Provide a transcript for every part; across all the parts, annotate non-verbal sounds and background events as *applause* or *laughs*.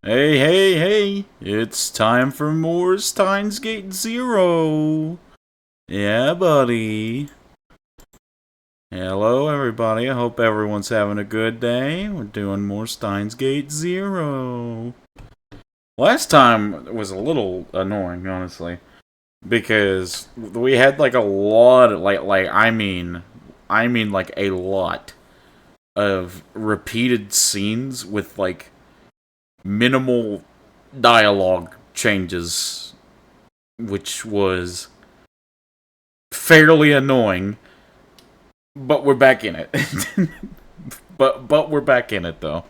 Hey, hey, hey! It's time for more Steins Gate Zero! Yeah, buddy. Hello, everybody. I hope everyone's having a good day. We're doing more Steins Gate Zero. Last time was a little annoying, honestly, because we had like a lot of, I mean like a lot of repeated scenes with like minimal dialogue changes, which was fairly annoying. But we're back in it. but we're back in it though,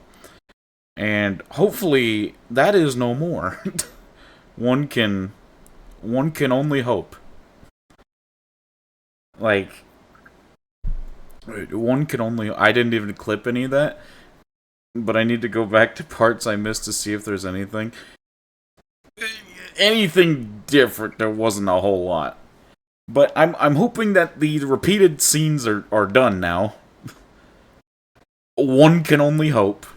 and hopefully that is no more. one can one can only hope. Like one can only. I didn't even clip any of that, but I need to go back to parts I missed to see if there's anything different. There wasn't a whole lot. But I'm hoping that the repeated scenes are done now. One can only hope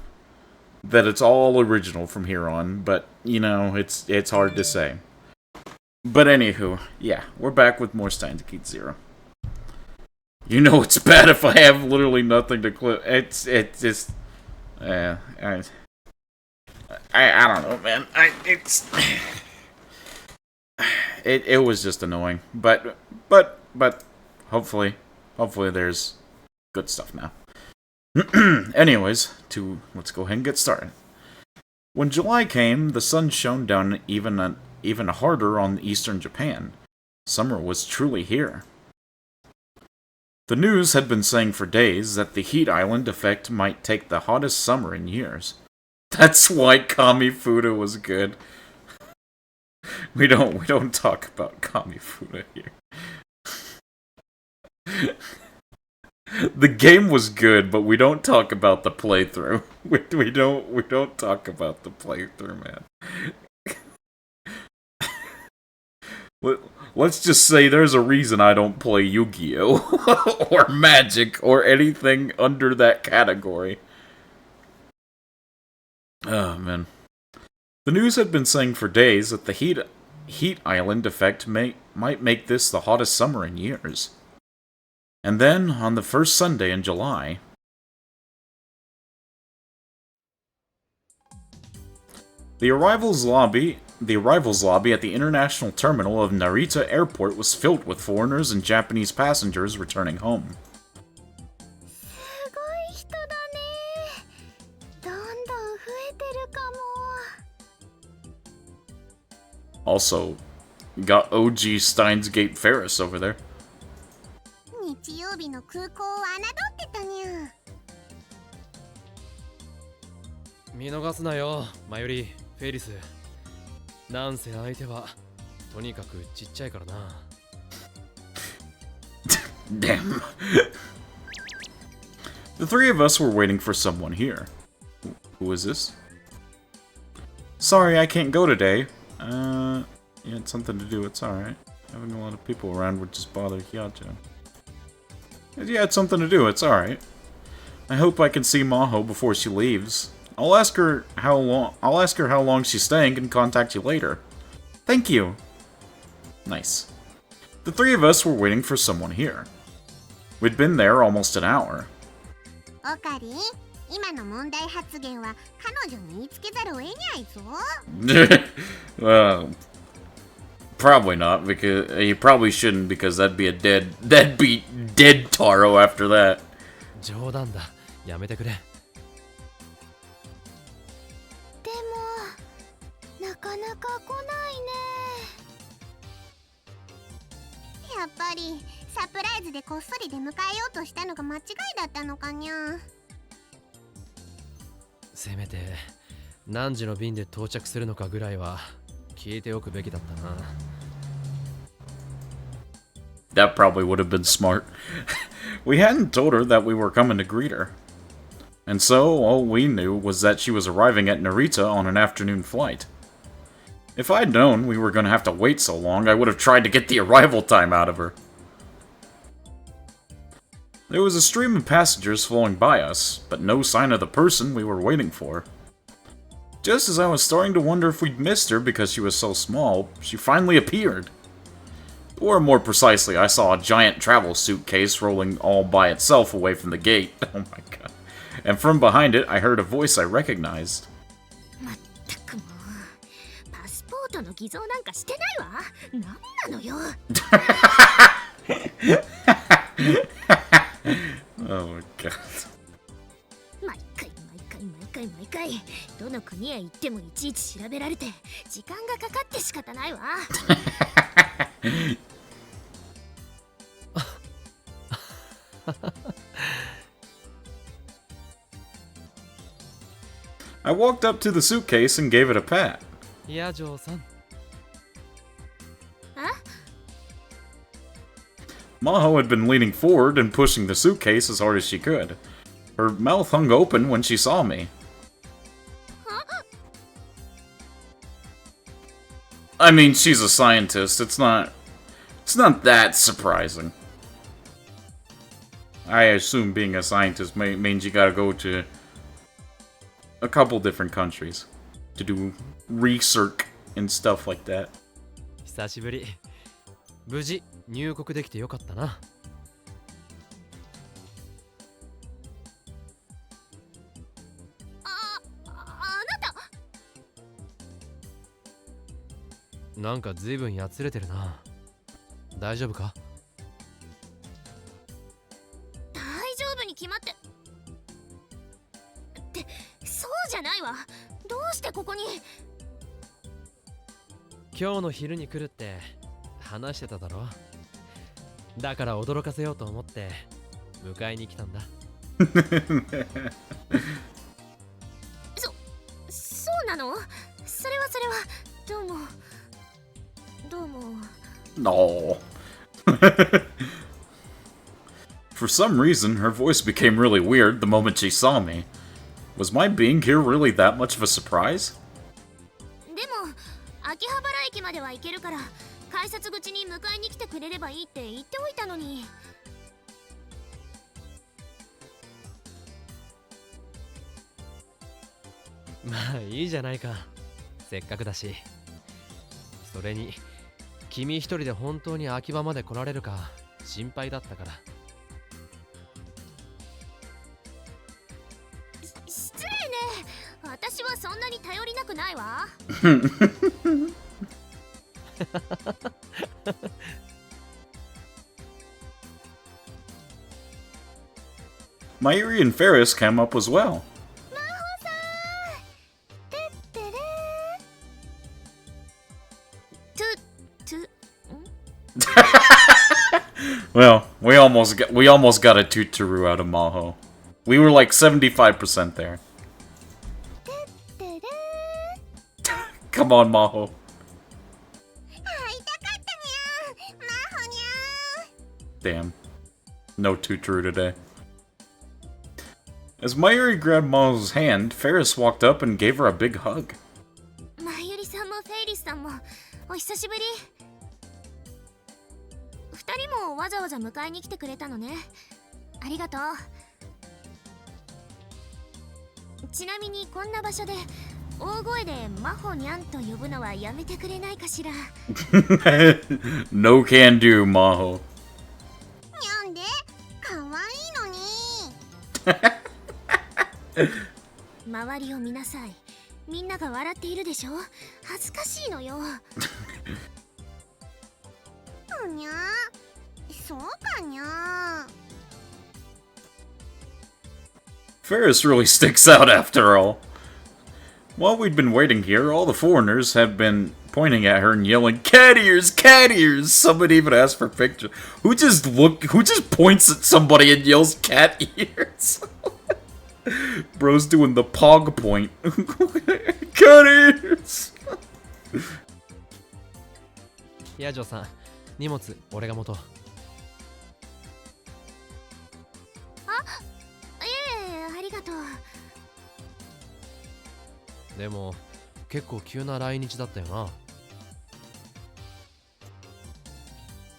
that it's all original from here on, but you know, it's hard to say. But anywho, yeah, we're back with more Steins Gate Zero. You know it's bad if I have literally nothing to clip. It's just, I don't know, man. It was just annoying, but hopefully there's good stuff now. Anyways, let's go ahead and get started. When July came, the sun shone down even harder on eastern Japan. Summer was truly here. The news had been saying for days that the heat island effect might take the hottest summer in years. That's why Kamifuda was good. We don't talk about Kamifuda here. The game was good, but we don't talk about the playthrough. We don't talk about the playthrough, man. Let's just say there's a reason I don't play Yu-Gi-Oh! Or Magic or anything under that category. Oh, man. The news had been saying for days that the heat island effect might make this the hottest summer in years. And then, on the first Sunday in July, the arrivals lobby at the international terminal of Narita Airport was filled with foreigners and Japanese passengers returning home. Also, got OG Steins Gate Ferris over there. 日曜日の空港を侮ってたにゃ。見逃すなよ、マユリ、フェリス。なんせ相手はとにかくちっちゃいからな。Damn. The three of us were waiting for someone here. Who is this? Sorry, I can't go today. You had something to do, it's alright. Having a lot of people around would just bother Hyacho. You had something to do, it's alright. I hope I can see Maho before she leaves. I'll ask her how long she's staying and contact you later. Thank you. Nice. The three of us were waiting for someone here. We'd been there almost an hour. オカリン、今の問題発言は彼女に言いつけざるを得にゃいぞ。Probably not, because you probably shouldn't, because that'd be a dead Taro after that. 冗談だ、やめてくれ。でも、なかなか来ないね。やっぱりサプライズでこっそり出迎えようとしたのが間違いだったのかにゃ。せめて何時の便で到着するのかぐらいは聞いておくべきだったな。That probably would have been smart. We hadn't told her that we were coming to greet her. And so, all we knew was that she was arriving at Narita on an afternoon flight. If I'd known we were going to have to wait so long, I would have tried to get the arrival time out of her. There was a stream of passengers flowing by us, but no sign of the person we were waiting for. Just as I was starting to wonder if we'd missed her because she was so small, she finally appeared. Or more precisely, I saw a giant travel suitcase rolling all by itself away from the gate. Oh my god. And from behind it, I heard a voice I recognized. まったくもうパスポートの偽造なんかしてないわ。なんなのよ。Oh my god. 毎回どの国へ行ってもいちいち調べられて時間がかかって仕方ないわ。I walked up to the suitcase and gave it a pat. 野上さん。 Maho had been leaning forward and pushing the suitcase as hard as she could. Her mouth hung open when she saw me. I mean, she's a scientist. It's not that surprising. I assume being a scientist means you gotta go to a couple different countries to do research and stuff like that. 久しぶり。無事入国できてよかったな。あなた。なんか随分やつれてるな。大丈夫か？大丈夫に決まって。ってそうじゃないわ。どうしてここに？今日の昼に来るって話してただろ。だから驚かせようと思って迎えに来たんだ。そうなの？それはどうも。No. For some reason, her voice became really weird the moment she saw me. Was my being here really that much of a surprise? でも秋葉原駅までは行けるから改札口に迎えに来てくれればいいって言っておいたのに。まあいいじゃないか。せっかくだし。それに君一人で本当に秋葉まで来られるか心配だったから。失礼ね。私はそんなに頼りなくないわ。Mayuri and Ferris came up as well. Well, we almost got a tuturu out of Maho. We were like 75% there. Come on, Maho. Damn. No tuturu today. As Mayuri grabbed Maho's hand, Ferris walked up and gave her a big hug. マユリさんもフェイリスさんもお久しぶり。二人もわざわざ迎えに来てくれたのね。ありがとう。ちなみにこんな場所で大声でマホニャンと呼ぶのはやめてくれないかしら。No can do, Maho. なんで？可愛いのに。周りを見なさい。みんなが笑っているでしょ。恥ずかしいのよ。にゃ、そうかにゃ。Ferris really sticks out after all. While we'd been waiting here, all the foreigners have been pointing at her and yelling, "Cat ears! Cat ears!" Somebody even asked for pictures. Who just points at somebody and yells cat ears? Bro's doing the pog point. Cat ears! 野上さん、荷物俺が持とう。ありがとう。でも結構急な来日だったよな。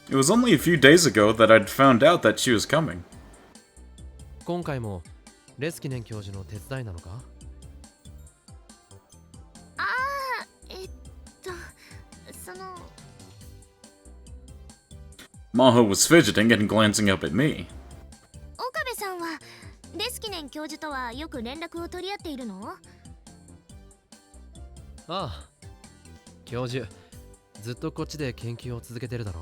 It was only a few days ago that I'd found out that she was coming. 今回もレスキネン教授の手伝いなのか？ Maho was fidgeting and glancing up at me. 岡部さんはレスキネン教授とはよく連絡を取り合っているの？ああ、教授ずっとこっちで研究を続けてるだろ。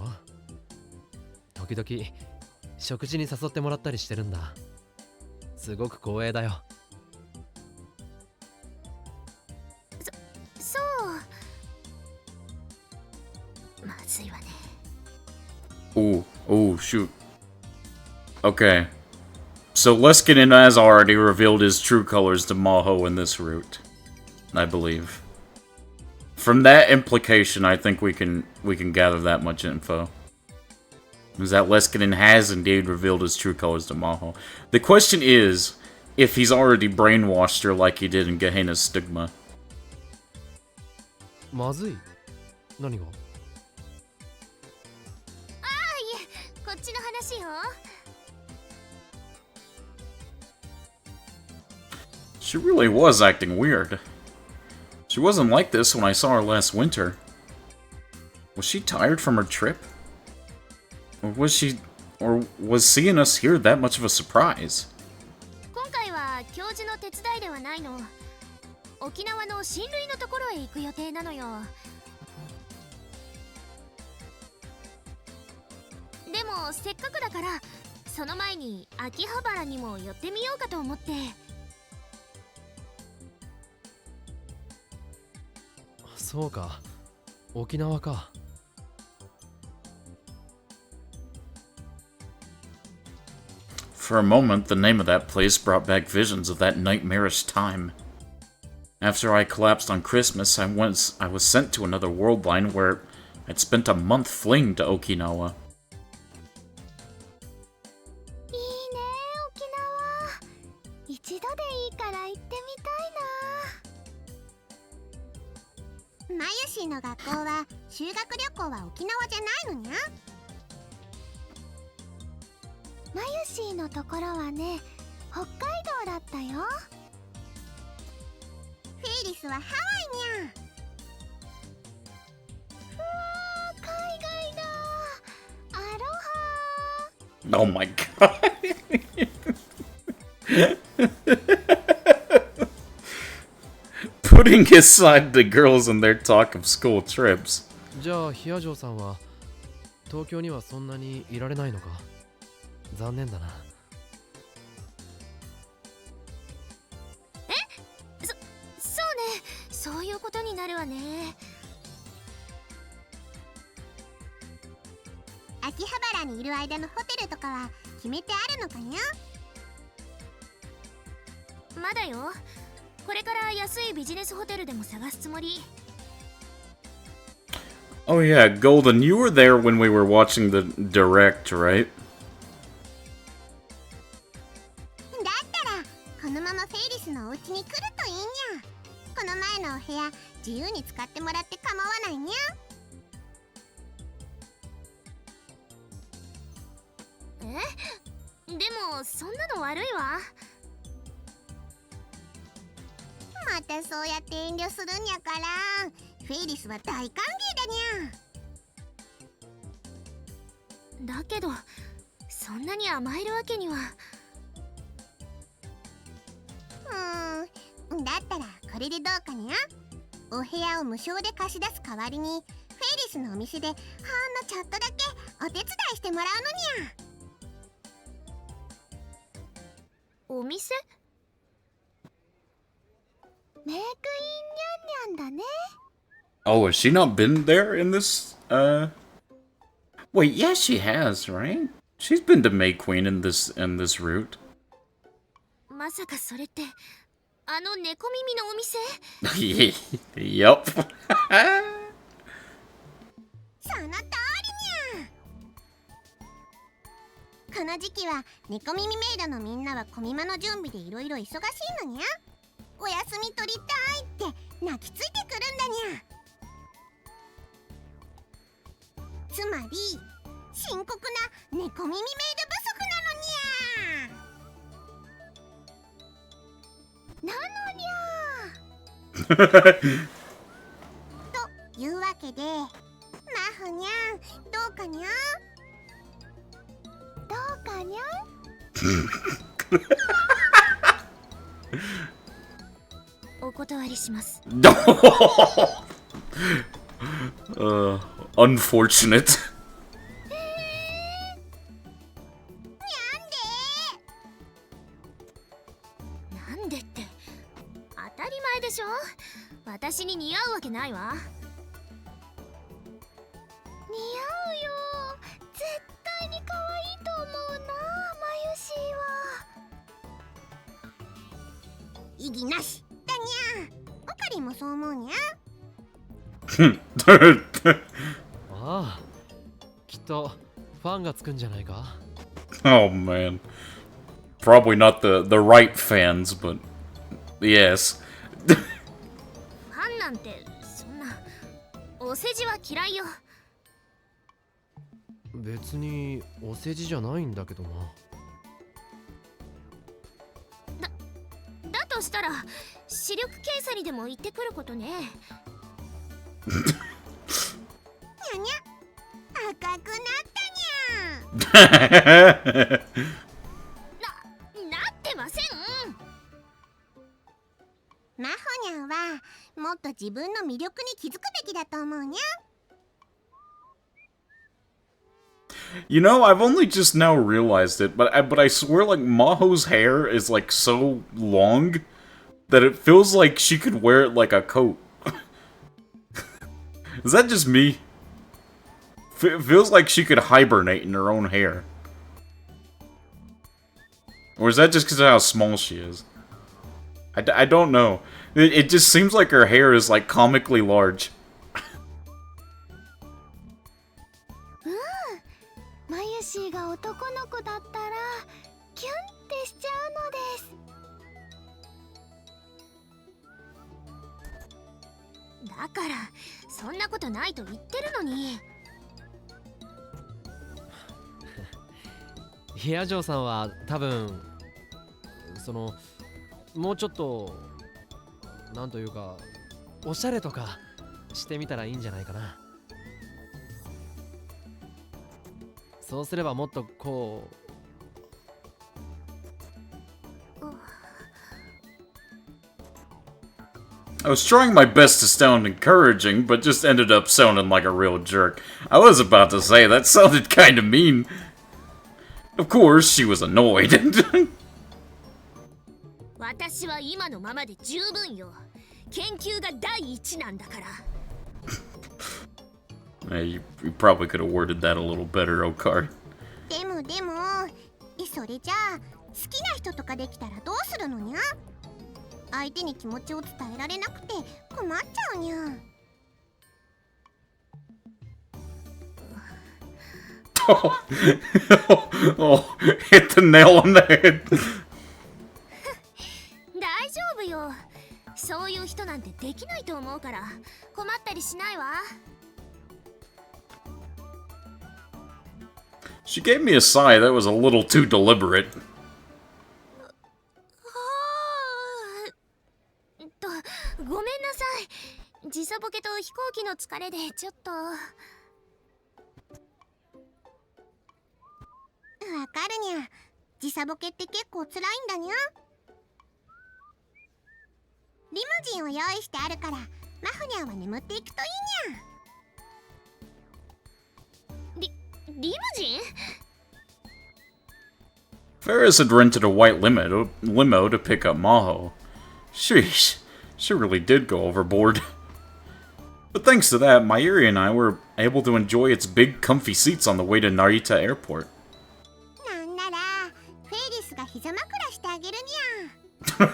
時々食事に誘ってもらったりしてるんだ。すごく光栄だよ。そう。まずいわね。Oh, shoot. Okay. So Leskinen has already revealed his true colors to Maho in this route, I believe. From that implication, I think we can gather that much info. Is that Leskinen has indeed revealed his true colors to Maho. The question is, if he's already brainwashed her like he did in Gehenna's Stigma. まずい。何が？こっちの話よ。She really was acting weird. She wasn't like this when I saw her last winter. Was she tired from her trip? Or was seeing us here that much of a surprise? 今回は教授の手伝いではないの。沖縄の親類のところへ行く予定なのよ。でもせっかくだからその前に秋葉原にも寄ってみようかと思って。そうか、沖縄か。For a moment, the name of that place brought back visions of that nightmarish time. After I collapsed on Christmas, I was sent to another world line where I'd spent a month fleeing to Okinawa. いいね、沖縄。一度でいいから行ってみたいな。マユシーの学校は修学旅行は沖縄じゃないのにゃ。マユシーのところはね、北海道だったよ。フェイリスはハワイにゃ。うわー、海外だ。アロハ。 Oh my god. Putting aside the girls and their talk of school trips. じゃあヒアジョーさんは東京にはそんなにいられないのか。残念だな。そうね、そういうことになるわね。秋葉原にいる間のホテルとかは決めてあるのかにゃ。まだよ。これから安いビジネスホテルでも探すつもり。Oh yeah, Golden, you were there when we were watching the direct, right? だったらこのままフェイリスのお家に来るといいにゃ。この前のお部屋自由に使ってもらって構わないにゃ。でもそんなの悪いわ。またそうやって遠慮するんやから、フェイリスは大歓迎だにゃ。だけどそんなに甘えるわけには。だったらこれでどうかにゃ。お部屋を無償で貸し出す代わりにフェイリスのお店でほんのちょっとだけお手伝いしてもらうのにゃ。お店？メイクインニャンニャンだね。 Oh, has she not been there in this, Wait, yeah, she has, right? She's been to May Queen in this route. まさかそれってあの猫耳のお店？ Yup. その通りにゃ。この時期は猫耳メイドのみんなはコミマの準備でいろいろ忙しいのにゃ。お休み取りたいって泣きついてくるんだにゃ。つまり深刻な猫耳メイド不足なのにゃ。なのにゃ。というわけでマフにゃんどうかにゃ。お断りします。Unfortunate. なんでって当たり前でしょ。私に似合うわけないわ。似合うよ。絶対に可愛いと思うな、マユシーは。意義なしだにゃ。オカリンもそう思うにゃ。ああ、きっとファンがつくんじゃないか。 Oh man. Probably not the right fans, but yes. ファンなんてそんなお世辞は嫌いよ。別にお世辞じゃないんだけどな。だとしたら視力検査にでも行ってくることね。にゃにゃ、赤くなったにゃ。なってません。マホニャンはもっと自分の魅力に気づくべきだと思うにゃ。You know, I've only just now realized it, but I swear, like, Maho's hair is, like, so long that it feels like she could wear it like a coat. Is that just me? It feels like she could hibernate in her own hair. Or is that just because of how small she is? I don't know. It just seems like her hair is, like, comically large. マユシーが男の子だったらキュンってしちゃうのです。だからそんなことないと言ってるのに。ヒアジョーさんは多分もうちょっとなんというかおしゃれとかしてみたらいいんじゃないかな。そうすればもっとこう I was trying my best to sound encouraging, but just ended up sounding like a real jerk. I was about to say, that sounded kinda mean. Of course, she was annoyed. 私は今のままで十分よ。研究が第一なんだから。You probably could have worded that a little better, Okar. でもそれじゃあ好きな人とかできたらどうするのにゃ。相手に気持ちを伝えられなくて困っちゃうにゃ。Oh, hit the nail on the head. 大丈夫よ。そういう人なんてできないと思うから困ったりしないわ。She gave me a sigh that was a little too deliberate. ごめんなさい。時差ボケと飛行機の疲れでちょっと。わかるにゃ。時差ボケって結構辛いんだにゃ。リムジンを用意してあるからマフニャンは眠っていくといいにゃ。リムジン？ Ferris had rented a white limo to pick up Maho. Sheesh, she really did go overboard. But thanks to that, Mayuri and I were able to enjoy its big, comfy seats on the way to Narita Airport. なんならフェイリスが膝枕してあげるにゃ。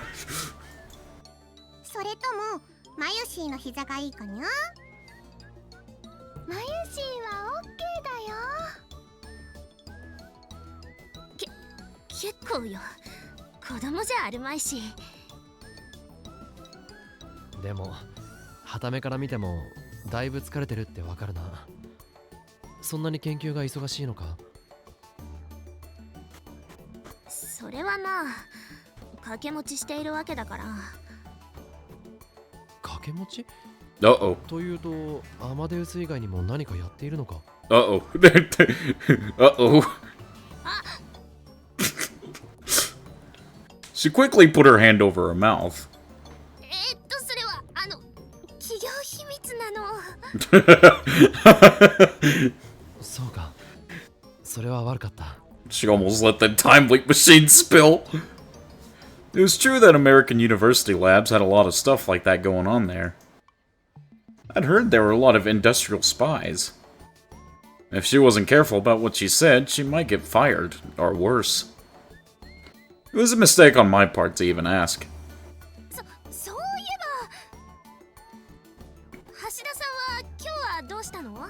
それともマユシーの膝がいいかにゃ。マユシーはオッケーだよ。結構よ。子供じゃあるまいし。でも傍目から見てもだいぶ疲れてるってわかるな。そんなに研究が忙しいのか。それはまあ掛け持ちしているわけだから。掛け持ち Uh-oh. というとアマデウス以外にも何かやっているのか。Uh-oh. Uh-oh. She quickly put her hand over her mouth. それは企業秘密なの。そうか。それは悪かった。She almost let the time leak machine spill. It was true that American university labs had a lot of stuff like that going on there. I'd heard there were a lot of industrial spies. If she wasn't careful about what she said, she might get fired, or worse. It was a mistake on my part to even ask. そういえば、橋田さんは今日はどうしたの？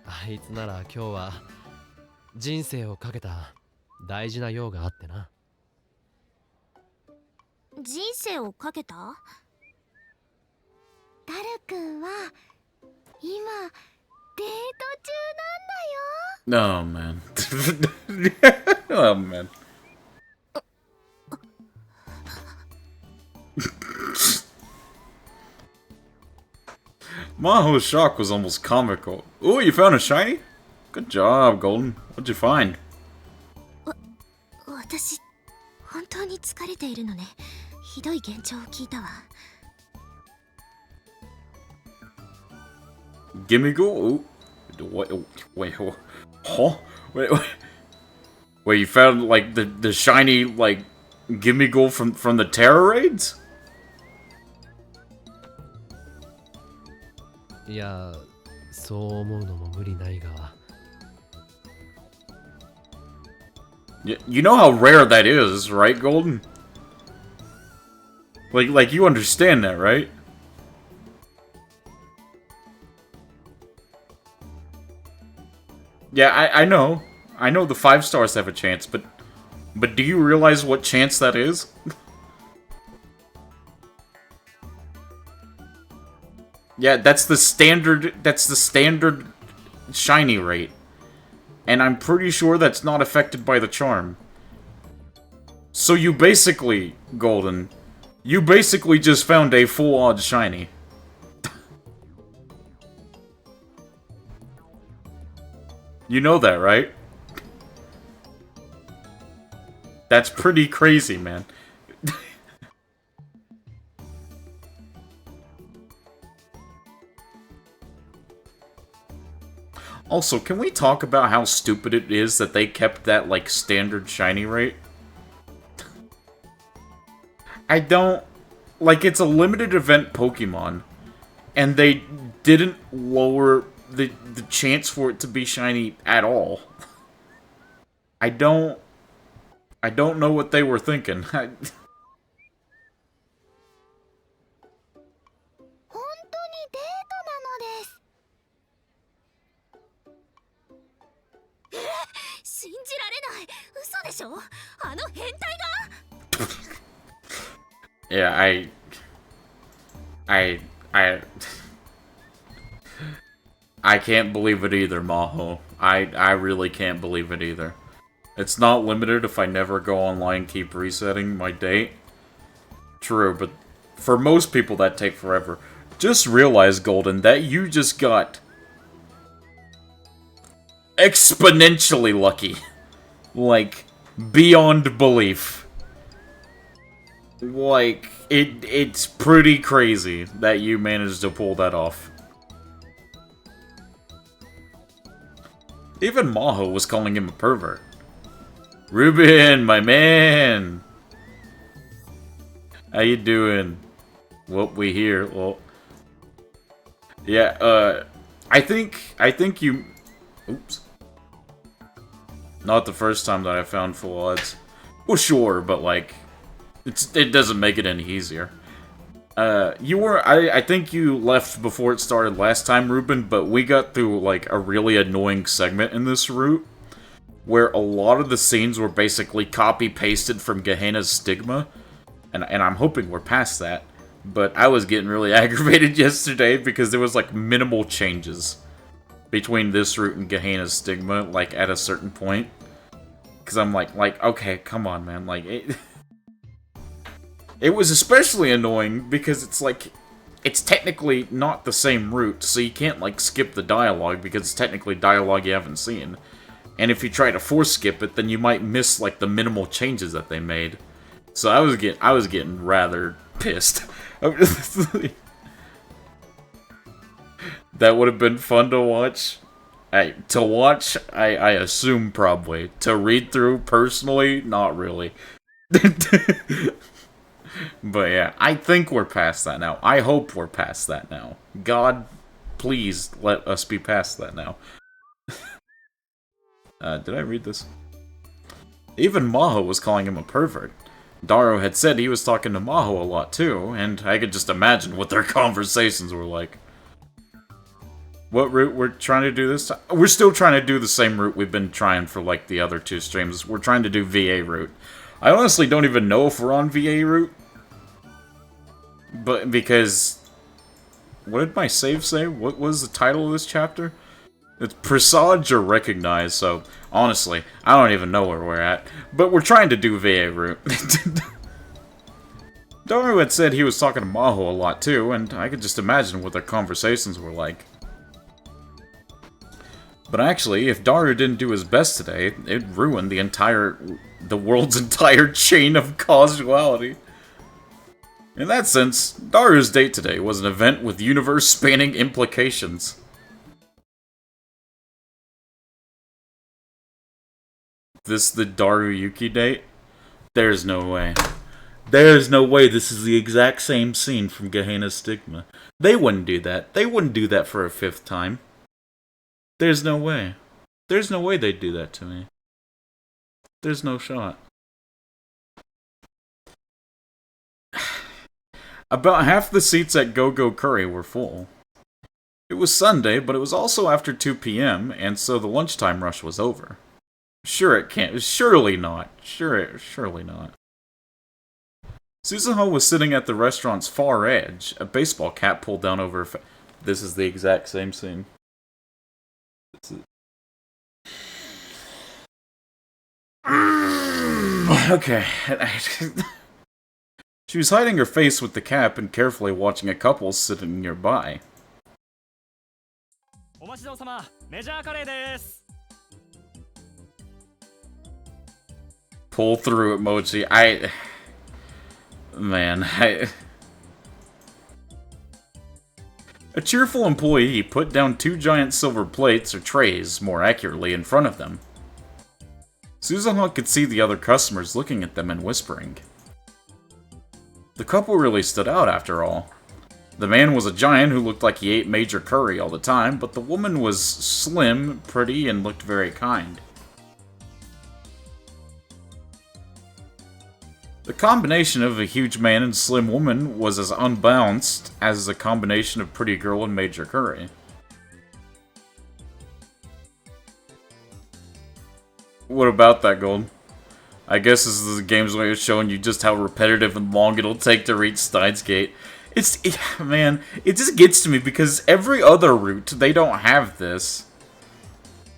あいつなら今日は人生をかけた大事な用があってな。人生をかけた？ガル君は今デート中なんだよ。 Oh, man. Oh, man. Maho's shock was almost comical. Ooh, you found a shiny? Good job, Golden. What'd you find? 私、本当に疲れているのね。ひどい幻聴を聞いたわ。Gimme go? Ooh. Wait, huh? Wait. Wait, you found, like, the shiny, like, Gimme Go from the Terror Raids? いや、そう思うのも無理ないが。You know how rare that is, right, Golden? Like you understand that, right? Yeah, I know. I know the 5 stars have a chance, but do you realize what chance that is? Yeah, that's the standard shiny rate. And I'm pretty sure that's not affected by the charm. So you basically, Golden, you basically just found a full odds shiny. You know that, right? That's pretty crazy, man. Also, can we talk about how stupid it is that they kept that, like, standard shiny rate? I don't... Like, it's a limited event Pokemon, and they didn't lower the chance for it to be shiny at all. I don't know what they were thinking. 信じられない。嘘でしょ？あの変態が？ Yeah, I can't believe it either, Maho. I really can't believe it either. It's not limited if I never go online, keep resetting my date. True, but for most people that take forever. Just realize, Golden, that you just got exponentially lucky. Like, beyond belief. Like, it's pretty crazy that you managed to pull that off. Even Maho was calling him a pervert. Ruben, my man! How you doing? What we hear? Well, yeah, I think you... Oops. Not the first time that I found full odds. Well, sure, but like, it doesn't make it any easier. I think you left before it started last time, Ruben, but we got through like a really annoying segment in this route, where a lot of the scenes were basically copy-pasted from Gehenna's Stigma, and I'm hoping we're past that, but I was getting really aggravated yesterday because there was like minimal changes between this route and Gehenna's Stigma, like, at a certain point. Because I'm like, okay, come on, man, like, it was especially annoying because it's like, it's technically not the same route, so you can't, like, skip the dialogue because it's technically dialogue you haven't seen. And if you try to force skip it, then you might miss like the minimal changes that they made. So I was getting rather pissed. That would have been fun to watch. I assume probably. To read through personally, not really. But yeah, I think we're past that now. I hope we're past that now. God, please let us be past that now. Did I read this? Even Maho was calling him a pervert. Daru had said he was talking to Maho a lot too, and I could just imagine what their conversations were like. What route we're trying to do this time? We're still trying to do the same route we've been trying for like the other two streams. We're trying to do VA route. I honestly don't even know if we're on VA route. But because... What did my save say? What was the title of this chapter? It's presage or recognize, so honestly, I don't even know where we're at. But we're trying to do VA route. Daru had said he was talking to Maho a lot too, and I could just imagine what their conversations were like. But actually, if Daru didn't do his best today, it'd ruin the world's entire chain of causality. In that sense, Daru's date today was an event with universe-spanning implications. This the Daru Yuki date? There's no way. There's no way this is the exact same scene from Gehenna's Stigma. They wouldn't do that. They wouldn't do that for a 5th time. There's no way. There's no way they'd do that to me. There's no shot. About half the seats at Go-Go Curry were full. It was Sunday, but it was also after 2 p.m., and so the lunchtime rush was over. Sure it can't. Surely not. Surely not. Suzuho was sitting at the restaurant's far edge, a baseball cap pulled down over her face. This is the exact same scene. Okay. She was hiding her face with the cap and carefully watching a couple sitting nearby. Pull through emoji. Man, A cheerful employee put down 2 giant silver plates, or trays, more accurately, in front of them. Suzuha could see the other customers looking at them and whispering. The couple really stood out, after all. The man was a giant who looked like he ate major curry all the time, but the woman was slim, pretty, and looked very kind. The combination of a huge man and slim woman was as unbalanced as the combination of pretty girl and major curry. What about that, Gold? I guess this is the game's way of showing you just how repetitive and long it'll take to reach Steins Gate. Man, it just gets to me because every other route, they don't have this.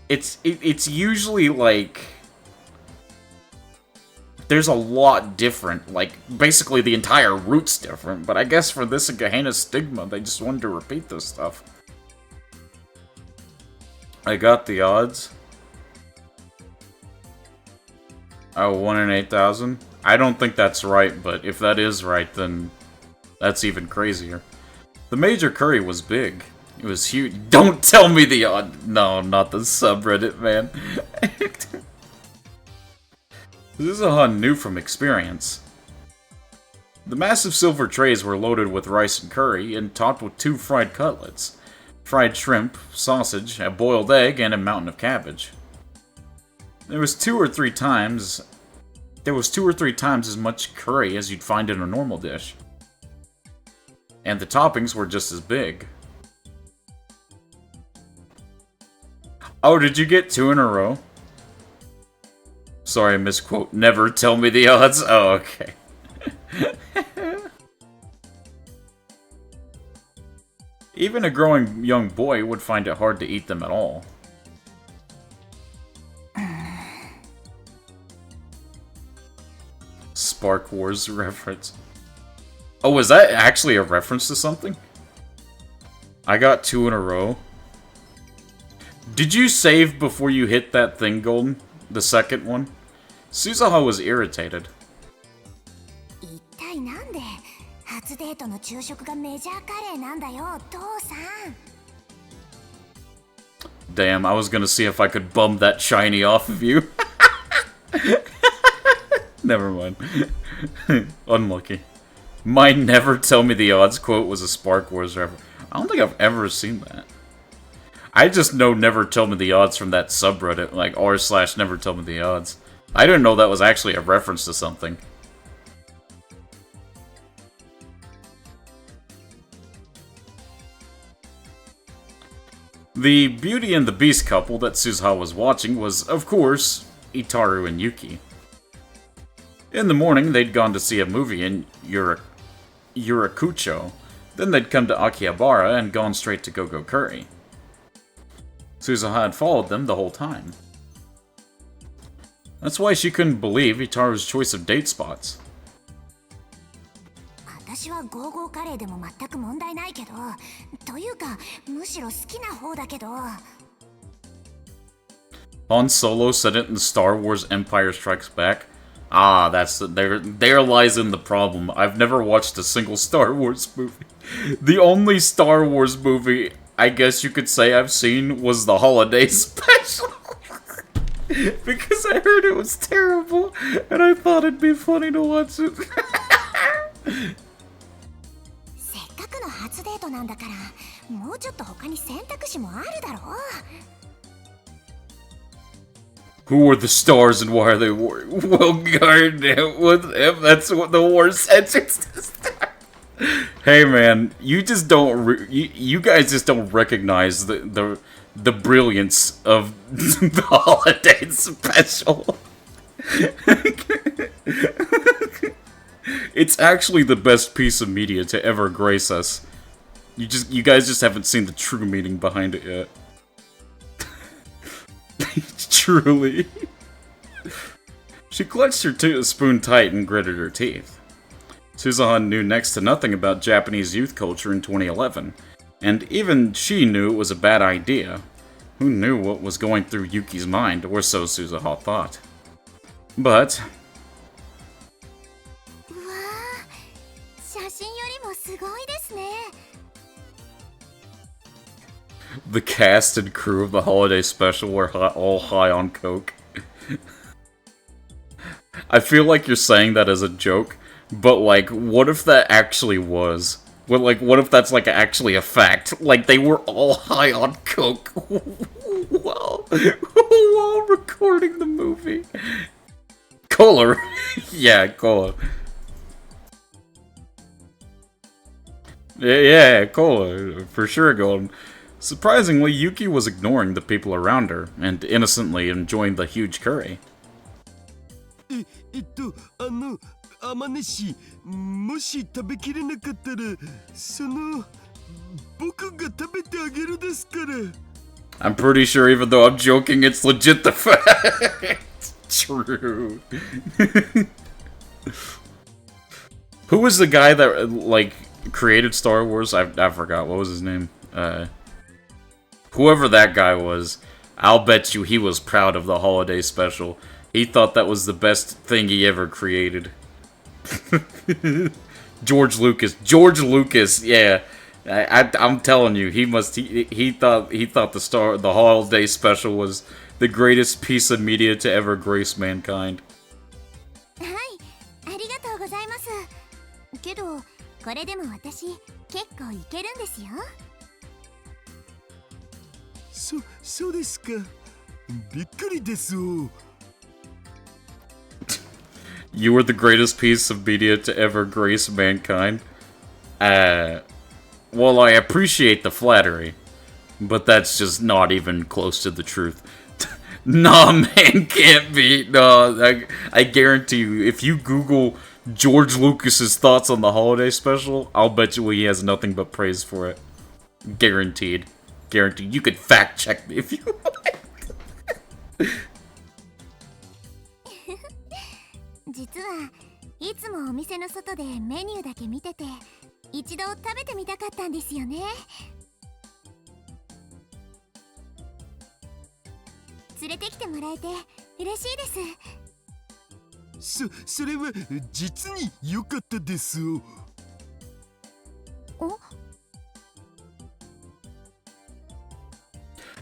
It's usually like... There's a lot different, like, basically the entire route's different, but I guess for this and Gehenna's Stigma, they just wanted to repeat this stuff. I got the odds. Oh, 1 in 8,000? I don't think that's right, but if that is right, then that's even crazier. The major curry was big. It was huge. Don't tell me the odd... No, not the subreddit, man. Suzuha knew from experience. The massive silver trays were loaded with rice and curry, and topped with 2 fried cutlets. Fried shrimp, sausage, a boiled egg, and a mountain of cabbage. There was 2 or 3 times as much curry as you'd find in a normal dish. And the toppings were just as big. Oh, did you get 2 in a row? Sorry, misquote. Never tell me the odds. Oh, okay. Even a growing young boy would find it hard to eat them at all. Spark Wars reference. Oh, was that actually a reference to something? I got 2 in a row. Did you save before you hit that thing, Golden? The second one? Suzuha was irritated. 一体なんで初デートの昼食がメジャーカレーなんだよ、父さん。Damn, I was gonna see if I could bum that shiny off of you. Never mind. Unlucky. My never tell me the odds quote was a Spark Wars reference. I don't think I've ever seen that. I just know never tell me the odds from that subreddit, like r/never tell me the odds. I didn't know that was actually a reference to something. The Beauty and the Beast couple that Suzuha was watching was, of course, Itaru and Yuki. In the morning, they'd gone to see a movie in Yurakucho. Then they'd come to Akihabara and gone straight to Go-Go Curry. Suzuha had followed them the whole time. That's why she couldn't believe Itaru's choice of date spots. 私はゴーゴーカレーでも全く問題ないけど、というかむしろ好きな方だけど。Han Solo said it in Star Wars Empire Strikes Back. Ah, there lies in the problem. I've never watched a single Star Wars movie. The only Star Wars movie I guess you could say I've seen was the holiday special. Because I heard it was terrible, and I thought it'd be funny to watch it. せっかくの初デートなんだから、もうちょっと他に選択肢もあるだろう。Who are the stars and why are they war? Well, guard it with him. That's what the war sentence is. Hey, man, you just don't. You guys just don't recognize the brilliance of the holiday special. It's actually the best piece of media to ever grace us. You guys just haven't seen the true meaning behind it yet. Truly. She clutched her spoon tight and gritted her teeth. Suzuha knew next to nothing about Japanese youth culture in 2011, and even she knew it was a bad idea. Who knew what was going through Yuki's mind, or so Suzuha thought. But... うわー、写真よりもすごいですね。The cast and crew of the holiday special were all high on coke. I feel like you're saying that as a joke, but like, what if that actually was? Well, like, what if that's like actually a fact? Like, they were all high on coke while recording the movie. Cola. Yeah, cola. Yeah, cola. For sure, Golden. Surprisingly, Yuki was ignoring the people around her, and innocently enjoying the huge curry. 天音氏、もし食べきれなかったら、僕が食べてあげるですから。I'm pretty sure even though I'm joking, it's legit the fact. True. Who was the guy that, like, created Star Wars? I forgot. What was his name? Whoever that guy was, I'll bet you he was proud of the holiday special. He thought that was the best thing he ever created. George Lucas, yeah. I'm telling you, he thought the holiday special was the greatest piece of media to ever grace mankind. はい、ありがとうございます。けど、これでも私結構いけるんですよ。そうですか。びっくりです。You were the greatest piece of media to ever grace mankind. Well, I appreciate the flattery, but that's just not even close to the truth. Nah, man, can't be. No, I guarantee you, if you Google George Lucas's thoughts on the holiday special, I'll bet you he has nothing but praise for it. Guaranteed. Guaranteed. You could fact check me if you like. 実はいつもお店の外でメニューだけ見てて一度食べてみたかったんですよね。連れてきてもらえて嬉しいです。それは実に良かったですよ。お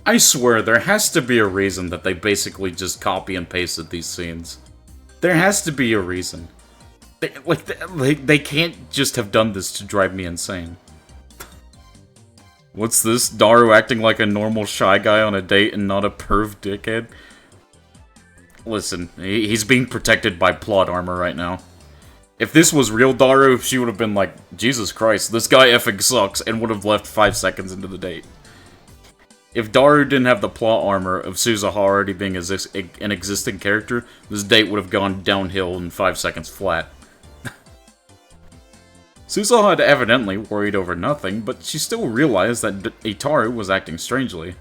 I swear, there has to be a reason that they basically just copy and pasted these scenes. There has to be a reason. They can't just have done this to drive me insane. What's this? Daru acting like a normal shy guy on a date and not a perv dickhead? Listen, he's being protected by plot armor right now. If this was real Daru, she would have been like, Jesus Christ, this guy effing sucks, and would have left 5 seconds into the date. If Daru didn't have the plot armor of Suzuha already being an existing character, this date would have gone downhill in 5 seconds flat. Suzuha had evidently worried over nothing, but she still realized that Itaru was acting strangely.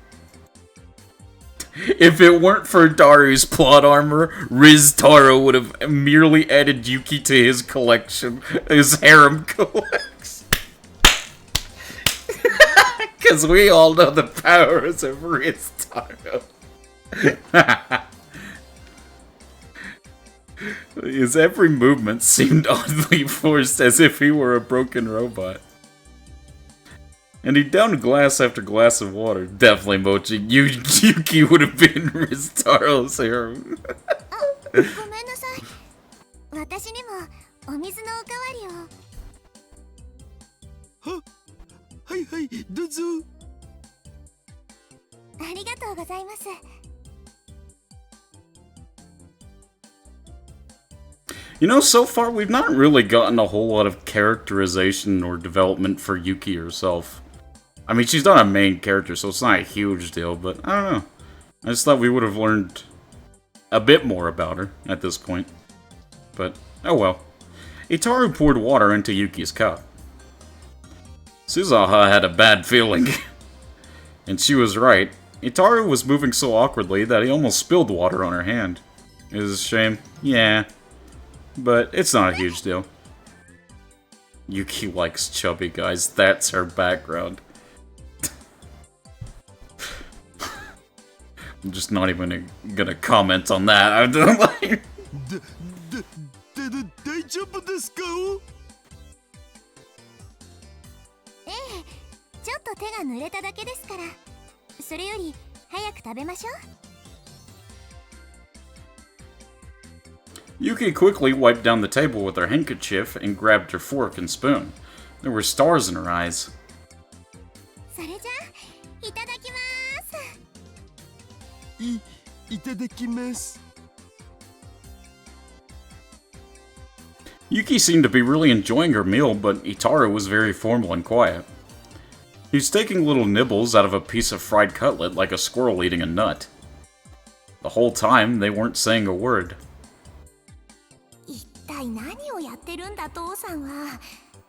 If it weren't for Daru's plot armor, Riz Taro would have merely added Yuki to his collection, his harem collection. Because we all know the powers of Riz Taro. His every movement seemed oddly forced, as if he were a broken robot. And he downed glass after glass of water. Definitely, Mochi. Yuki would have been Ristaro's hero. ごめんなさい。私にもお水のおかわりを。はいはい、どうぞ。ありがとうございます。You know, so far we've not really gotten a whole lot of characterization or development for Yuki herself. I mean, she's not a main character, so it's not a huge deal, but I don't know. I just thought we would have learned a bit more about her at this point. But, oh well. Itaru poured water into Yuki's cup. Suzuha had a bad feeling. And she was right. Itaru was moving so awkwardly that he almost spilled water on her hand. It was a shame. Yeah. But it's not a huge deal. Yuki likes chubby guys. That's her background. I'm just not even gonna comment on that. I'm like... 大丈夫ですか？ええ、ちょっと手が濡れただけですから。それより早く食べましょう。Yuki quickly wiped down the table with her handkerchief and grabbed her fork and spoon. There were stars in her eyes. それじゃあ、いただきます。いただきます。Yuki seemed to be really enjoying her meal, but Itaru was very formal and quiet. He was taking little nibbles out of a piece of fried cutlet like a squirrel eating a nut. The whole time, they weren't saying a word. 一体何をやってるんだ父さんは。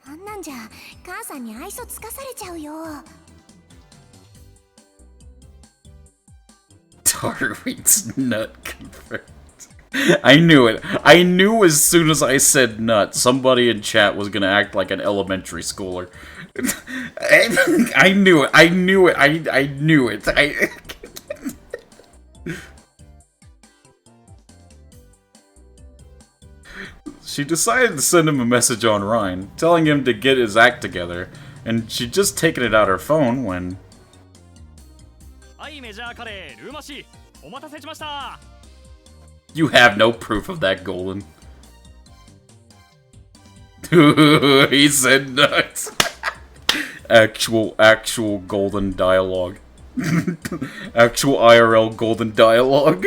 あんなんじゃ母さんに愛想つかされちゃうよ。Taru eats nut confirmed. I knew it. I knew as soon as I said nut, somebody in chat was gonna act like an elementary schooler. I knew it. I knew it. I knew it. She decided to send him a message on Rhine, telling him to get his act together, and she'd just taken it out her phone when... You have no proof of that, Golden. He said nuts. Actual Golden dialogue. Actual IRL Golden dialogue.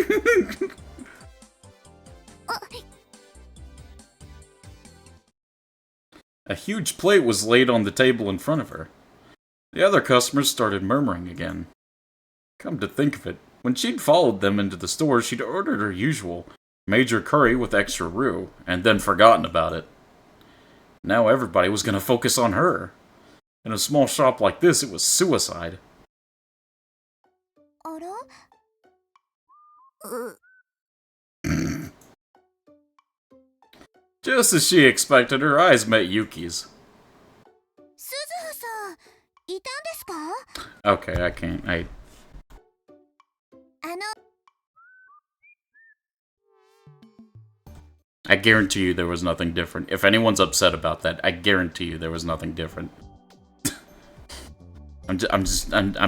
A huge plate was laid on the table in front of her. The other customers started murmuring again. Come to think of it, when she'd followed them into the store, she'd ordered her usual major curry with extra roux, and then forgotten about it. Now everybody was gonna focus on her. In a small shop like this, it was suicide. Just as she expected, her eyes met Yuki's. Okay, I can't. I guarantee you there was nothing different. If anyone's upset about that, I guarantee you there was nothing different. I'm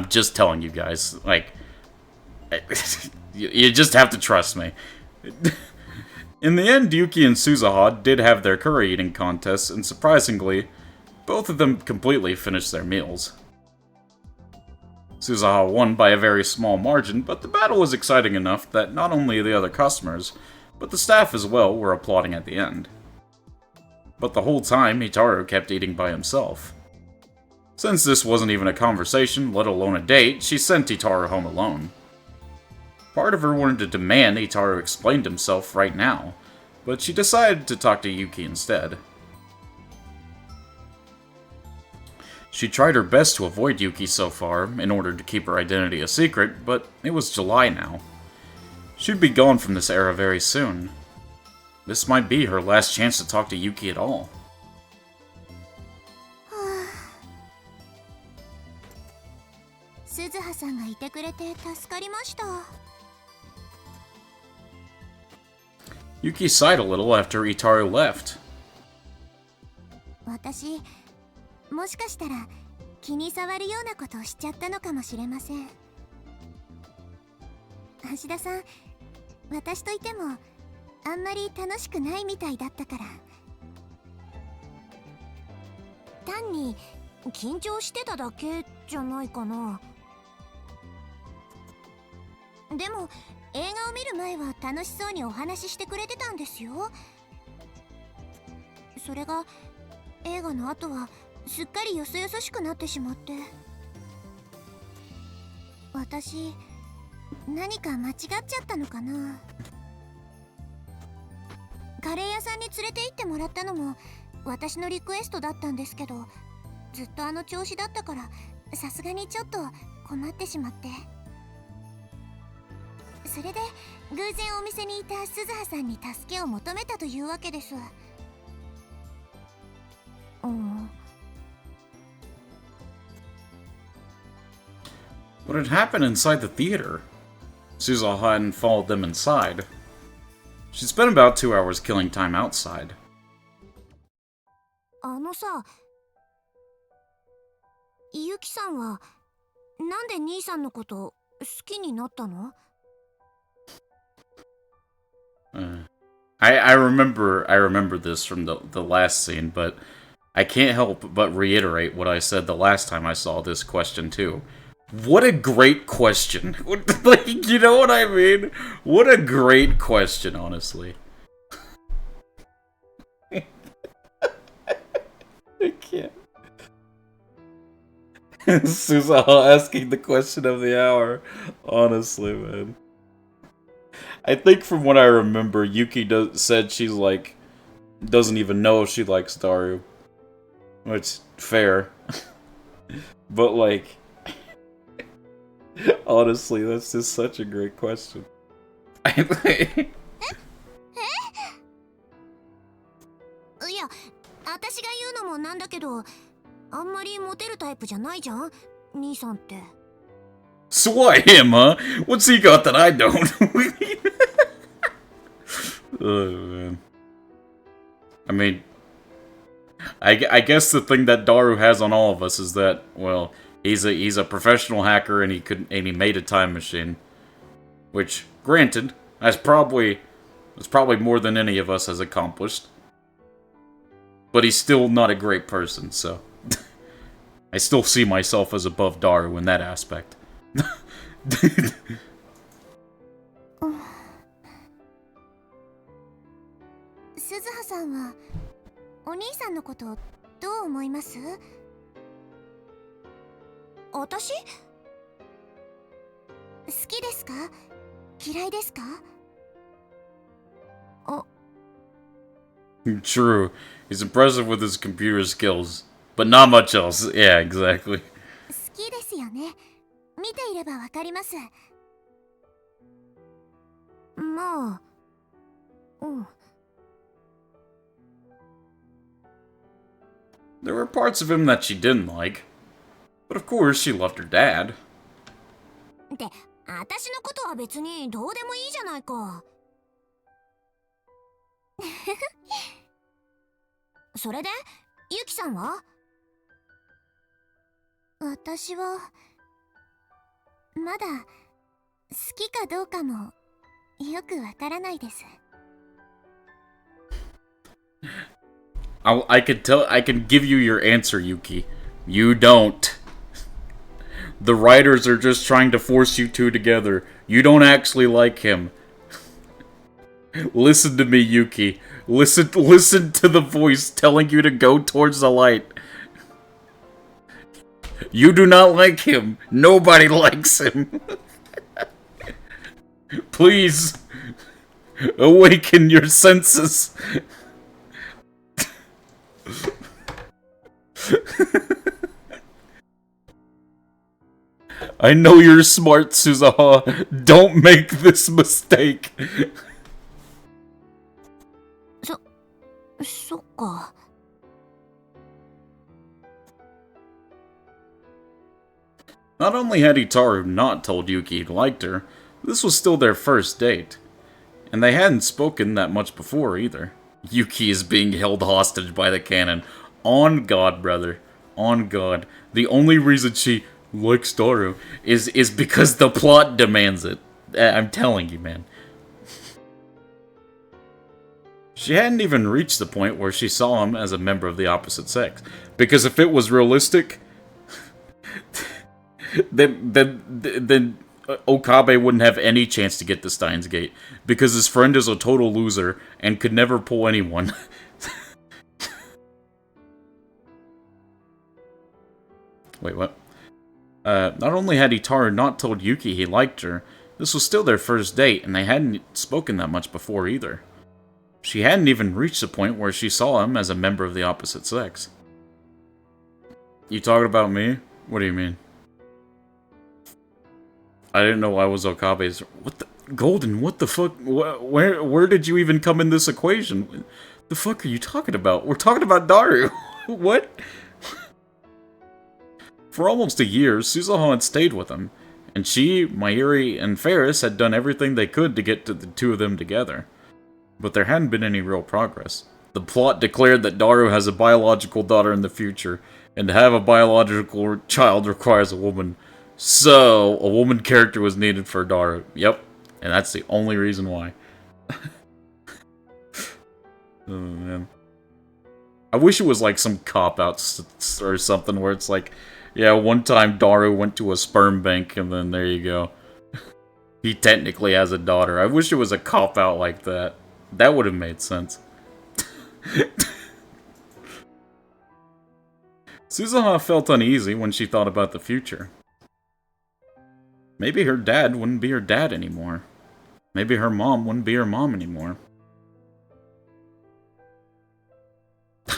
just telling you guys. Like, you just have to trust me. In the end, Yuki and Suzuha did have their curry eating contests, and surprisingly, both of them completely finished their meals. Suzuha won by a very small margin, but the battle was exciting enough that not only the other customers, but the staff as well were applauding at the end. But the whole time, Hikaru kept eating by himself. Since this wasn't even a conversation, let alone a date, she sent Hikaru home alone. Part of her wanted to demand Hikaru explain himself right now, but she decided to talk to Yuki instead. She tried her best to avoid Yuki so far, in order to keep her identity a secret, but it was July now. She'd be gone from this era very soon. This might be her last chance to talk to Yuki at all. Suzuha-sanがいてくれて助かりました。 Yuki sighed a little after Itaru left. 私、もしかしたら気に障るようなことをしちゃったのかもしれません。橋田さん、私といてもあんまり楽しくないみたいだったから。単に緊張してただけじゃないかな。でも映画を見る前は楽しそうにお話ししてくれてたんですよ。それが映画の後はすっかりよそよそしくなってしまって。私何か間違っちゃったのかな。カレー屋さんに連れて行ってもらったのも私のリクエストだったんですけど、ずっとあの調子だったからさすがにちょっと困ってしまって。それで偶然お店にいた鈴葉さんに助けを求めたというわけです。What had happened inside the theater? Suzuha hadn't followed them inside. She'd spent about 2 hours killing time outside. あのさ、ゆきさんはなんで兄さんのこと好きになったの？ I remember this from the last scene, but I can't help but reiterate what I said the last time I saw this question too. What a great question! Like, you know what I mean? What a great question, honestly. I can't. Suzuha asking the question of the hour. Honestly, man. I think from what I remember, Yuki said she's like, doesn't even know if she likes Daru. Which, fair. But like, honestly, that's just such a great question. いや、私が言うのもなんだけど、あんまりモテるタイプじゃないじゃん、兄さんって。 So why him, huh? What's he got that I don't? Oh, man. I mean, I guess the thing that Daru has on all of us is that, well, he's a professional hacker and he made a time machine, which, granted, that's probably more than any of us has accomplished. But he's still not a great person, so I still see myself as above Daru in that aspect. 鈴葉さんはお兄さんのことどう思います？私？好きですか？嫌いですか？ True. He's impressive with his computer skills, but not much else. Yeah, exactly. 好きですよね。見ていればわかります。まあ、There were parts of him that she didn't like, but of course she loved her dad. って、私のことは別にどうでもいいじゃないか。それでユキさんは？私はまだ好きかどうかもよくわからないです。I can tell. I can give you your answer, Yuki. You don't. The writers are just trying to force you two together. You don't actually like him. Listen to me, Yuki. Listen to the voice telling you to go towards the light. You do not like him. Nobody likes him. Please, awaken your senses. I know you're smart, Suzaha. Don't make this mistake. そっか。Not only had Hikaru not told Yuki he liked her, this was still their first date. And they hadn't spoken that much before either. Yuki is being held hostage by the cannon. On God, brother. On God. The only reason she likes Daru is because the plot demands it. I'm telling you, man. She hadn't even reached the point where she saw him as a member of the opposite sex. Because if it was realistic, then Okabe wouldn't have any chance to get the Steins Gate. Because his friend is a total loser and could never pull anyone. Wait, what? Not only had Itaru not told Yuki he liked her, this was still their first date, and they hadn't spoken that much before either. She hadn't even reached the point where she saw him as a member of the opposite sex. You talking about me? What do you mean? I didn't know I was Okabe's... What the... Golden, what the fuck? Where did you even come in this equation? The fuck are you talking about? We're talking about Daru. What? For almost a year, Suzaha had stayed with him, and she, Mayuri, and Ferris had done everything they could to get the two of them together. But there hadn't been any real progress. The plot declared that Daru has a biological daughter in the future, and to have a biological child requires a woman. So, a woman character was needed for Daru. Yep, and that's the only reason why. Oh, man. I wish it was like some cop-out or something where it's like, yeah, one time Daru went to a sperm bank, and then there you go. He technically has a daughter. I wish it was a cop-out like that. That would have made sense. Suzaha felt uneasy when she thought about the future. Maybe her dad wouldn't be her dad anymore. Maybe her mom wouldn't be her mom anymore.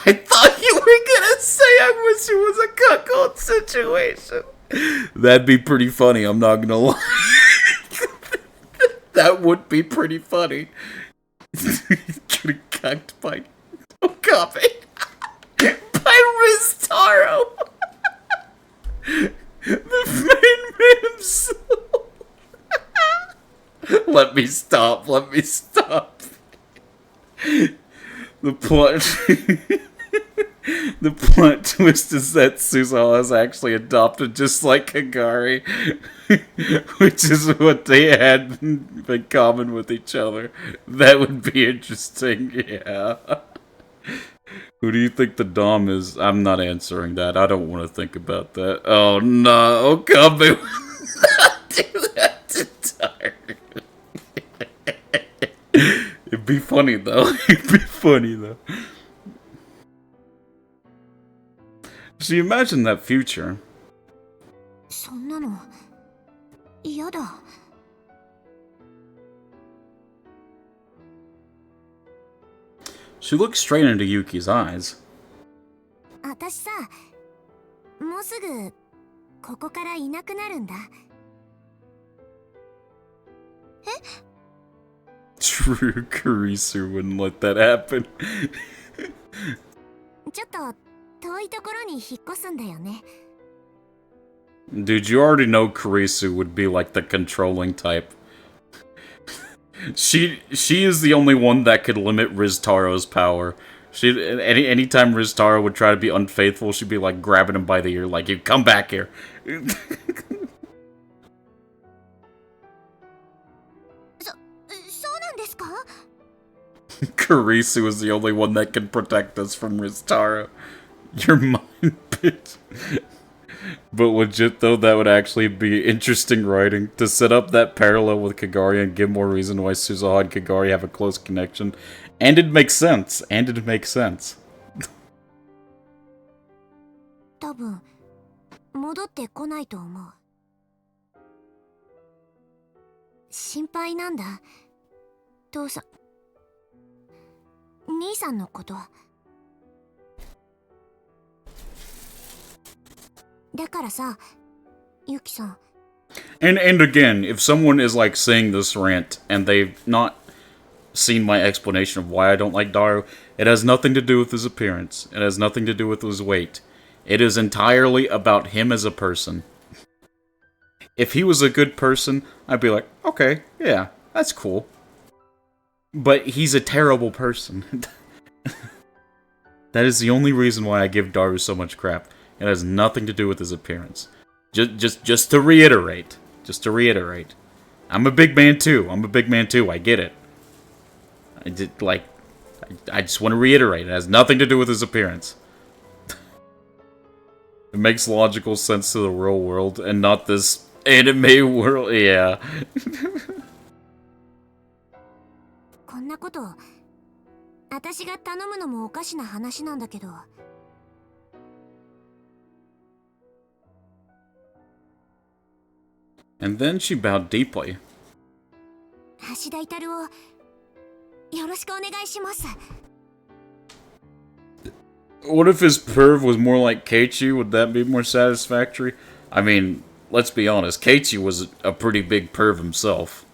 I thought you were gonna say I wish it was a cuckold situation. That'd be pretty funny, I'm not gonna lie. That would be pretty funny. Getting cucked by Okabe. By Riztaro. The main man himself. Let me stop. The plot... The plot twist is that Suzawa is actually adopted just like Kagari. Which is what they had in common with each other. That would be interesting, yeah. Who do you think the Dom is? I'm not answering that. I don't want to think about that. Oh no, Okabe would not do that to Daru. It'd be funny though. So you imagine that future. そんなの嫌だ。She looked straight into Yuki's eyes. 私さ、もうすぐここからいなくなるんだ。True, Kurisu wouldn't let that happen. ちょっと遠いところに引っ越すんだよね。Dude, you already know Kurisu would be like the controlling type. She is the only one that could limit Riztaro's power. Anytime Riztaro would try to be unfaithful, she'd be like grabbing him by the ear, like, "You come back here." そうなんですか？ Karisu is the only one that can protect us from Riztaro. You're mine, bitch. But legit though, that would actually be interesting writing. To set up that parallel with Kagari and give more reason why Suzuha and Kagari have a close connection. And it makes sense. *laughs* 多分戻ってこないと思う。心配なんだ。父さん、兄さんのこと。だからさ、ユキさん。And again, if someone is like saying this rant and they've not seen my explanation of why I don't like Daru, it has nothing to do with his appearance. It has nothing to do with his weight. It is entirely about him as a person. If he was a good person, I'd be like, okay, yeah, that's cool. But he's a terrible person. That is the only reason why I give Daru so much crap. It has nothing to do with his appearance. Just to reiterate. I'm a big man too. I get it. I just want to reiterate. It has nothing to do with his appearance. It makes logical sense to the real world and not this anime world. Yeah. こんなこと、私が頼むのもおかしな話なんだけど。And then she bowed deeply. 橋田イタルをよろしくお願いします。 What if his perv was more like Keiichi? Would that be more satisfactory? I mean, let's be honest, Keiichi was a pretty big perv himself.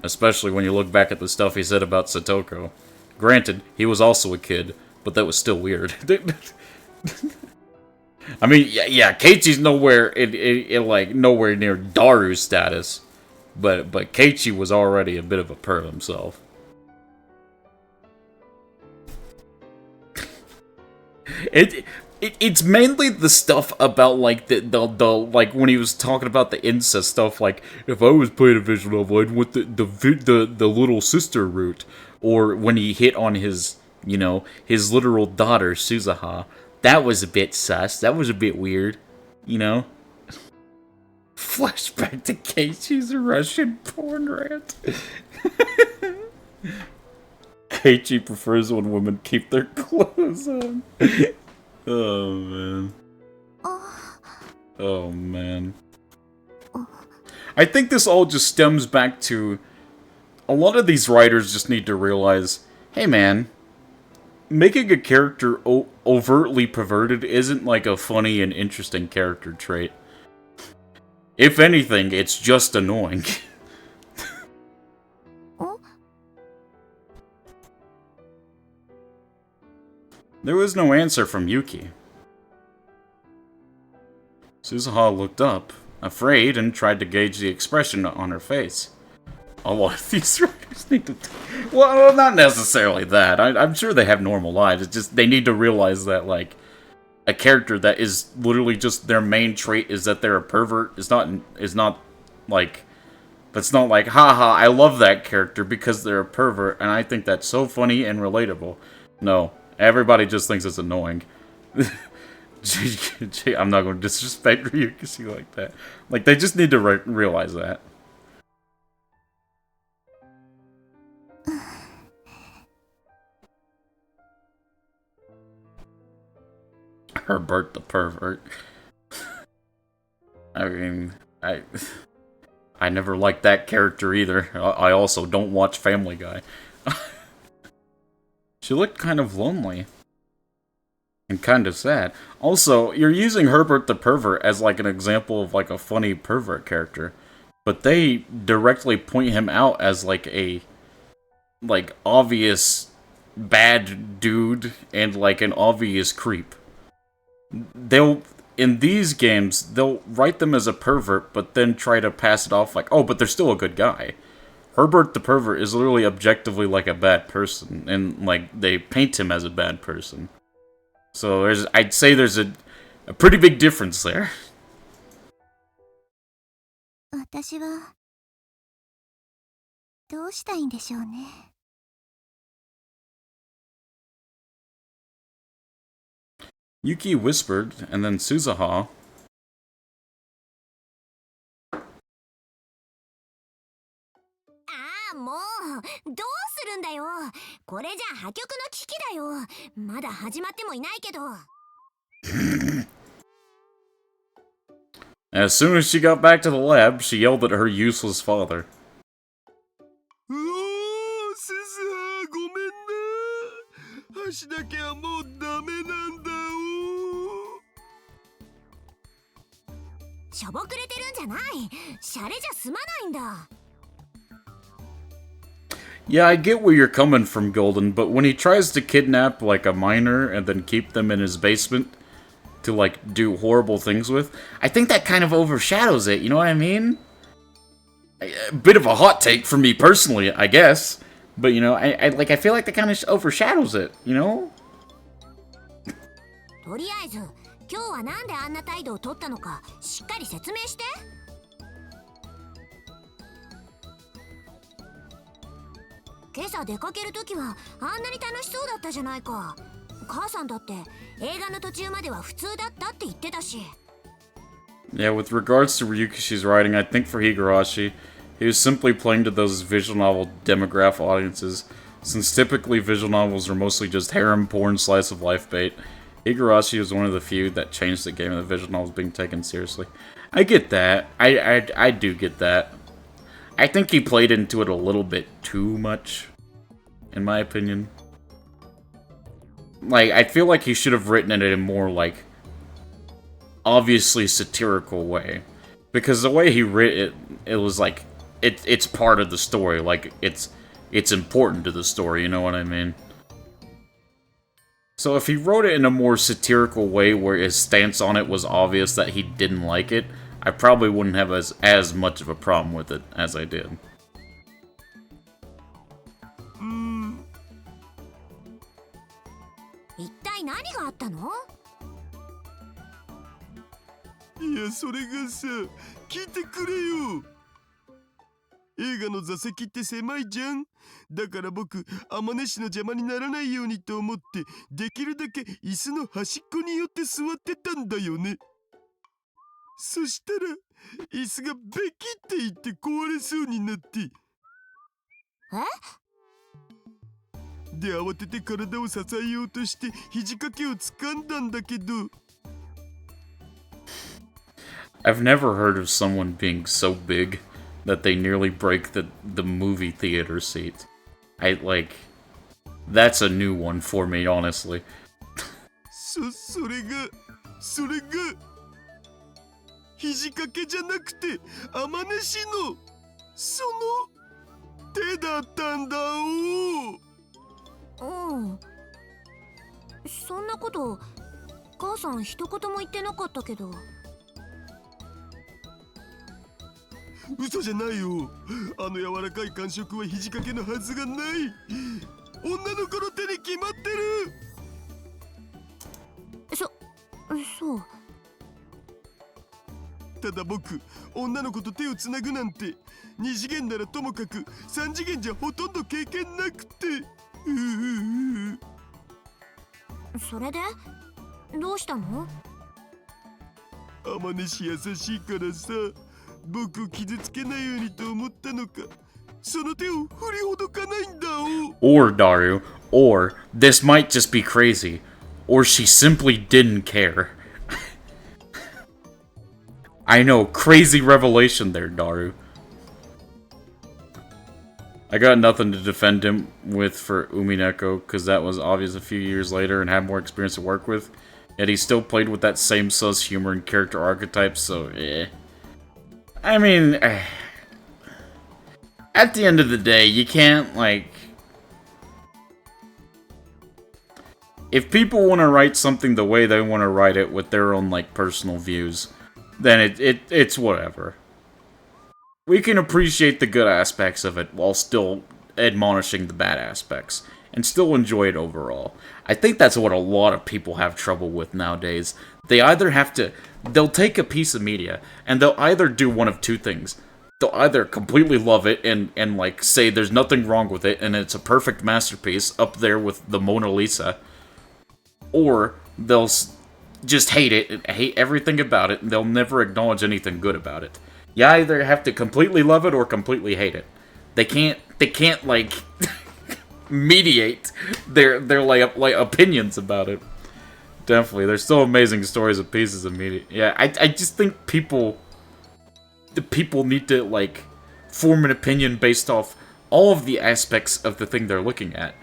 Especially when you look back at the stuff he said about Satoko. Granted, he was also a kid, but that was still weird. I mean, yeah, Keiichi's nowhere nowhere near Daru's status, but Keiichi was already a bit of a perv himself. It's mainly the stuff about like the like when he was talking about the incest stuff. Like, if I was playing a visual novel, I'd want the little sister route, or when he hit on his his literal daughter Suzuha. That was a bit sus. That was a bit weird, you know. Flashback to Keiichi's Russian porn rant. Keiichi prefers when women keep their clothes on. Oh, man. Oh, man. I think this all just stems back to... A lot of these writers just need to realize, hey, man, making a character overtly perverted isn't like a funny and interesting character trait. If anything, it's just annoying. There was no answer from Yuki. Suzuha looked up, afraid, and tried to gauge the expression on her face. A lot of these writers need to... Well, not necessarily that. I'm sure they have normal lives. It's just they need to realize that, like, a character that is literally just their main trait is that they're a pervert is not like... That's not like, haha, I love that character because they're a pervert, and I think that's so funny and relatable. No. Everybody just thinks it's annoying. I'm not going to disrespect Ryukishi like that. Like, they just need to realize that. Herbert the pervert. I mean, I never liked that character either. I also don't watch Family Guy. She looked kind of lonely. And kind of sad. Also, you're using Herbert the pervert as like an example of like a funny pervert character. But they directly point him out as like a obvious bad dude and like an obvious creep. In these games, they'll write them as a pervert, but then try to pass it off like, oh, but they're still a good guy. Herbert the pervert is literally objectively like a bad person, and like they paint him as a bad person. So I'd say there's a pretty big difference there. 私はどうしたいんでしょうね。Yuki whispered, and then Suzuha. もうどうするんだよ。これじゃ破局の危機だよ。まだ始まってもいないけど。As soon as she got back to the lab, she yelled at her useless father. うおー、すずはごめんな。箸だけはもうダメなんだお。しょぼくれてるんじゃない。シャレじゃ済まないんだ。Yeah, I get where you're coming from, Golden, but when he tries to kidnap, like, a minor and then keep them in his basement to, like, do horrible things with, I think that kind of overshadows it, you know what I mean? A bit of a hot take for me personally, I guess. But, you know, I feel like that kind of overshadows it, you know? とりあえず、今日はなんであんな態度を取ったのか、しっかり説明して。今朝出かけるときはあんなに楽しそうだったじゃないか。母さんだって映画の途中までは普通だったって言ってたし。Yeah, with regards to Ryukishi's writing, I think for Higurashi, he was simply playing to those visual novel demographic audiences. Since typically visual novels are mostly just harem porn slice of life bait, Higurashi was one of the few that changed the game of the visual novels being taken seriously. I get that. I do get that. I think he played into it a little bit too much, in my opinion. Like, I feel like he should have written it in a more, like, obviously satirical way. Because the way he wrote it, it was like, it's part of the story. Like, it's important to the story, you know what I mean? So if he wrote it in a more satirical way where his stance on it was obvious that he didn't like it, I probably wouldn't have as much of a problem with it as I did. 一体何があったの？いや、それがさ、聞いてくれよ。映画の座席って狭いじゃん。だから僕、天音氏の邪魔にならないようにと思って、できるだけ椅子の端っこに寄って座ってたんだよね。そしたら、椅子がベキっていって壊れそうになって。で、慌てて体を支えようとして肘掛けを掴んだんだけど。I've never heard of someone being so big that they nearly break the movie theater seat. That's a new one for me, honestly. それが、肘掛けじゃなくて、天音氏の、その、手だったんだお。うん。そんなこと母さん一言も言ってなかったけど。嘘じゃないよ。あの柔らかい感触は肘掛けのはずがない。女の子の手に決まってる。そう。ただ僕、女の子と手をつなぐなんて2次元ならともかく3次元じゃほとんど経験なくて。それでどうしたの？天音氏優しいからさ、僕を傷つけないようにと思ったのか、その手を振りほどかないんだお。 Or, Daru, or, this might just be crazy, or she simply didn't care. I know, crazy revelation there, Daru. I got nothing to defend him with for Umineko, because that was obvious a few years later and had more experience to work with. Yet he still played with that same sus humor and character archetypes, so eh. I mean, at the end of the day, you can't, like... If people want to write something the way they want to write it with their own, like, personal views, then it's whatever. we can appreciate the good aspects of it while still admonishing the bad aspects and still enjoy it overall. I think that's what a lot of people have trouble with nowadays. They either they'll take a piece of media and they'll either do one of two things. They'll either completely love it and like say there's nothing wrong with it and it's a perfect masterpiece up there with the Mona Lisa, or they'll just hate it and hate everything about it and they'll never acknowledge anything good about it. You either have to completely love it or completely hate it. They can't like mediate their like opinions about it. Definitely, there's still amazing stories of pieces of media. Yeah, I just think the people need to like form an opinion based off all of the aspects of the thing they're looking at.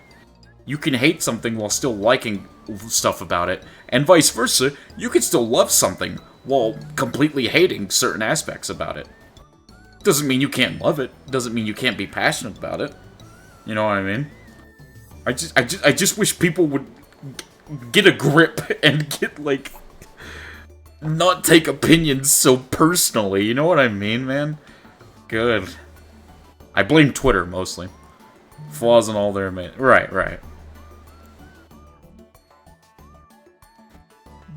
You can hate something while still liking stuff about it, and vice versa. You can still love something while completely hating certain aspects about it. Doesn't mean you can't love it. Doesn't mean you can't be passionate about it. You know what I mean? I just wish people would get a grip and get like not take opinions so personally. You know what I mean, man? Good. I blame Twitter mostly. Flaws in all their right.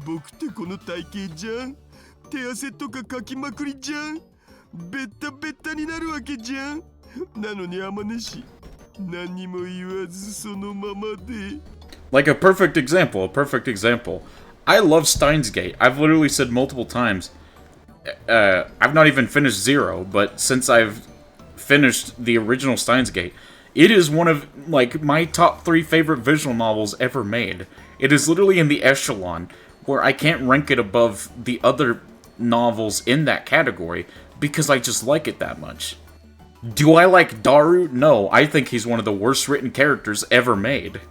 僕ってこの体型じゃん。手汗とかかきまくりじゃん。ベッタベッタになるわけじゃん。なのにあまねし、何にも言わずそのままで。Like a perfect example. I love Steins Gate. I've literally said multiple times. I've not even finished Zero, but since I've finished the original Steins Gate, it is one of like my top 3 favorite visual novels ever made. It is literally in the echelon where I can't rank it above the other novels in that category because I just like it that much. Do I like Daru? No, I think he's one of the worst written characters ever made.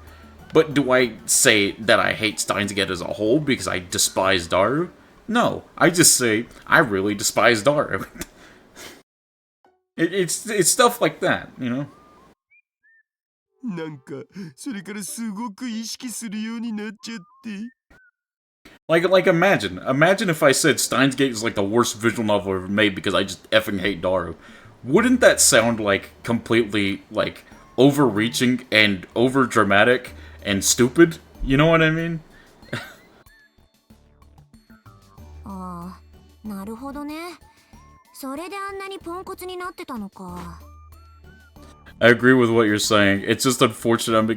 But do I say that I hate Steins Gate as a whole because I despise Daru? No, I just say I really despise Daru. It's stuff like that, you know? なんかそれからすごく意識するようになっちゃって。Like imagine if I said Steins Gate is like the worst visual novel ever made because I just effing hate Daru. Wouldn't that sound like completely like overreaching and over dramatic and stupid? You know what I mean? ああ、なるほどね。それであんなにポンコツになってたのか。I agree with what you're saying. It's just unfortunate I'm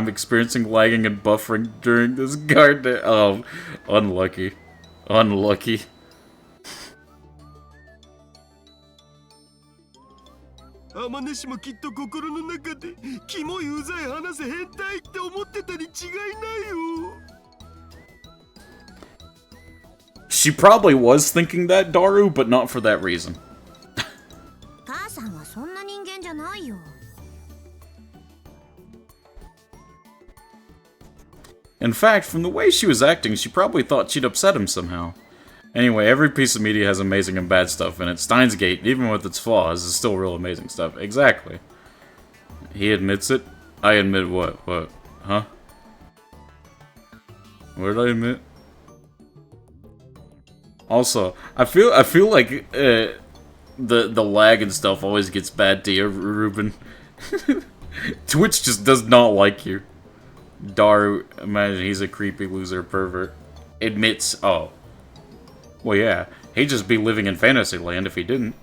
experiencing lagging and buffering during this guard. Oh, unlucky. Unlucky. あまねしもきっと心の中でキモいうざい話せ変態って思ってたに違いないよ。She probably was thinking that, Daru, but not for that reason. 母さんはそんな人間じゃないよ。In fact, from the way she was acting, she probably thought she'd upset him somehow. Anyway, every piece of media has amazing and bad stuff in it. Steins Gate, even with its flaws, is still real amazing stuff. Exactly. He admits it. I admit what? What? Huh? What did I admit? Also, I feel like the lag and stuff always gets bad to you, Ruben. Twitch just does not like you. Daru, imagine he's a creepy loser pervert. Admits, oh. Well, yeah, he'd just be living in Fantasyland if he didn't.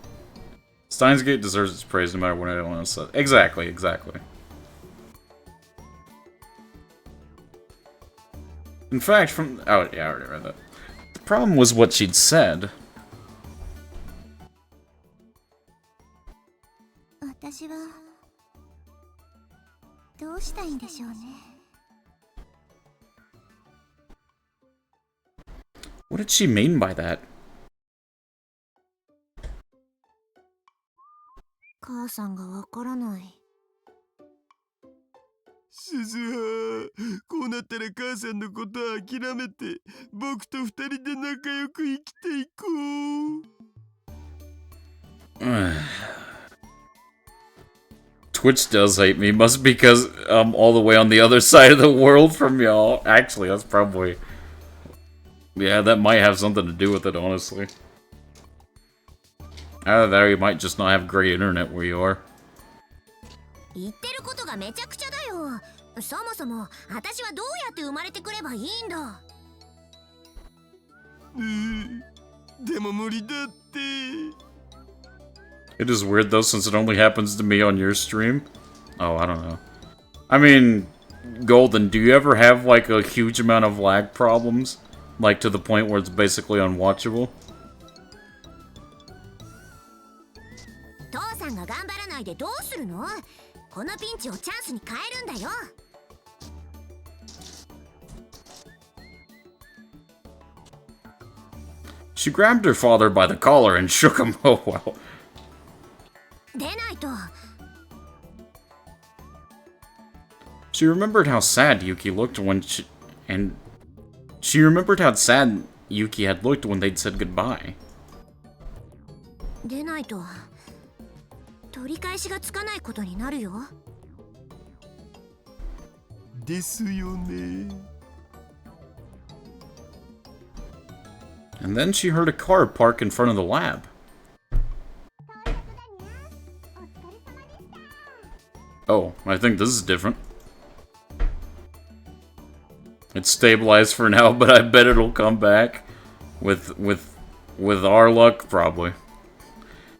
Steins Gate deserves its praise no matter what anyone else says. Exactly. In fact, oh, yeah, I already read that. The problem was what she'd said. 私はどうしたいんでしょうね。What did she mean by that? 母さんがわからない。鈴葉、こうなったら母さんのことは諦めて僕と二人で仲良く生きていこう。Twitch does hate me. Must be because I'm all the way on the other side of the world from y'all. Actually, that's probably... Yeah, that might have something to do with it, honestly. Either that or you might just not have great internet where you are. 言ってることがめちゃくちゃだよ。そもそも私はどうやって生まれてくればいいんだ。でも無理だって。 It is weird though, since it only happens to me on your stream. Oh, I don't know. I mean, Golden, do you ever have like a huge amount of lag problems? Like to the point where it's basically unwatchable? 父さんが頑張らないでどうするの？このピンチをチャンスに変えるんだよ。She grabbed her father by the collar and shook him. Oh, wow. 出ないと。She remembered how sad Yuki looked when she remembered how sad Yuki had looked when they'd said goodbye. 出ないと取り返しがつかないことになるよ。ですよね。 And then she heard a car park in front of the lab. Oh, I think this is different. It's stabilized for now, but I bet it'll come back. With our luck, probably.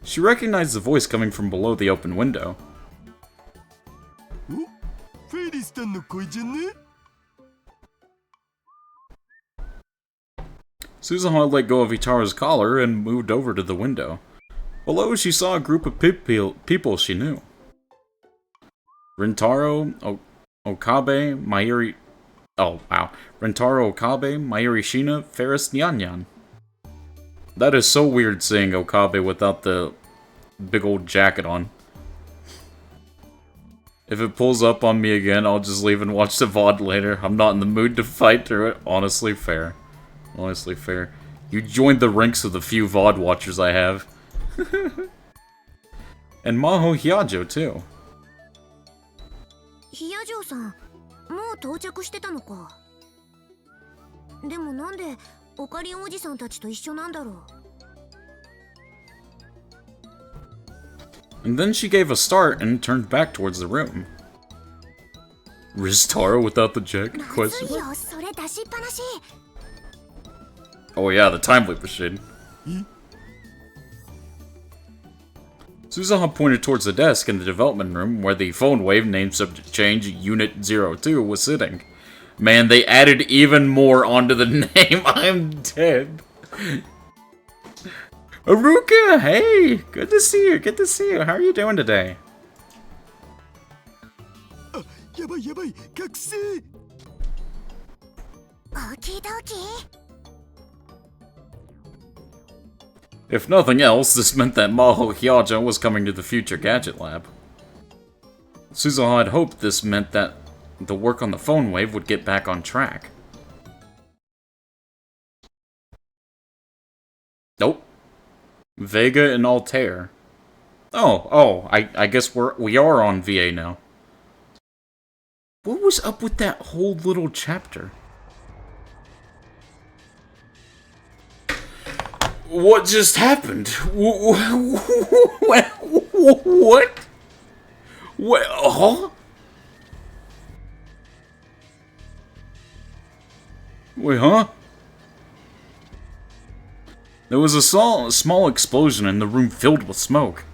She recognized the voice coming from below the open window. フェイリスタンの声じゃね? Suzuha let go of Itaro's collar and moved over to the window. Below, she saw a group of people she knew. Rentaro, Okabe, Mayuri... Oh, wow. Rentaro Okabe, Mayuri Shina, Ferris Nyan. That is so weird seeing Okabe without the big old jacket on. If it pulls up on me again, I'll just leave and watch the VOD later. I'm not in the mood to fight through it. Honestly fair. Honestly fair. You joined the ranks of the few VOD watchers I have. And Maho Hyajo, too. ヒヤジョウさん、もう到着してたのか。でもなんでオカリンおじさんたちと一緒なんだろう。And then she gave a start and turned back towards the room. Ristaro without the jacket? Question. よ、それ出しっぱなし。Oh yeah, the time leap machine. Suzuha pointed towards the desk in the development room where the phone wave named subject change Unit 02 was sitting. Man, they added even more onto the name. I'm dead. Aruka, hey! Good to see you, good to see you. How are you doing today? あ、やばいやばい、覚醒。オキドキ。If nothing else, this meant that Maho Hyajo was coming to the future gadget lab. Suzuha had hoped this meant that the work on the phone wave would get back on track. Nope. Vega and Altair. Oh, I guess we are on VA now. What was up with that whole little chapter? What just happened? What? What? Huh? Wait, huh? There was a small explosion and the room filled with smoke.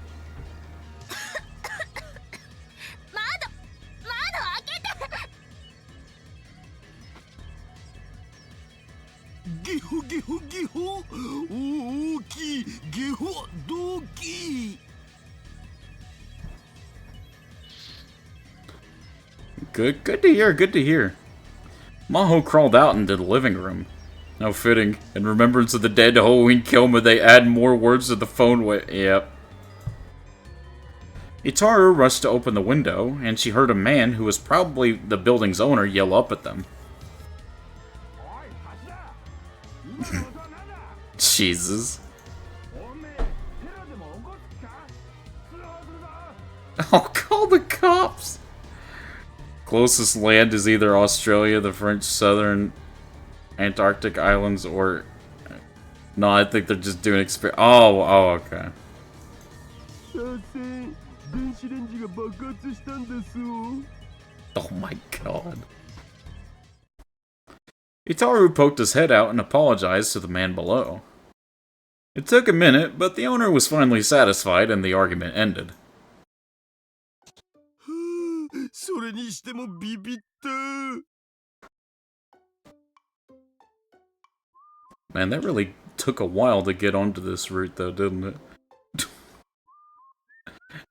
Good to hear, good to hear. Maho crawled out into the living room. How fitting. In remembrance of the dead Halloween Kilma, they add more words to the phone Yep. Itaru rushed to open the window, and she heard a man who was probably the building's owner yell up at them. Jesus. I'll call the cops! Closest land is either Australia, the French Southern Antarctic Islands, or... No, I think they're just doing Oh, okay. すいません。電子レンジが爆発したんですよ。Oh my god. Itaru poked his head out and apologized to the man below. It took a minute, but the owner was finally satisfied and the argument ended. それにしてもビビった。Man, that really took a while to get onto this route, though, didn't it?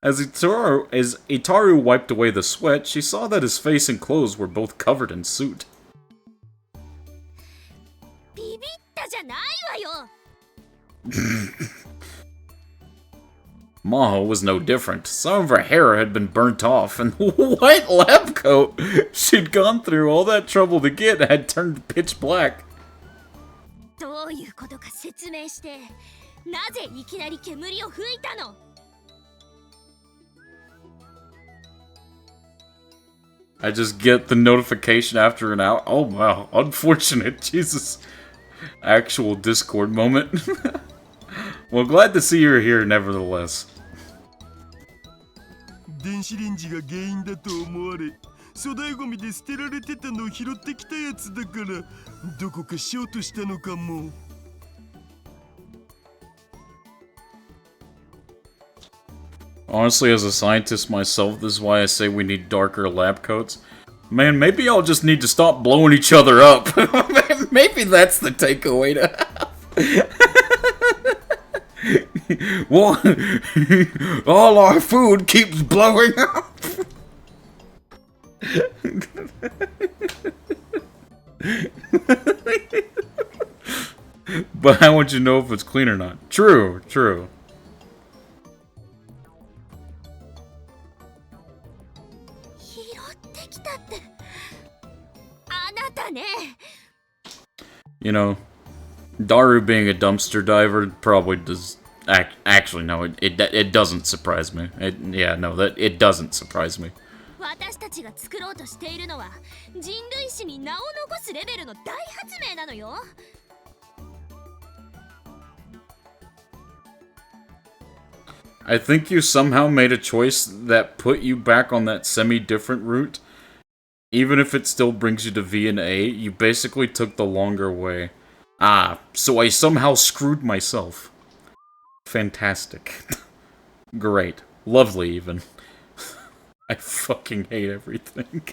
As Itaru wiped away the sweat, she saw that his face and clothes were both covered in soot. ビビったじゃないわよ。Maho was no different. Some of her hair had been burnt off, and the white lab coat she'd gone through all that trouble to get had turned pitch black. どういうことか説明して。なぜいきなり煙を吹いたの？ I just get the notification after an hour. Oh wow, unfortunate. Jesus. Actual Discord moment. Well, glad to see you're here nevertheless. 電子レンジが原因だと思われ、粗大ゴミで捨てられてたのを拾ってきたやつだから、どこかショートしたのかも。Honestly, as a scientist myself, this is why I say we need darker lab coats. Man, maybe I'll just need to stop blowing each other up. Maybe that's the takeaway to have. Well, all our food keeps blowing up. But how would you know if it's clean or not? True, true. 拾ってきたって。あなたね。 You know, Daru being a dumpster diver probably does. Actually, no, it doesn't surprise me. It doesn't surprise me. 私たちが作ろうとしているのは人類史に名を残すレベルの大発明なのよ。 I think you somehow made a choice that put you back on that semi-different route. Even if it still brings you to V and A, you basically took the longer way. Ah, so I somehow screwed myself. Fantastic. Great. Lovely, even. I fucking hate everything.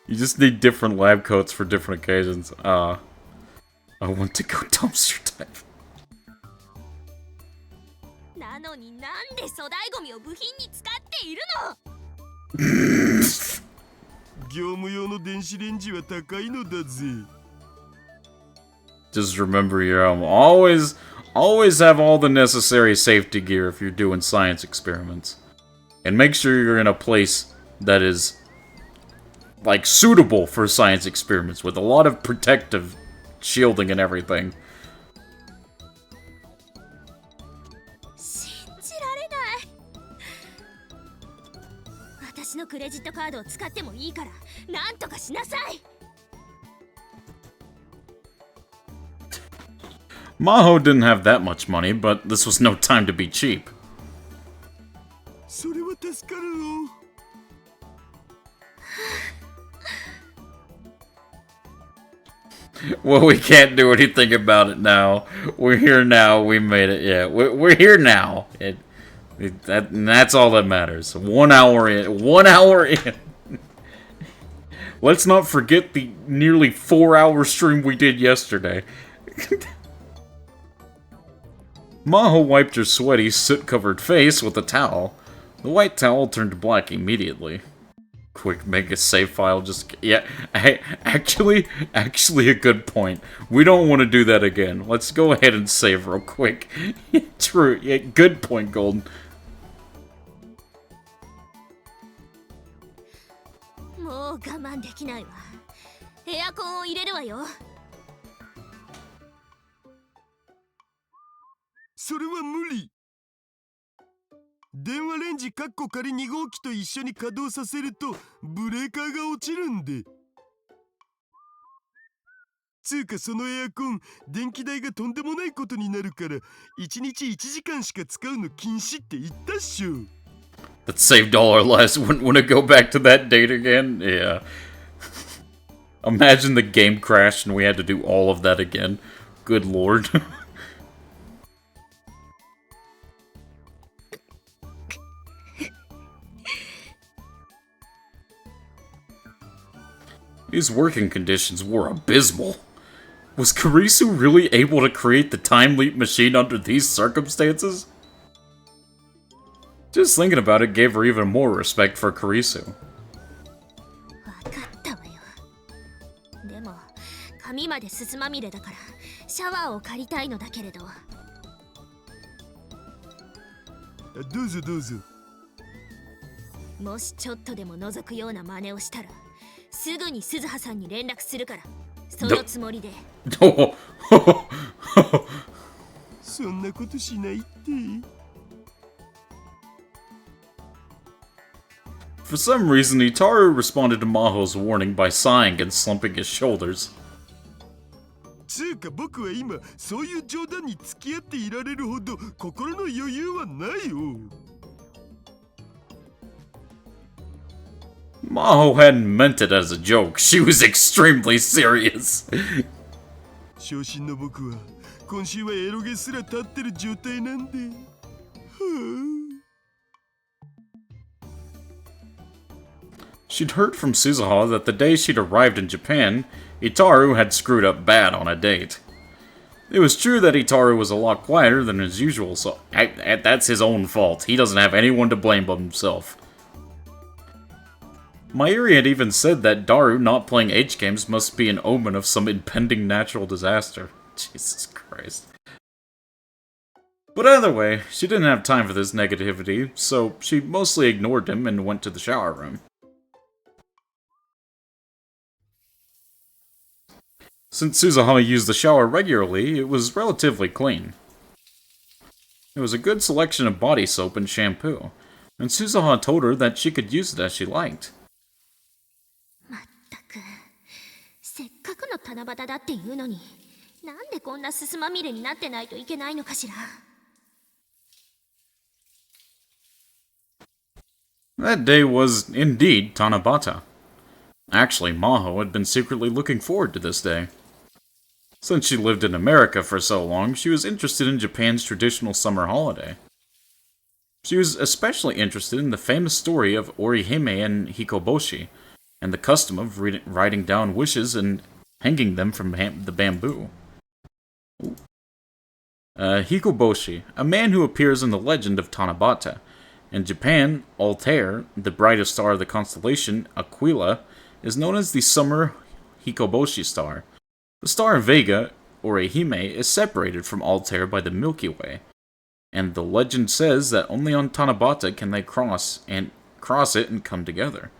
You just need different lab coats for different occasions. I want to go dumpster dive. なのになんで粗大ゴミを部品に使っているの？業務用の電子レンジは高いのだぜ。 Just remember your always have all the necessary safety gear if you're doing science experiments. And make sure you're in a place that is, like, suitable for science experiments with a lot of protective shielding and everything. 信じられない。私のクレジットカードを使ってもいいからなんとかしなさい。 Maho didn't have that much money, but this was no time to be cheap. それは助かるよ。 Well, we can't do anything about it now. We're here now. We made it. Yeah, we're here now. And that's all that matters. 1 hour in. 1 hour in. Let's not forget the nearly 4-hour stream we did yesterday. Maho wiped her sweaty, soot-covered face with a towel. The white towel turned black immediately. Quick, make a save file, just... Yeah, actually a good point. We don't want to do that again. Let's go ahead and save real quick. True, yeah, good point, Golden. もう我慢できないわ。エアコンを入れるわよ。 それは無理。電話レンジカッコ仮2号機と一緒に稼働させるとブレーカーが落ちるんで。つうかそのエアコン電気代がとんでもないことになるから1日1時間しか使うの禁止って言ったっしょ。 Let's save dollar less. Wouldn't want to go back to that date again. Yeah. Imagine the game crashed and we had to do all of that again. Good lord. These working conditions were abysmal. Was Kurisu really able to create the time leap machine under these circumstances? Just thinking about it gave her even more respect for Kurisu. わかったわよ。でも髪まですすまみれだからシャワーを借りたいのだけれど。どうぞどうぞ。もしちょっとでも覗くような真似をしたらすぐに鈴葉さんに連絡するからそのつもりで。そんなことしないって。 For some reason, Itaru responded to Maho's warning by sighing and slumping his shoulders. つうか僕は今そういう冗談に付き合っていられるほど心の余裕はないよ。 Maho hadn't meant it as a joke. She was extremely serious. 昇進の僕は今週はエロゲすら立ってる状態なんで。She'd heard from Suzuha that the day she'd arrived in Japan, Itaru had screwed up bad on a date. It was true that Itaru was a lot quieter than his usual, so that's his own fault. He doesn't have anyone to blame but himself. Mayuri had even said that Daru not playing H games must be an omen of some impending natural disaster. Jesus Christ. But either way, she didn't have time for this negativity, so she mostly ignored him and went to the shower room. Since Suzuhama used the shower regularly, it was relatively clean. There was a good selection of body soap and shampoo, and Suzuha told her that she could use it as she liked. まったくせっかくの七夕だっていうのになんでこんなすすまみれになってないといけないのかしら。 That day was indeed Tanabata. Actually, Maho had been secretly looking forward to this day. Since she lived in America for so long, she was interested in Japan's traditional summer holiday. She was especially interested in the famous story of Orihime and Hikoboshi, and the custom of writing down wishes and hanging them from the bamboo. Hikoboshi, a man who appears in the legend of Tanabata. In Japan, Altair, the brightest star of the constellation Aquila, is known as the summer Hikoboshi star. The star Vega, Orihime, is separated from Altair by the Milky Way, and the legend says that only on Tanabata can they cross it and come together.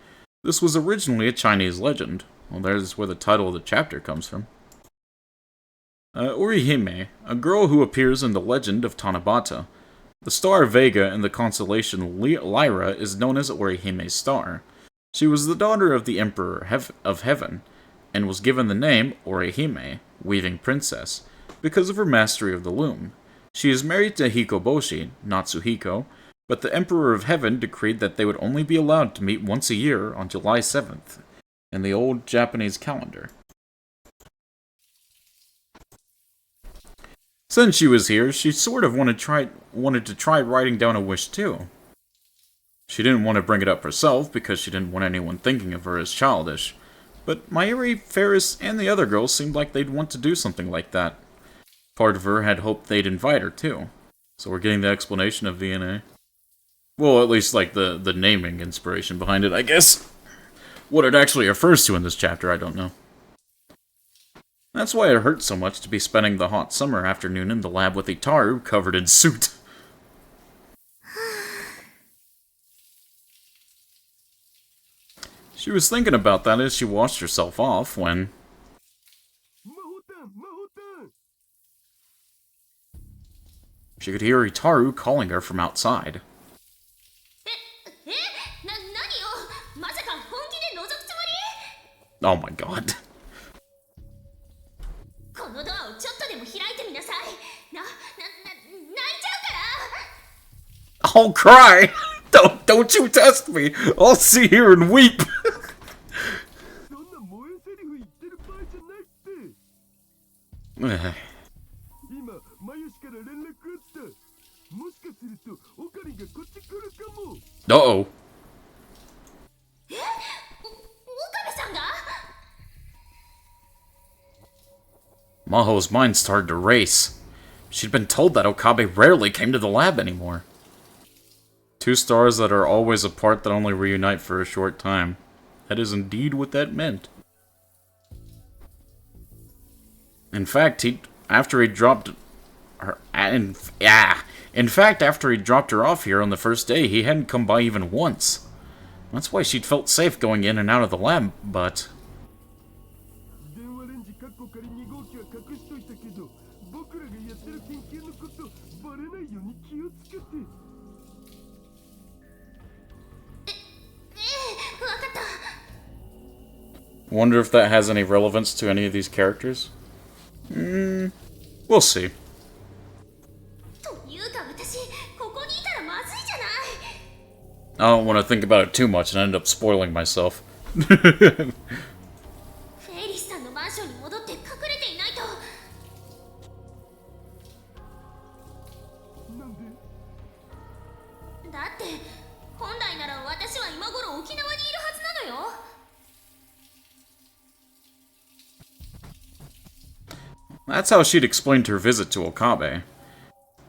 This was originally a Chinese legend. Well, there's where the title of the chapter comes from. Orihime, a girl who appears in the legend of Tanabata. The star Vega in the constellation Lyra is known as Orihime's star. She was the daughter of the Emperor of Heaven, and was given the name Orihime, Weaving Princess, because of her mastery of the loom. She is married to Hikoboshi, Natsuhiko, but the Emperor of Heaven decreed that they would only be allowed to meet once a year on July 7th, in the old Japanese calendar. Since she was here, she sort of wanted to try writing down a wish too. She didn't want to bring it up herself because she didn't want anyone thinking of her as childish, but Mayuri, Ferris, and the other girls seemed like they'd want to do something like that. Part of her had hoped they'd invite her too, so we're getting the explanation of VNA. Well, at least like the naming inspiration behind it, I guess. What it actually refers to in this chapter, I don't know. That's why it hurt so much to be spending the hot summer afternoon in the lab with Itaru covered in soot. She was thinking about that as she washed herself off when... she could hear Itaru calling her from outside. Oh my god. I'll cry. Don't you test me. I'll sit here and weep. そんな萌えセリフ言ってる場合じゃないって。今マユシから連絡あった。もしかするとオカリンがこっち来るかも。 Uh-oh. 岡部さんが Maho's mind started to race. She'd been told that Okabe rarely came to the lab anymore. Two stars that are always apart that only reunite for a short time. That is indeed what that meant. In fact, after he dropped her off here on the first day, he hadn't come by even once. That's why she'd felt safe going in and out of the lab, but 電話レンジカッコ仮2号機は隠しといたけど、僕らがやってる研究のことバレないように気をつけて。わかった wonder if that has any relevance to any of these characters? We'll see. というか私ここにいたらまずいじゃない I don't want to think about it too much and end up spoiling myself. フェイリスさんのマンションに戻って隠れていないと。なんで？だって本来なら私は今頃沖縄にいるはずなのよ。That's how she'd explained her visit to Okabe.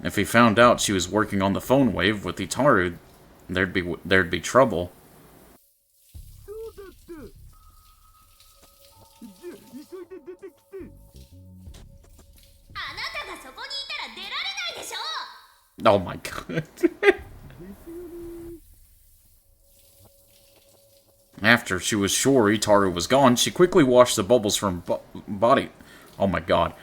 If he found out she was working on the phone wave with Itaru, there'd be trouble. そうだった。じゃあ急いで出てきて。あなたがそこにいたら出られないでしょ。 Oh my god. After she was sure Itaru was gone, she quickly washed the bubbles from body. Oh my god.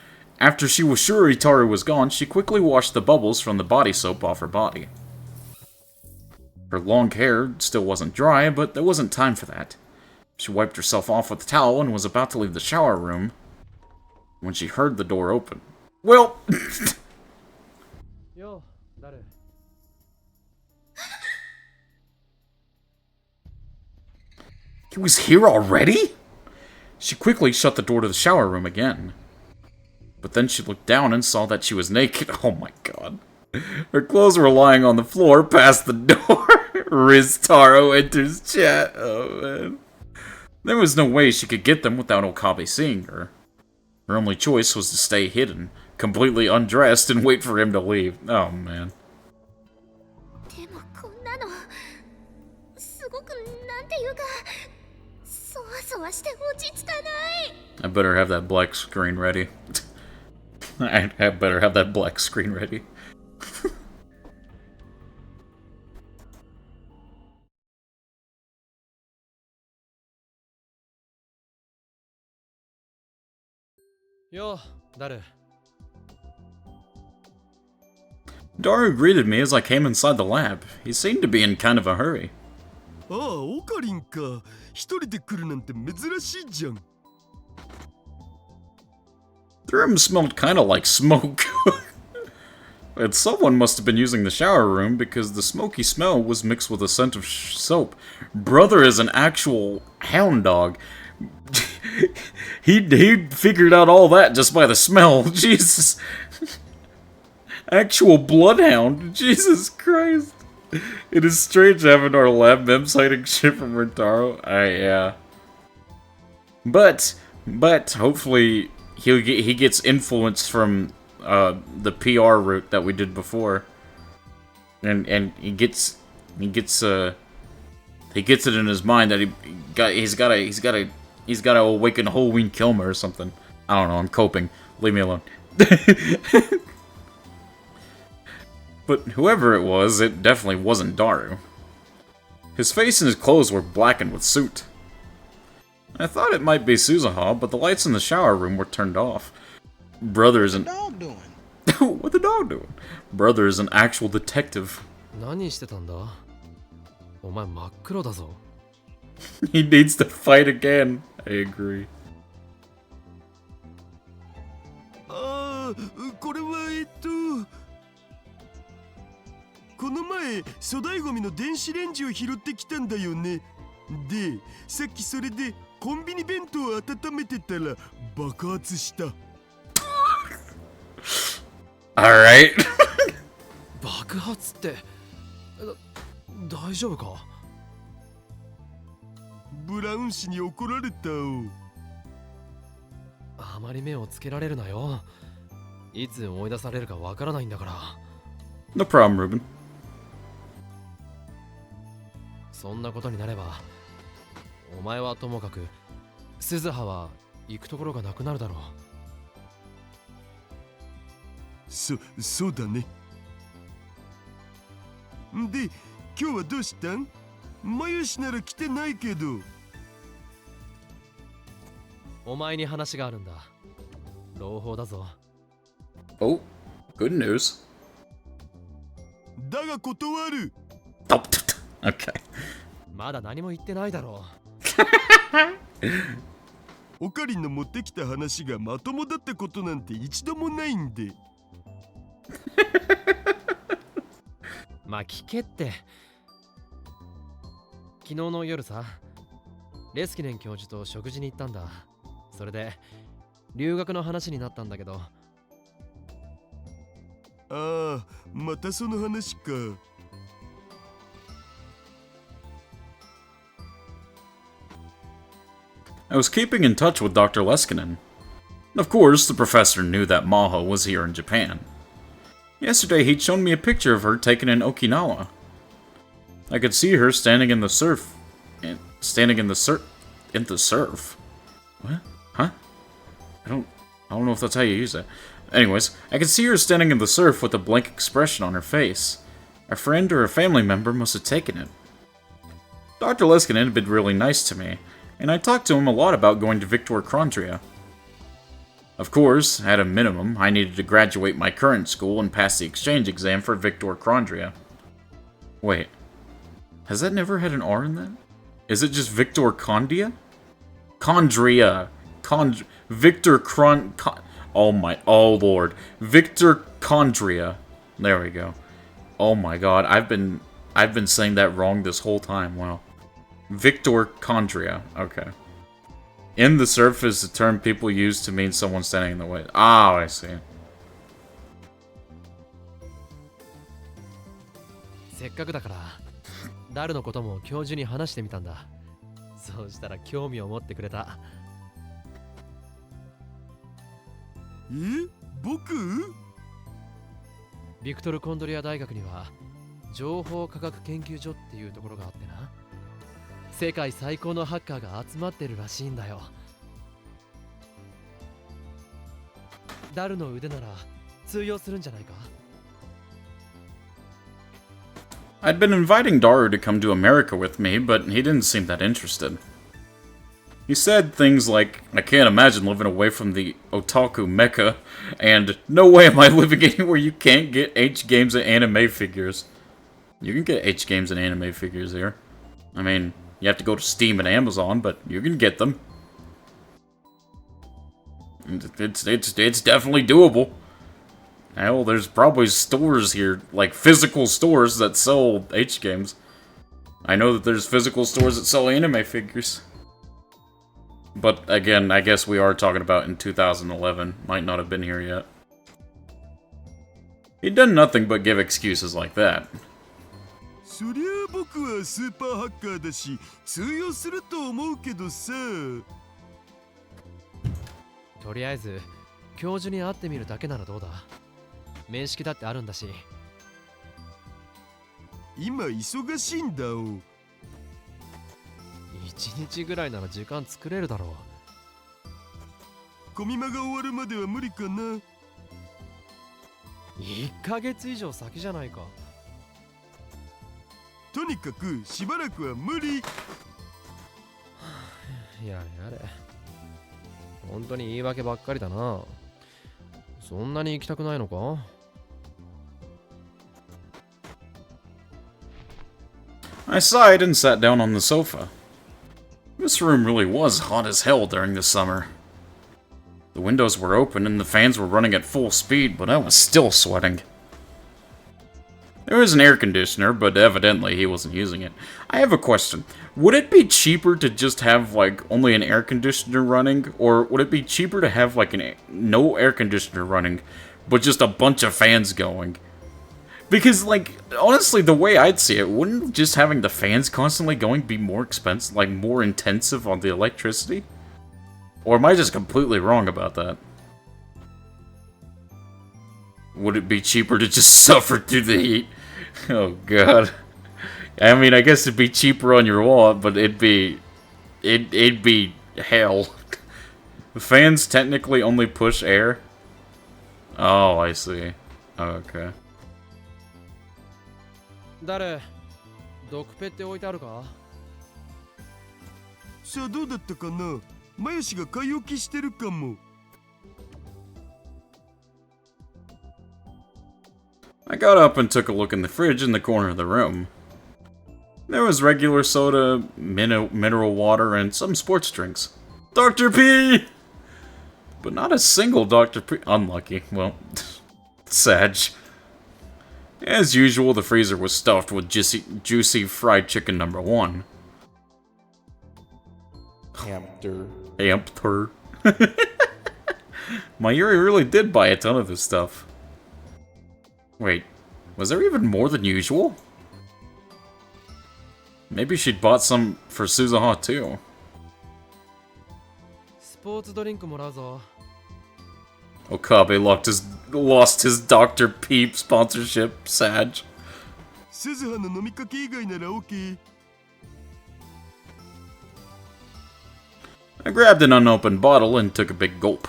After she was sure Itaru was gone, she quickly washed the bubbles from the body soap off her body. Her long hair still wasn't dry, but there wasn't time for that. She wiped herself off with a towel and was about to leave the shower room when she heard the door open. Well... Yo, 誰? He was here already? She quickly shut the door to the shower room again. But then she looked down and saw that she was naked. Oh my god. Her clothes were lying on the floor past the door. Riz Taro enters chat. Oh man. There was no way she could get them without Okabe seeing her. Her only choice was to stay hidden, completely undressed, and wait for him to leave. Oh man. でもこんなのすごくなんていうかそわそわして落ち着かない。 I better have that black screen ready. I better have that black screen ready. Yo, 誰? Daru greeted me as I came inside the lab. He seemed to be in kind of a hurry. ああ、オカリンか。一人で来るなんて珍しいじゃん。The room smelled kind of like smoke. And someone must have been using the shower room because the smoky smell was mixed with a scent of soap. Brother is an actual hound dog. he figured out all that just by the smell. Jesus. Actual bloodhound. Jesus Christ. It is strange having our lab mem citing shit from Rintaro. Yeah. But hopefully he gets influence from the PR route that we did before, and he gets it in his mind that he's gotta awaken Halloween Kilmer or something. I don't know. I'm coping. Leave me alone. But whoever it was, it definitely wasn't Daru. His face and his clothes were blackened with soot. I thought it might be Suzuha, but the lights in the shower room were turned off. Brother is an... Dog doing? What the dog doing? Brother is an actual detective. 何してたんだ? お前真っ黒だぞ. He needs to fight again. I agree. ああ、これはこの前粗大ゴミの電子レンジを拾ってきたんだよね。でさっきそれでコンビニ弁当を温めてたら爆発した。Alright. 爆発って大丈夫か？ブラウン氏に怒られたお。あまり目をつけられるなよ。いつ思い出されるかわからないんだから。 No problem, Ruben. そんなことになればお前はともかく鈴葉は行くところがなくなるだろう。そうだね。で今日はどうしたん？マヨシなら来てないけど。お前に話があるんだ。朗報だぞ。Oh, good news. だが断る。Oh, okay. まだ何も言ってないだろオカリンの持ってきた話がまともだったことなんて一度もないんで。まあ聞けって。昨日の夜さ、レスキネン教授と食事に行ったんだ。それで留学の話になったんだけど。ああ、またその話か。I was keeping in touch with Dr. Leskinen. Of course, the professor knew that Maho was here in Japan. Yesterday, he'd shown me a picture of her taken in Okinawa. I could see her standing in the surf. In the surf? What? Huh? I don't know if that's how you use that. Anyways, I could see her standing in the surf with a blank expression on her face. A friend or a family member must have taken it. Dr. Leskinen had been really nice to me, and I talked to him a lot about going to Victor Crondria. Of course, at a minimum, I needed to graduate my current school and pass the exchange exam for Victor Crondria. Wait, has that never had an R in that? Is it just Victor Condria? Condria. Victor oh lord. Victor Condria. There we go. Oh my god, I've been saying that wrong this whole time, wow. Victor Condria, okay. In the surf is the term people use to mean someone standing in the way. Ah, I see. せっかくだからダルのことも教授に話してみたんだ。そうしたら興味を持ってくれた。僕？ビクトル・コンドリア大学には情報科学研究所っていうところがあってな、世界最高のハッカーが集まってるらしいんだよ。ダルの腕なら通用するんじゃないか？ I'd been inviting Daru to come to America with me, but he didn't seem that interested. He said things like, I can't imagine living away from the otaku mecca, and no way am I living anywhere you can't get H games and anime figures. You can get H games and anime figures here. I mean, you have to go to Steam and Amazon, but you can get them. It's definitely doable. Hell, there's probably stores here, like physical stores that sell H games. I know that there's physical stores that sell anime figures. But again, I guess we are talking about in 2011. Might not have been here yet. He'd done nothing but give excuses like that. そりゃあ僕はスーパーハッカーだし通用すると思うけどさ。とりあえず教授に会ってみるだけならどうだ？面識だってあるんだし。今忙しいんだお。一日ぐらいなら時間作れるだろコミマが終わるまでは無理かな。う。1ヶ月以上先じゃないか。とにかくしばらくは無理。やれやれ。本当に言い訳ばっかりだな。そんなに行きたくないのか？ I sighed and sat down on the sofa. This room really was hot as hell during the summer. The windows were open and the fans were running at full speed, but I was still sweating. There was an air conditioner, but evidently he wasn't using it. I have a question. Would it be cheaper to just have, like, only an air conditioner running? Or would it be cheaper to have, like, no air conditioner running, but just a bunch of fans going? Because, like, honestly, the way I'd see it, wouldn't just having the fans constantly going be more expensive, like, more intensive on the electricity? Or am I just completely wrong about that? Would it be cheaper to just suffer through the heat? Oh, God. I mean, I guess it'd be cheaper on your wallet, but it'd be hell. The fans technically only push air? Oh, I see. Okay. 誰毒ペって置いてあるかさあどうだったかなマヨシが買い置きしてるかも I got up and took a look in the fridge in the corner of the room. There was regular soda, mineral water, and some sports drinks. Dr. P! But not a single Dr. P. Unlucky. Well, Sag. As usual, the freezer was stuffed with juicy fried chicken number 1. Hamster. Hamster. Mayuri really did buy a ton of this stuff. Wait, was there even more than usual? Maybe she'd bought some for Suzuha too. スポーツドリンクもらうぞ Okabe lost his Dr. Peep sponsorship, Sag. 鈴葉の飲みかけ以外なら OK I grabbed an unopened bottle and took a big gulp.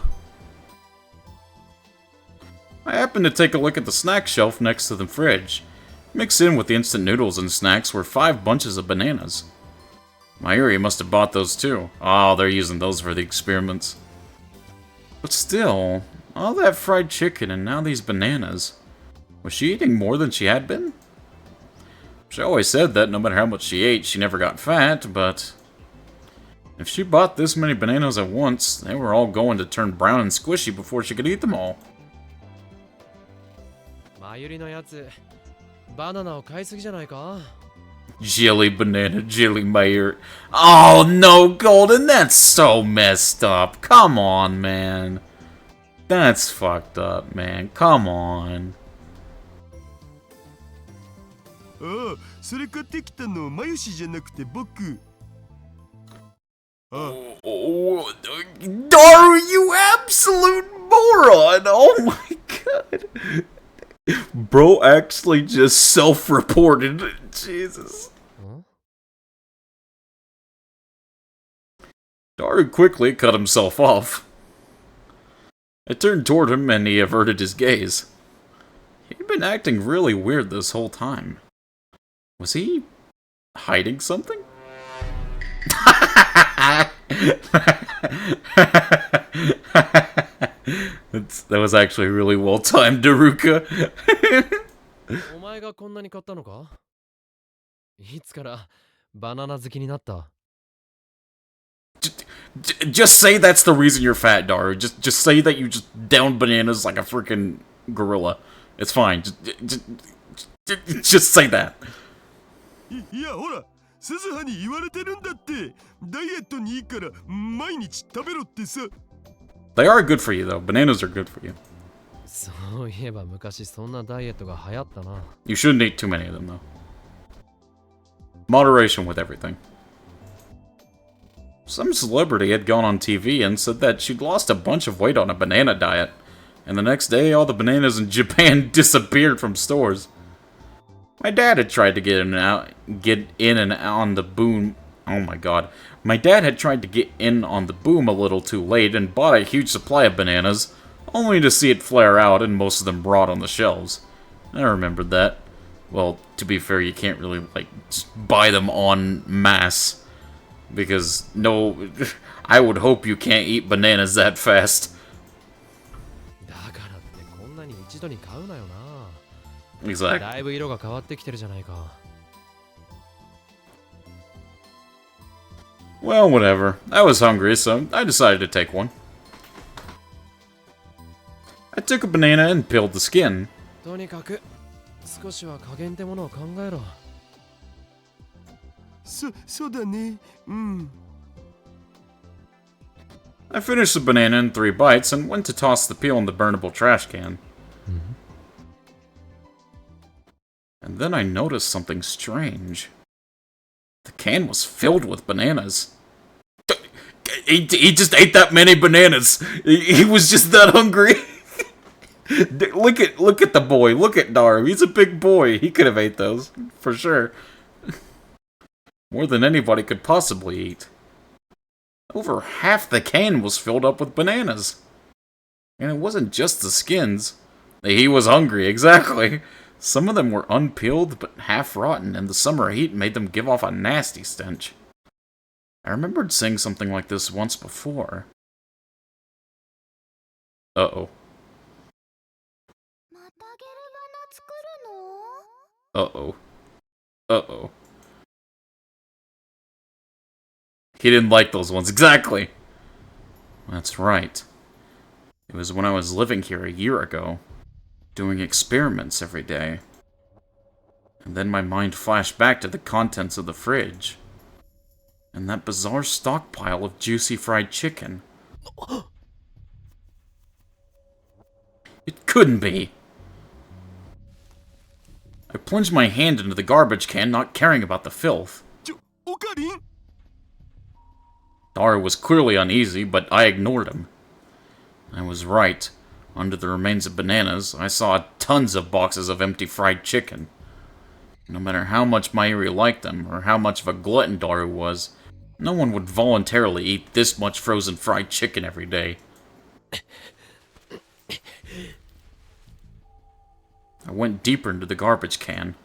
I happened to take a look at the snack shelf next to the fridge. Mixed in with the instant noodles and snacks were 5 bunches of bananas. Mayuri must have bought those too. Oh, they're using those for the experiments. But still, all that fried chicken and now these bananas. Was she eating more than she had been? She always said that no matter how much she ate, she never got fat, but... if she bought this many bananas at once, they were all going to turn brown and squishy before she could eat them all. マユリのやつバナナを買いすぎじゃないか Jelly banana, jelly Mayuri. Oh no, Golden, that's so messed up. Come on, man. That's fucked up, man. Come on. ああそれ買ってきたのマヨシじゃなくて僕 Oh, Daru, you absolute moron! Oh my god. Bro actually just self-reported. Jesus. Daru quickly cut himself off. I turned toward him and he averted his gaze. He'd been acting really weird this whole time. Was he hiding something? That was actually really well timed, Daruka. お前がこんなに買ったのかいつからバナナ好きになった Just say that's the reason you're fat, Daru. Just say that you just down bananas like a freaking gorilla. It's fine. Just say that. いやほら鈴葉に言われてるんだってダイエットにいいから毎日食べろってさ They are good for you, though. Bananas are good for you. そういえば昔そんなダイエットが流行ったな You shouldn't eat too many of them, though. Moderation with everything. Some celebrity had gone on TV and said that she'd lost a bunch of weight on a banana diet, and the next day all the bananas in Japan disappeared from stores. My dad had tried to get in and out on the boom. Oh my god. My dad had tried to get in on the boom a little too late and bought a huge supply of bananas, only to see it flare out and most of them rot on the shelves. I remembered that. Well, to be fair, you can't really, like, just buy them en masse. Because, no, I would hope you can't eat bananas that fast. だからってこんなに一度に買うなよな Exactly. だいぶ色が変わってきてるじゃないか Well, whatever. I was hungry, so I decided to take one. I took a banana and peeled the skin. とにかく少しは加減ってものを考えろ。そうだね。うん。I finished the banana in 3 bites and went to toss the peel in the burnable trash can. And then I noticed something strange. The can was filled with bananas. He just ate that many bananas. He was just that hungry. Look at the boy. Look at Daru. He's a big boy. He could have ate those for sure. More than anybody could possibly eat. Over half the can was filled up with bananas. And it wasn't just the skins. He was hungry, exactly. Some of them were unpeeled but half rotten, and the summer heat made them give off a nasty stench. I remembered seeing something like this once before. Uh-oh. Uh-oh. Uh-oh. He didn't like those ones, exactly! That's right. It was when I was living here a year ago, doing experiments every day. And then my mind flashed back to the contents of the fridge. And that bizarre stockpile of juicy fried chicken. It couldn't be! I plunged my hand into the garbage can, not caring about the filth. Okarin? Daru was clearly uneasy, but I ignored him. I was right. Under the remains of bananas, I saw tons of boxes of empty fried chicken. No matter how much Mayuri liked them, or how much of a glutton Daru was, no one would voluntarily eat this much frozen fried chicken every day. I went deeper into the garbage can,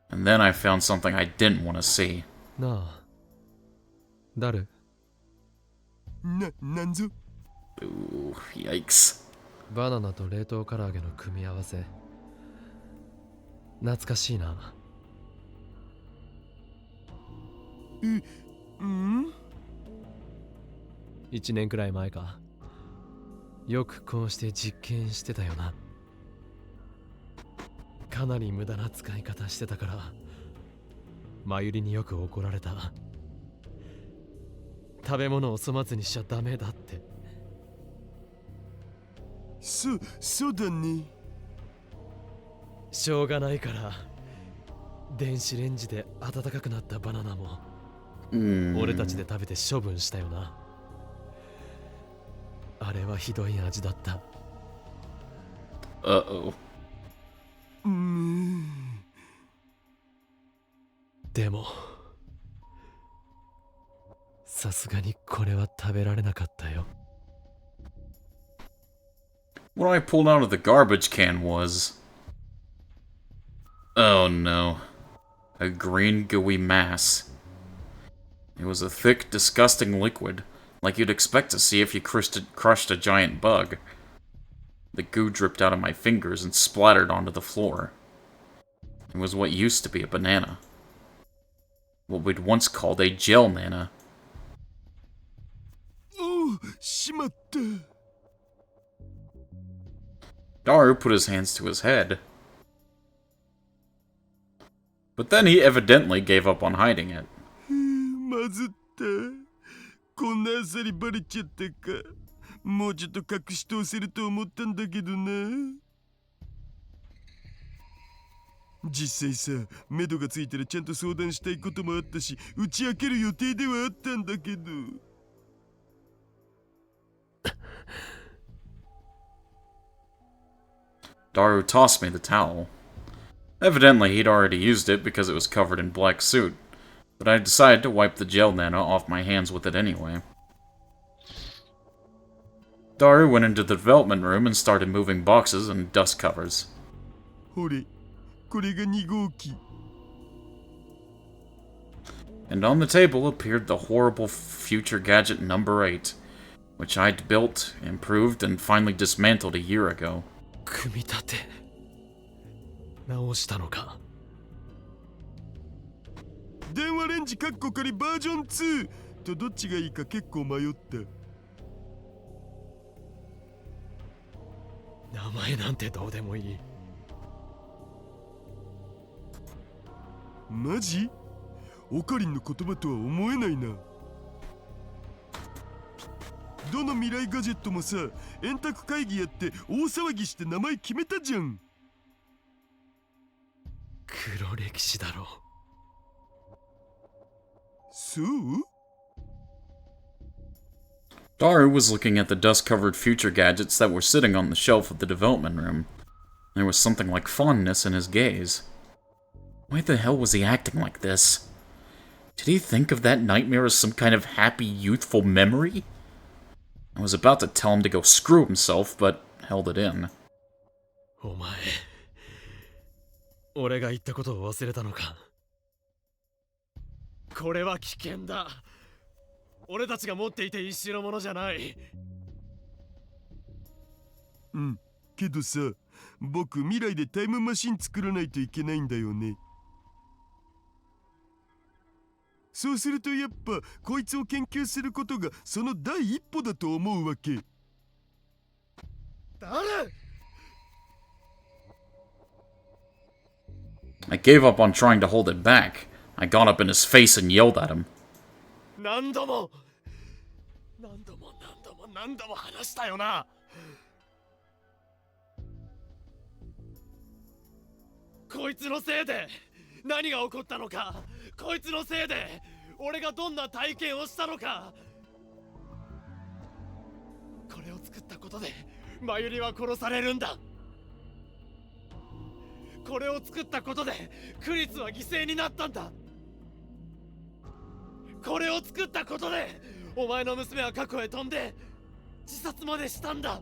and then I found something I didn't want to see. なあ、誰？なんぞ？ Ooh, yikes. バナナと冷凍唐揚げの組み合わせ。懐かしいな。1年くらい前か。よくこうして実験してたよな。かなり無駄な使い方してたから、真由里によく怒られた。食べ物を粗末にしちゃダメだって。そうだね。しょうがないから、電子レンジで温かくなったバナナも、俺たちで食べて処分したよな。あれはひどい味だった。Uh-oh. でも、さすがにこれは食べられなかったよ。What I pulled out of the garbage can was... Oh no. A green gooey mass. It was a thick, disgusting liquid, like you'd expect to see if you crushed a giant bug. The goo dripped out of my fingers and splattered onto the floor. It was what used to be a banana. What we'd once called a gel nana. Oh, しまった。Daru put his hands to his head. But then he evidently gave up on hiding it. まずった。こんなあっさりバレちゃったか。もうちょっと隠し通せると思ったんだけどな。実際さ、目処がついたらちゃんと相談したいこともあったし、打ち明ける予定ではあったんだけど。Daru tossed me the towel. Evidently, he'd already used it because it was covered in black soot, but I decided to wipe the gel nana off my hands with it anyway. Daru went into the development room and started moving boxes and dust covers. ほれ、これが2号機。And on the table appeared the horrible future gadget number 8, which I'd built, improved, and finally dismantled a year ago. 組み立て直したのか。電話レンジカッコ仮バージョン2とどっちがいいか結構迷った。名前なんてどうでもいい。マジ？オカリンの言葉とは思えないな。どの未来ガジェットもさ、円卓会議やって大騒ぎして名前決めたじゃん。黒歴史だろ。そう？ Daru was looking at the dust-covered future gadgets that were sitting on the shelf of the development room. There was something like fondness in his gaze. Why the hell was he acting like this? Did he think of that nightmare as some kind of happy, youthful memory? I was about to tell him to go screw himself, but held it in. お前、俺が言ったことを忘れたのか。これは危険だ。俺たちが持っていて一種のものじゃない。うん。けどさ、僕未来でタイムマシン作らないといけないんだよね。そうするとやっぱこいつを研究することがその第一歩だと思うわけ。誰？ I gave up on trying to hold it back. I got up in his face and yelled at him. 何度も話したよな。こいつのせいで何が起こったのか、こいつのせいで俺がどんな体験をしたのか。これを作ったことでマユリは殺されるんだ。これを作ったことでクリスは犠牲になったんだ。これを作ったことでお前の娘は過去へ飛んで自殺までしたんだ。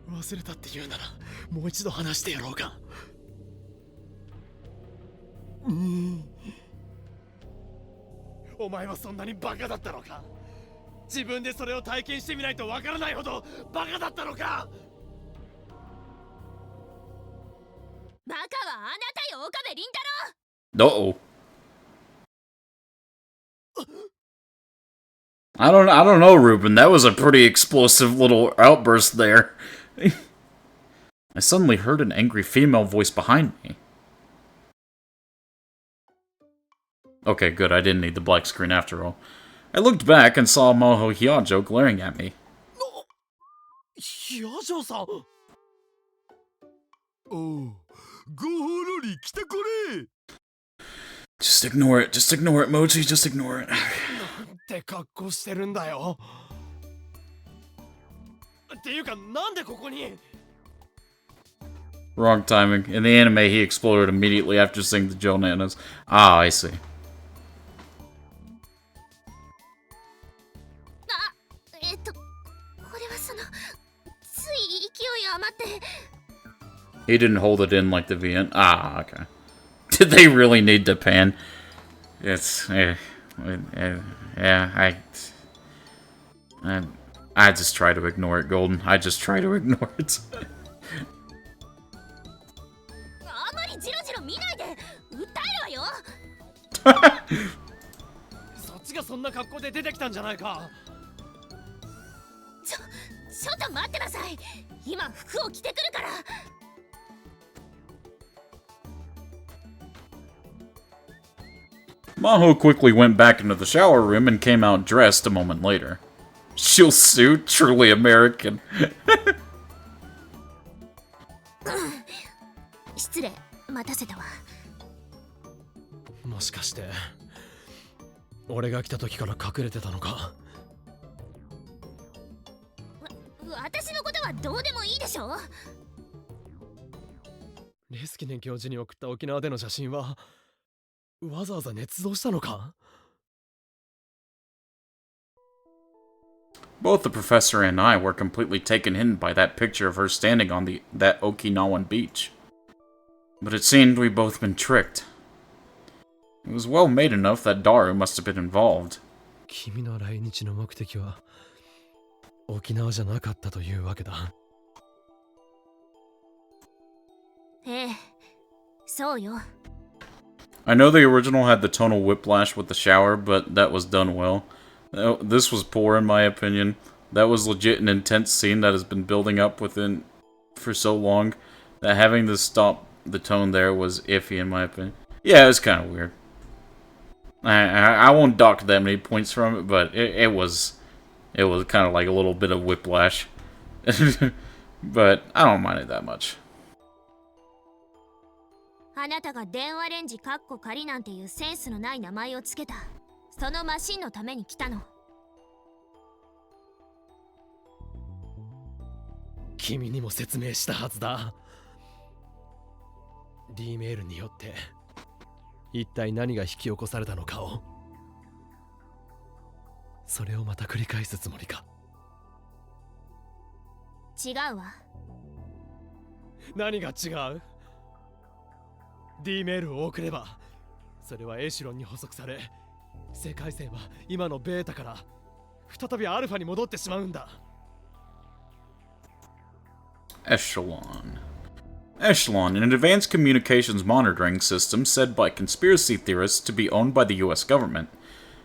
忘れたって言うならもう一度話してやろうか。お前はそんなにバカだったのか。自分でそれを体験してみないとわからないほどバカだったのか。バカはあなたよ、岡部倫太郎。 Uh-oh. I don't know, Ruben. That was a pretty explosive little outburst there. I suddenly heard an angry female voice behind me. Okay, good. I didn't need the black screen after all. I looked back and saw Maho Hyajo glaring at me. ヒヤジョさん。おう、ゴーロリ来たこれ。 Just ignore it. Just ignore it, Mochi. Just ignore it. なんて格好してるんだよ。っていうか、なんでここに？ Wrong timing. In the anime, he exploded immediately after seeing the Joe Nanas. Ah, I see. これはそのつい勢い余って。 He didn't hold it in like the VN. Ah, okay. Did they really need to pan? It's yeah. I just try to ignore it, Golden. I just try to ignore it. あまりジロジロ見ないで訴えるわよ。そっちがそんな格好で出てきたんじゃないか。ちょっと待ってなさい。今服を着てくるから。 Maho quickly went back into the shower room and came out dressed a moment later. She'll suit, truly American. 失礼、待たせたわ。もしかして俺が来た時から隠れてたのか。私のことはどうでもいいでしょ。レスキネン教授に送った沖縄での写真はわざわざ捏造したのか。 Both the professor and I were completely taken in by that picture of her standing on that Okinawan beach. But it seemed we'd both been tricked. It was well made enough that Daru must have been involved. 君の来日の目的は沖縄じゃなかったというわけだ。ええ、そうよ。 I know the original had the tonal whiplash with the shower, but that was done well. This was poor in my opinion. That was legit an intense scene that has been building up for so long that having this stop the tone there was iffy in my opinion. Yeah, it was kind of weird. I won't dock that many points from it, but it was kind of like a little bit of whiplash. But I don't mind it that much. あなたが電話レンジカッコ仮なんていうセンスのない名前をつけた。そのマシンのために来たの。君にも説明したはずだ。D メールによって一体何が引き起こされたのかを。それをまた繰り返すつもりか。違うわ。何が違う？ D メールを送ればそれはエシロンに補足され、世界線は今のベータから再びアルファに戻ってしまうんだ。Echelon. Echelon, an advanced communications monitoring system said by conspiracy theorists to be owned by the US government.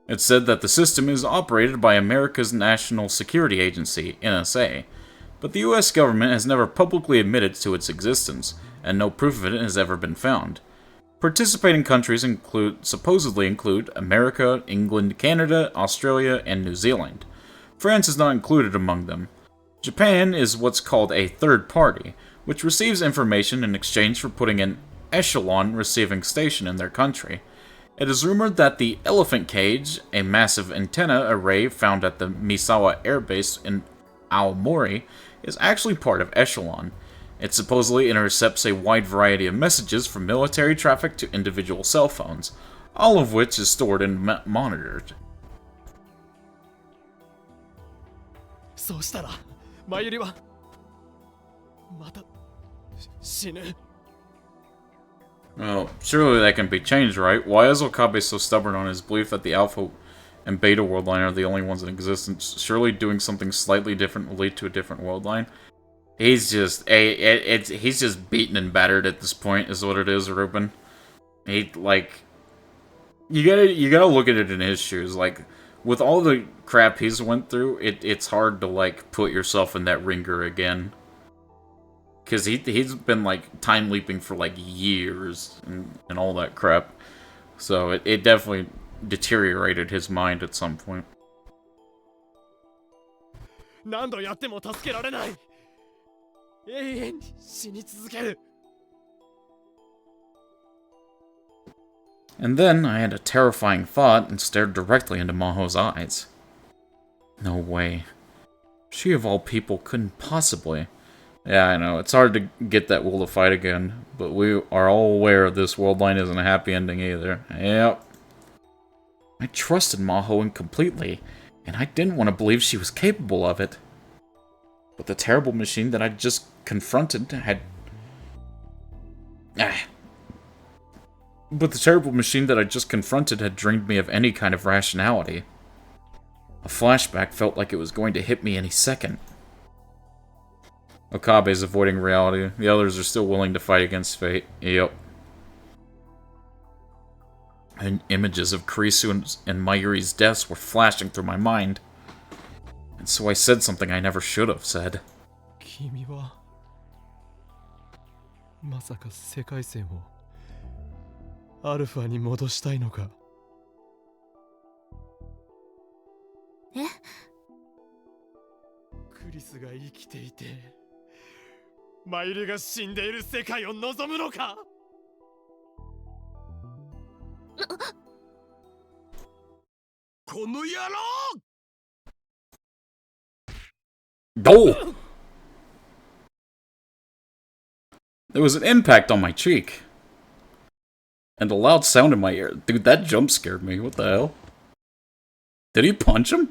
It's said that the system is operated by America's National Security Agency, NSA, but the US government has never publicly admitted to its existence, and no proof of it has ever been found. Participating countries supposedly include America, England, Canada, Australia, and New Zealand. France is not included among them. Japan is what's called a third party, which receives information in exchange for putting an echelon receiving station in their country. It is rumored that the Elephant Cage, a massive antenna array found at the Misawa Air Base in Aomori, is actually part of Echelon. It supposedly intercepts a wide variety of messages from military traffic to individual cell phones, all of which is stored and monitored. そうしたら、マユリはまた死ぬ。Well, surely that can be changed, right? Why is Okabe so stubborn on his belief that the Alpha and Beta world line are the only ones in existence? Surely doing something slightly different will lead to a different world line. He's just he's just beaten and battered at this point, is what it is, Ruben. He you gotta look at it in his shoes. Like, with all the crap he's went through, it's hard to like put yourself in that ringer again. Cause he's been like time leaping for like years and all that crap. So it definitely deteriorated his mind at some point. 何度やっても助けられない。永遠に死に続ける。And then I had a terrifying thought and stared directly into Maho's eyes. No way. She of all people couldn't possibly. Yeah, I know, it's hard to get that will to fight again, but we are all aware this world line isn't a happy ending either. Yep. I trusted Maho completely, and I didn't want to believe she was capable of it. But the terrible machine that I'd just confronted had... But the terrible machine that I just confronted had drained me of any kind of rationality. A flashback felt like it was going to hit me any second. Okabe's avoiding reality. The others are still willing to fight against fate. Yep. And images of Kurisu and Mayuri's deaths were flashing through my mind. And so I said something I never should have said. 君はまさか世界線をアルファに戻したいのか？え？クリスが生きていて、マユリが死んでいる世界を望むのか？この野郎Oh! There was an impact on my cheek. And a loud sound in my ear. Dude, that jump scared me. What the hell? Did he punch him?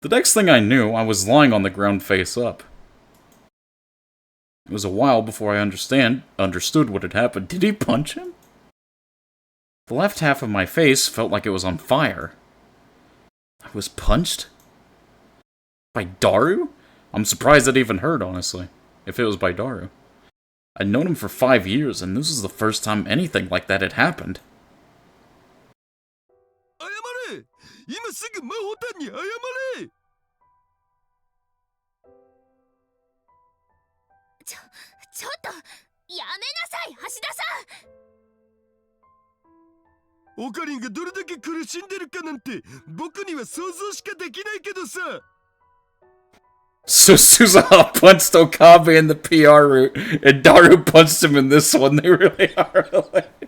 The next thing I knew, I was lying on the ground face up. It was a while before I understood what had happened. Did he punch him? The left half of my face felt like it was on fire. I was punched? By Daru? I'm surprised it even hurt, honestly. If it was by Daru. I'd known him for 5 years, and this was the first time anything like that had happened. 謝れ今すぐ魔法団に謝れちょっとやめなさい、橋田さん。オカリンがどれだけ苦しんでるかなんて僕には想像しかできないけどさ。 So Suzaha punched Okabe in the PR route, and Daru punched him in this one. They really are related.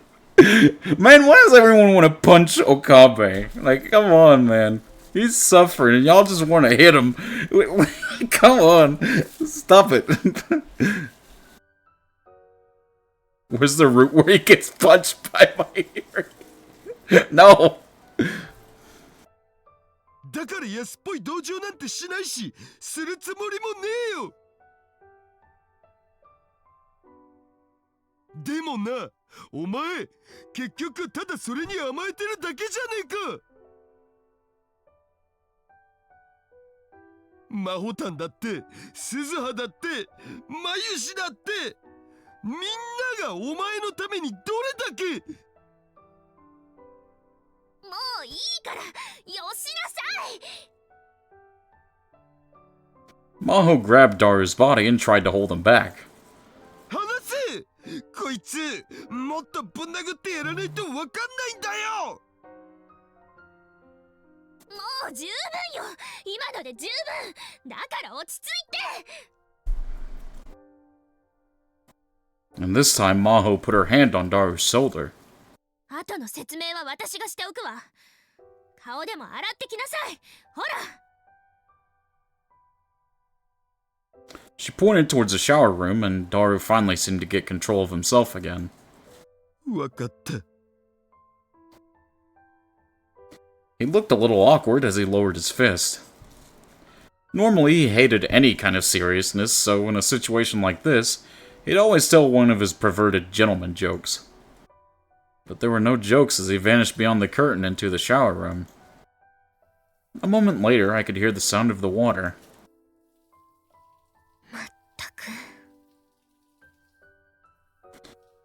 Man, why does everyone want to punch Okabe? Like, come on, man. He's suffering, and y'all just want to hit him. Come on. Stop it. Where's the route where he gets punched by my ear? No. だから安っぽい同情なんてしないし、するつもりもねえよ。でもな、お前結局ただそれに甘えてるだけじゃねえか。マホタンだって鈴葉だってマユシだってみんながお前のためにどれだけ。もういいからよしなさい。 Maho grabbed Daru's body and tried to hold him back. 離せ。こいつもっとぶん殴ってやらないとわかんないんだよ。もう十分よ。今ので十分だから落ち着いて。 And this time, Maho put her hand on Daru's shoulder. 後の説明は私がしておくわ。顔でも洗ってきなさい。ほら。 She pointed towards the shower room, and Daru finally seemed to get control of himself again. わかった。 He looked a little awkward as he lowered his fist. Normally, he hated any kind of seriousness, so in a situation like this, he'd always tell one of his perverted gentleman jokes. But there were no jokes as he vanished beyond the curtain into the shower room. A moment later, I could hear the sound of the water. まったく。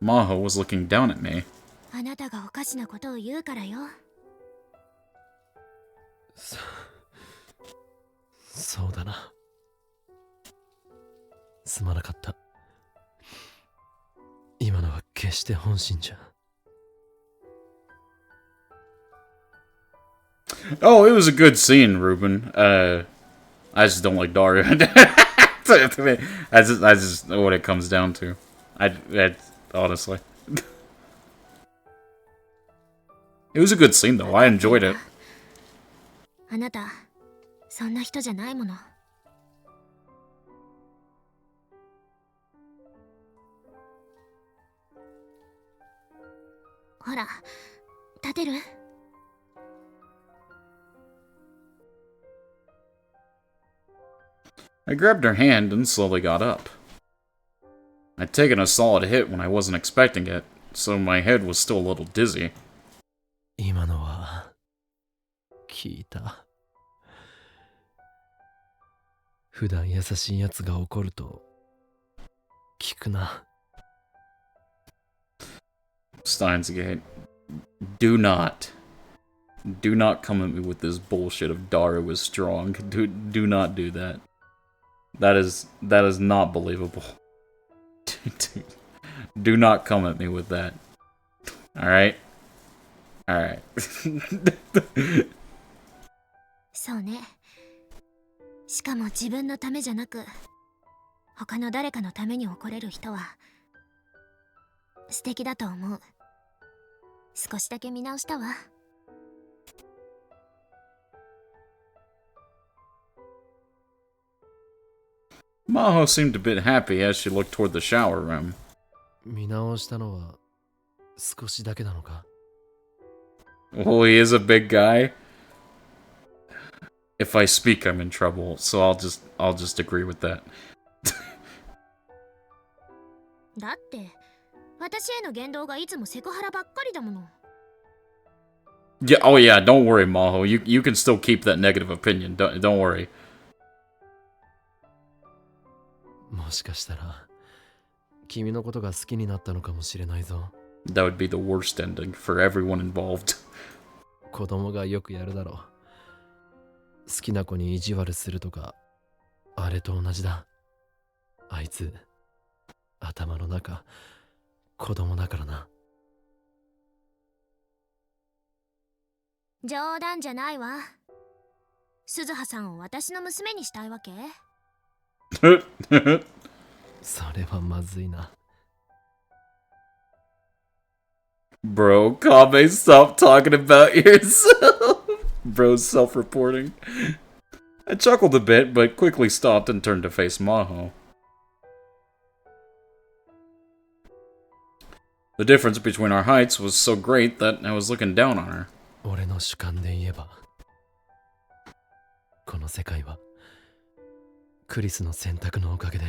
Maho was looking down at me. あなたがおかしなことを言うからよ。そうだな。すまなかった。今のは決して本心じゃ。Oh, it was a good scene, Ruben. I just don't like Daru. That's just what it comes down to. Honestly. It was a good scene, though. I enjoyed it. あなた、そんな人じゃないもの。ほら、立てる？ I grabbed her hand and slowly got up. I'd taken a solid hit when I wasn't expecting it, so my head was still a little dizzy. 今のは聞いた。普段優しいやつが怒ると聞くな。Steins Gate. Do not come at me with this bullshit of Daru is strong. Do not do that. That is not believable. Do not come at me with that. Alright? Alright. そうね。しかも自分のためじゃなく、他の誰かのために怒れる人は素敵だと思う。少しだけ見直したわ。Maho seemed a bit happy as she looked toward the shower room. 見直したのは少しだけなのか。 Well, he is a big guy. If I speak, I'm in trouble, so I'll just agree with that. だって私への言動がいつもセクハラばっかりだもの。 Yeah, oh yeah, don't worry, Maho. You can still keep that negative opinion. Don't worry. もしかしたら君のことが好きになったのかもしれないぞ。 That would be the worst ending for everyone involved. 子供がよくやるだろう。好きな子に意地悪するとか、あれと同じだ。あいつ頭の中子供だからな。冗談じゃないわ。鈴葉さんを私の娘にしたいわけ？それはまずいな。Bro, Kame, stop talking about yourself. Bro's self-reporting. I chuckled a bit, but quickly stopped and turned to face Maho. The difference between our heights was so great that I was looking down on her. 俺の主観で言えば、この世界はクリスの選択のおかげで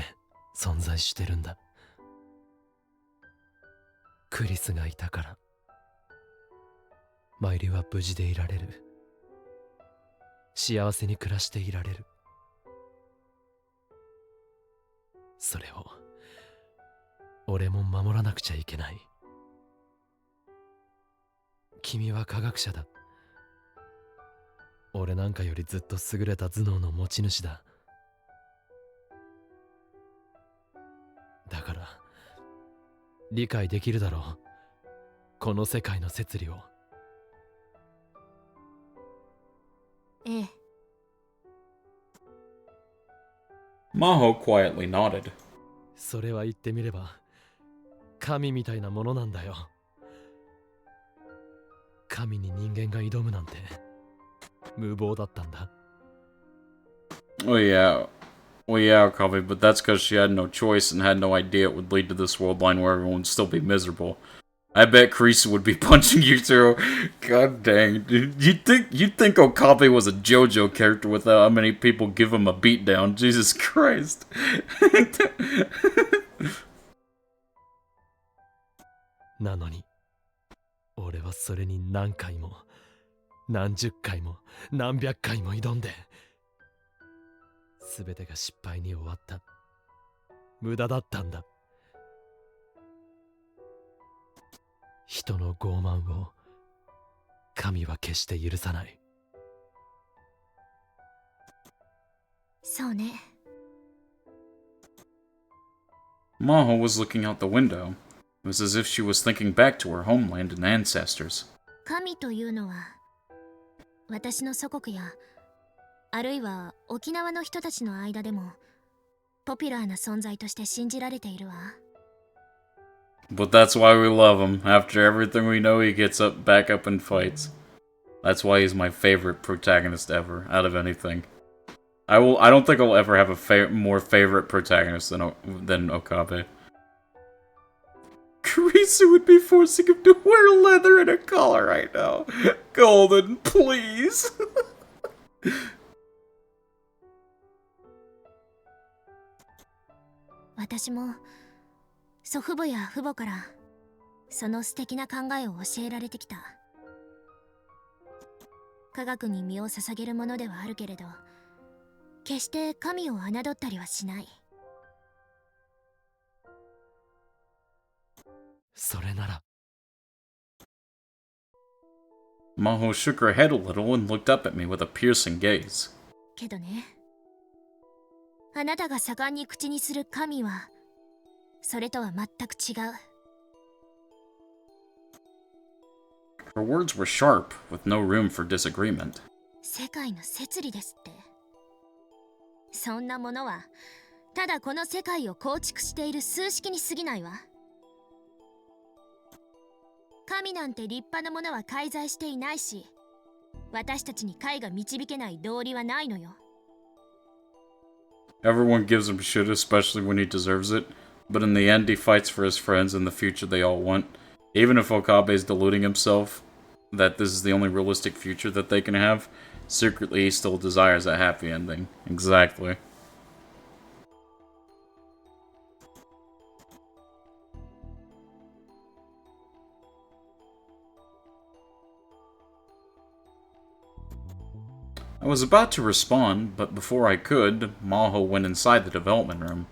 存在してるんだ。クリスがいたからマイリは無事でいられる。幸せに暮らしていられる。それを俺も守らなくちゃいけない。君は科学者だ。俺なんかよりずっと優れた頭脳の持ち主だ。だから理解できるだろう、この世界の摂理を。ええ。Maho quietly nodded. それは言ってみれば神みたいなものなんだよ。神に人間が挑むなんて無謀だったんだ。Oh yeah. Well, yeah, Kame, but that's because she had no choice and had no idea it would lead to this world line where everyone would still be miserable. I bet Kreese would be punching you through. God dang, dude. You'd think Okabe was a JoJo character with how many people give him a beatdown. Jesus Christ. なのに俺はそれに何回も何十回も何百回も挑んで全てが失敗に終わった。無駄だったんだ。人の傲慢を神は決して許さない。そうね。Maho was looking out the window. It was as if she was thinking back to her homeland and ancestors. 神というのは私の祖国やあるいは沖縄の人たちの間でもポピュラーな存在として信じられているわ。But that's why we love him. After everything we know, he gets back up and fights. That's why he's my favorite protagonist ever, out of anything. I don't think I'll ever have a more favorite protagonist than Okabe. Kurisu would be forcing him to wear leather and a collar right now. Golden, please. 私も祖父母や父母からその素敵な考えを教えられてきた。科学に身を捧げるものではあるけれど、決して神を侮ったりはしない。それなら。Maho shook her head a little and looked up at me with a piercing gaze. けどね、あなたが盛んに口にする神はそれとは全く違う。Her words were sharp, with no room for disagreement. 世界の摂理ですって。そんなものはただこの世界を構築している数式に過ぎないわ。神なんて立派なものは介在していないし、私たちに解が導けない道理はないのよ。Everyone gives him shit, especially when he deserves it, but in the end he fights for his friends and the future they all want. Even if Okabe's deluding himself that this is the only realistic future that they can have, secretly he still desires a happy ending. Exactly. I was about to respond, but before I could, Maho went inside the development room.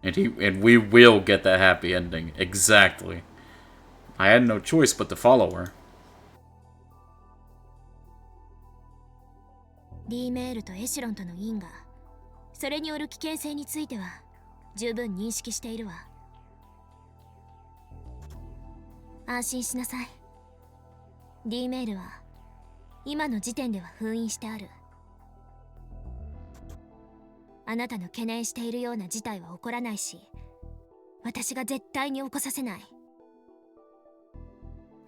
And we will get that happy ending. Exactly. I had no choice but to follow her. D メールとエシロンとの因果、それによる危険性については十分認識しているわ。安心しなさい。 D メールは今の時点では封印してある。あなたの懸念しているような事態は起こらないし、私が絶対に起こさせない。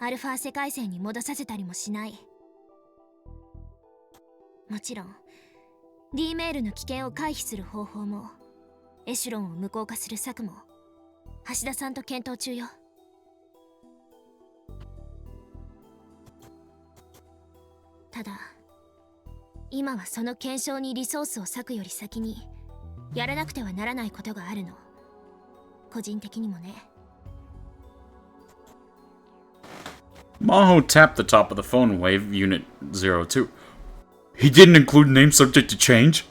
アルファ世界線に戻させたりもしない。もちろん D メールの危険を回避する方法もエシュロンを無効化する策も橋田さんと検討中よ。ただ今はその検証にリソースを割くより先にやらなくてはならないことがあるの。個人的にもね。 Maho tapped the top of the phone wave Unit 02. He didn't include name subject to change?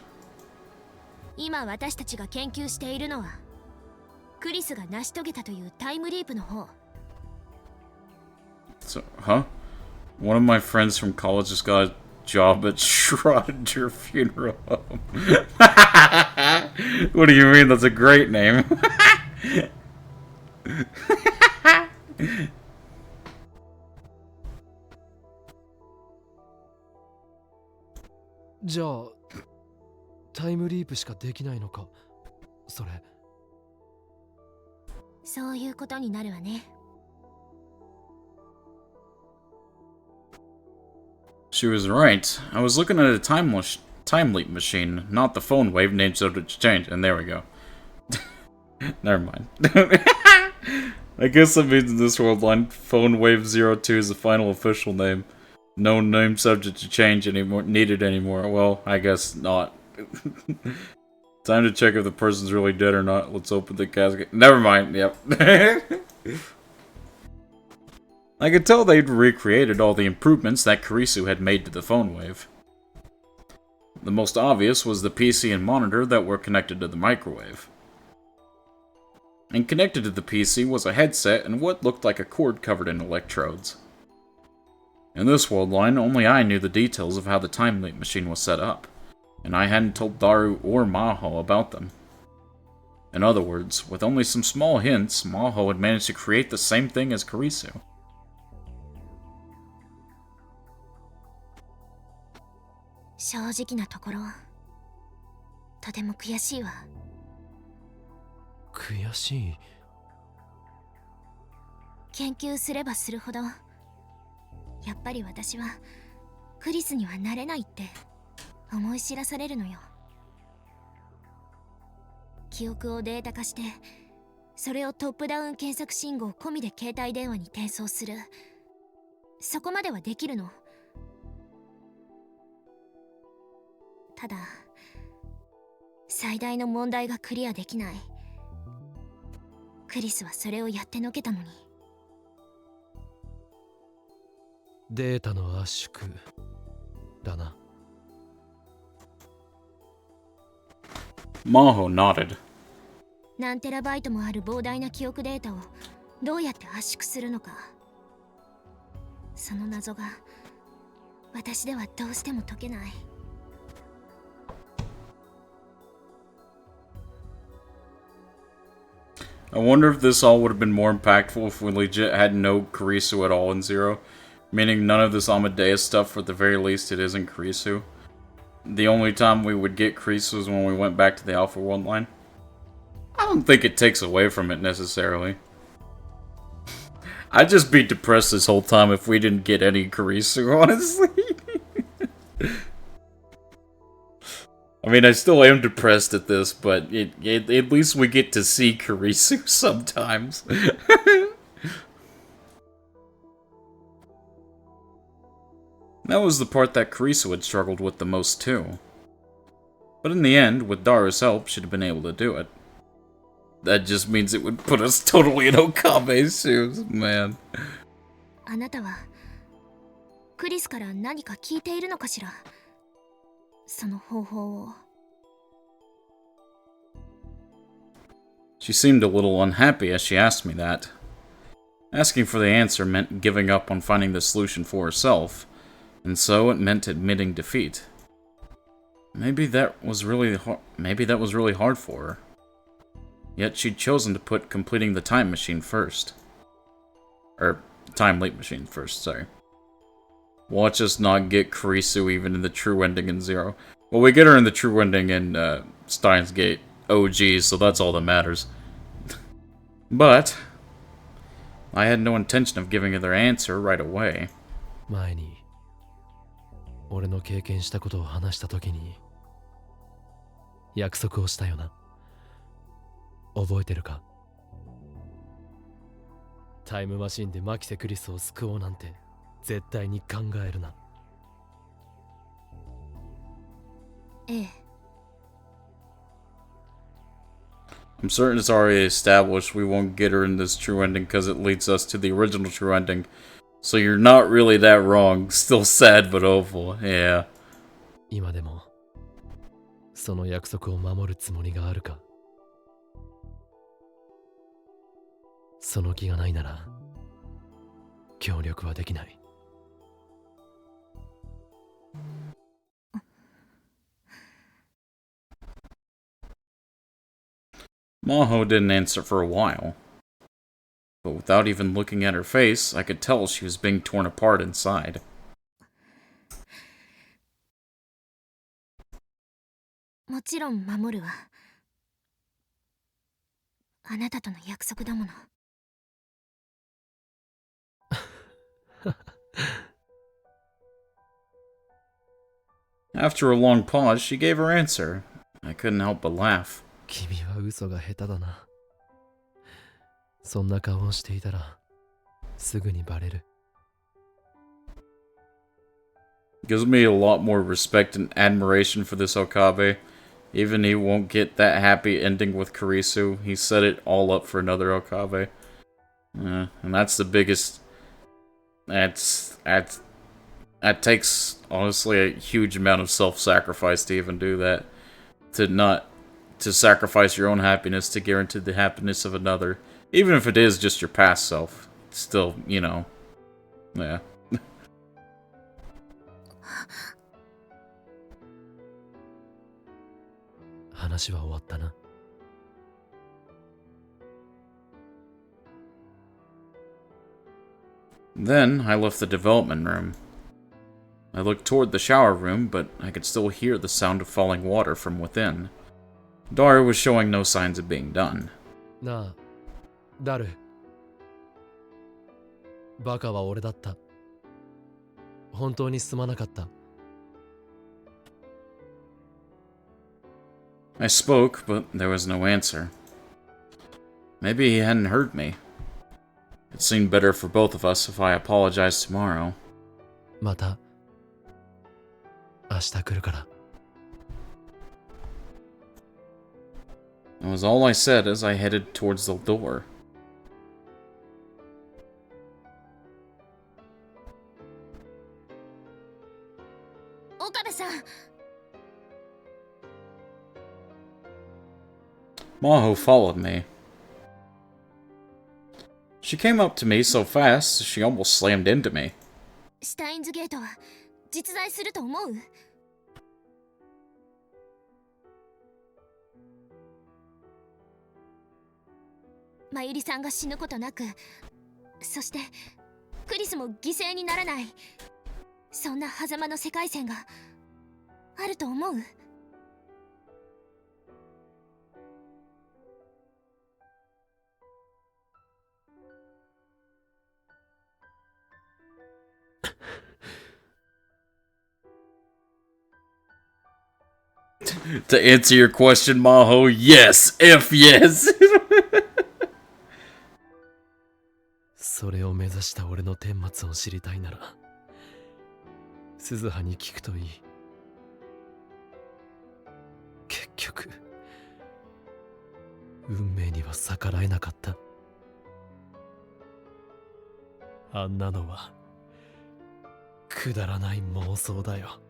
今私たちが研究しているのはクリスが成し遂げたというタイムリープの方。 So, huh? One of my friends from college just got a job at Schrodinger Funeral Home. What do you mean? That's a great name. じゃあタイムリープしかできないのか、それ。そういうことになるわね。 She was right. I was looking at a time leap machine, not the phone wave named subject to change. And there we go. Never mind. I guess that means in this world line, phone wave 02 is the final official name. No name subject to change needed anymore. Well, I guess not. Time to check if the person's really dead or not. Let's open the casket. Never mind. Yep. I could tell they'd recreated all the improvements that Kurisu had made to the phone wave. The most obvious was the PC and monitor that were connected to the microwave. And connected to the PC was a headset and what looked like a cord covered in electrodes. In this world line, only I knew the details of how the time leap machine was set up, and I hadn't told Daru or Maho about them. In other words, with only some small hints, Maho had managed to create the same thing as Kurisu. 正直なところとても悔しいわ。悔しい。研究すればするほどやっぱり私はクリスにはなれないって思い知らされるのよ。記憶をデータ化してそれをトップダウン検索信号込みで携帯電話に転送する。そこまではできるの。ただ最大の問題がクリアできない。クリスはそれをやってのけたのに。データの圧縮だな。Maho nodded. 何テラバイトもある膨大な記憶データをどうやって圧縮するのか。その謎が私ではどうしても解けない。I wonder if this all would have been more impactful if we legit had no Kurisu at all in Zero. Meaning none of this Amadeus stuff, for the very least it isn't Kurisu. The only time we would get Kurisu was when we went back to the Alpha World line. I don't think it takes away from it necessarily. I'd just be depressed this whole time if we didn't get any Kurisu, honestly. I mean, I still am depressed at this, but at least we get to see Kurisu sometimes. That was the part that Kurisu had struggled with the most, too. But in the end, with Daru's help, she'd have been able to do it. That just means it would put us totally in Okame's shoes, man. あなたはクリスから何か聞いているのかしら。その方法を。 She seemed a little unhappy as she asked me that. Asking for the answer meant giving up on finding the solution for herself, and so it meant admitting defeat. Maybe that was really hard for her. Yet she'd chosen to put completing the time machine first. Or, time leap machine first, sorry. Watch us not get Kurisu even in the true ending in Zero. Well, we get her in the true ending in Steins Gate OG, so that's all that matters. But I had no intention of giving her their answer right away. 前に俺の経験したことを話した時に約束をしたよな。覚えてるか？タイムマシンでマキセ・クリスを救おうなんて絶対に考えるな。ええ。I'm certain it's already established we won't get her in this true ending because it leads us to the original true ending. So you're not really that wrong. Still sad but hopeful. Yeah. 今でもその約束を守るつもりがあるか？その気がないなら協力はできない。Maho didn't answer for a while. But without even looking at her face, I could tell she was being torn apart inside. もちろん守るわ。あなたとの約束だもの。After a long pause, she gave her answer. I couldn't help but laugh. 君は嘘が下手だな。そんな顔をしていたらすぐにバレる。Gives me a lot more respect and admiration for this Okabe. Even he won't get that happy ending with Kurisu. He set it all up for another Okabe. And that's the biggest... That takes, honestly, a huge amount of self-sacrifice to even do that. To sacrifice your own happiness to guarantee the happiness of another. Even if it is just your past self. It's still, you know... Yeah. 話は終わったな。Then, I left the development room. I looked toward the shower room, but I could still hear the sound of falling water from within. Daru was showing no signs of being done. なあ、ダル。バカは俺だった。本当にすまなかった。I spoke, but there was no answer. Maybe he hadn't heard me. It seemed better for both of us if I apologized tomorrow. また明日来るから。It was all I said as I headed towards the door. Maho followed me. She came up to me so fast, she almost slammed into me. シュタインズゲートは実在すると思う？まゆりさんが死ぬことなく、そしてクリスも犠牲にならない、そんな狭間の世界線があると思う？To answer your question, Maho, yes, if yes. それを目指した俺の顛末を知りたいなら鈴葉に聞くといい。結局運命には逆らえなかった。あんなのはくだらない妄想だよ。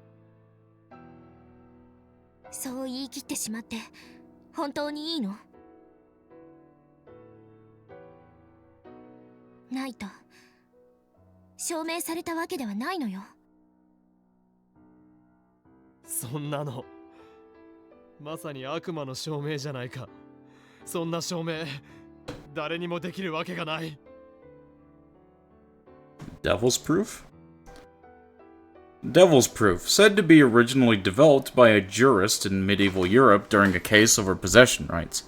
そう言い切ってしまって本当にいいの？ないと証明されたわけではないのよ。そんなのまさに悪魔の証明じゃないか。そんな証明誰にもできるわけがない。 Devil's proof? Devil's proof, said to be originally developed by a jurist in medieval Europe during a case over possession rights.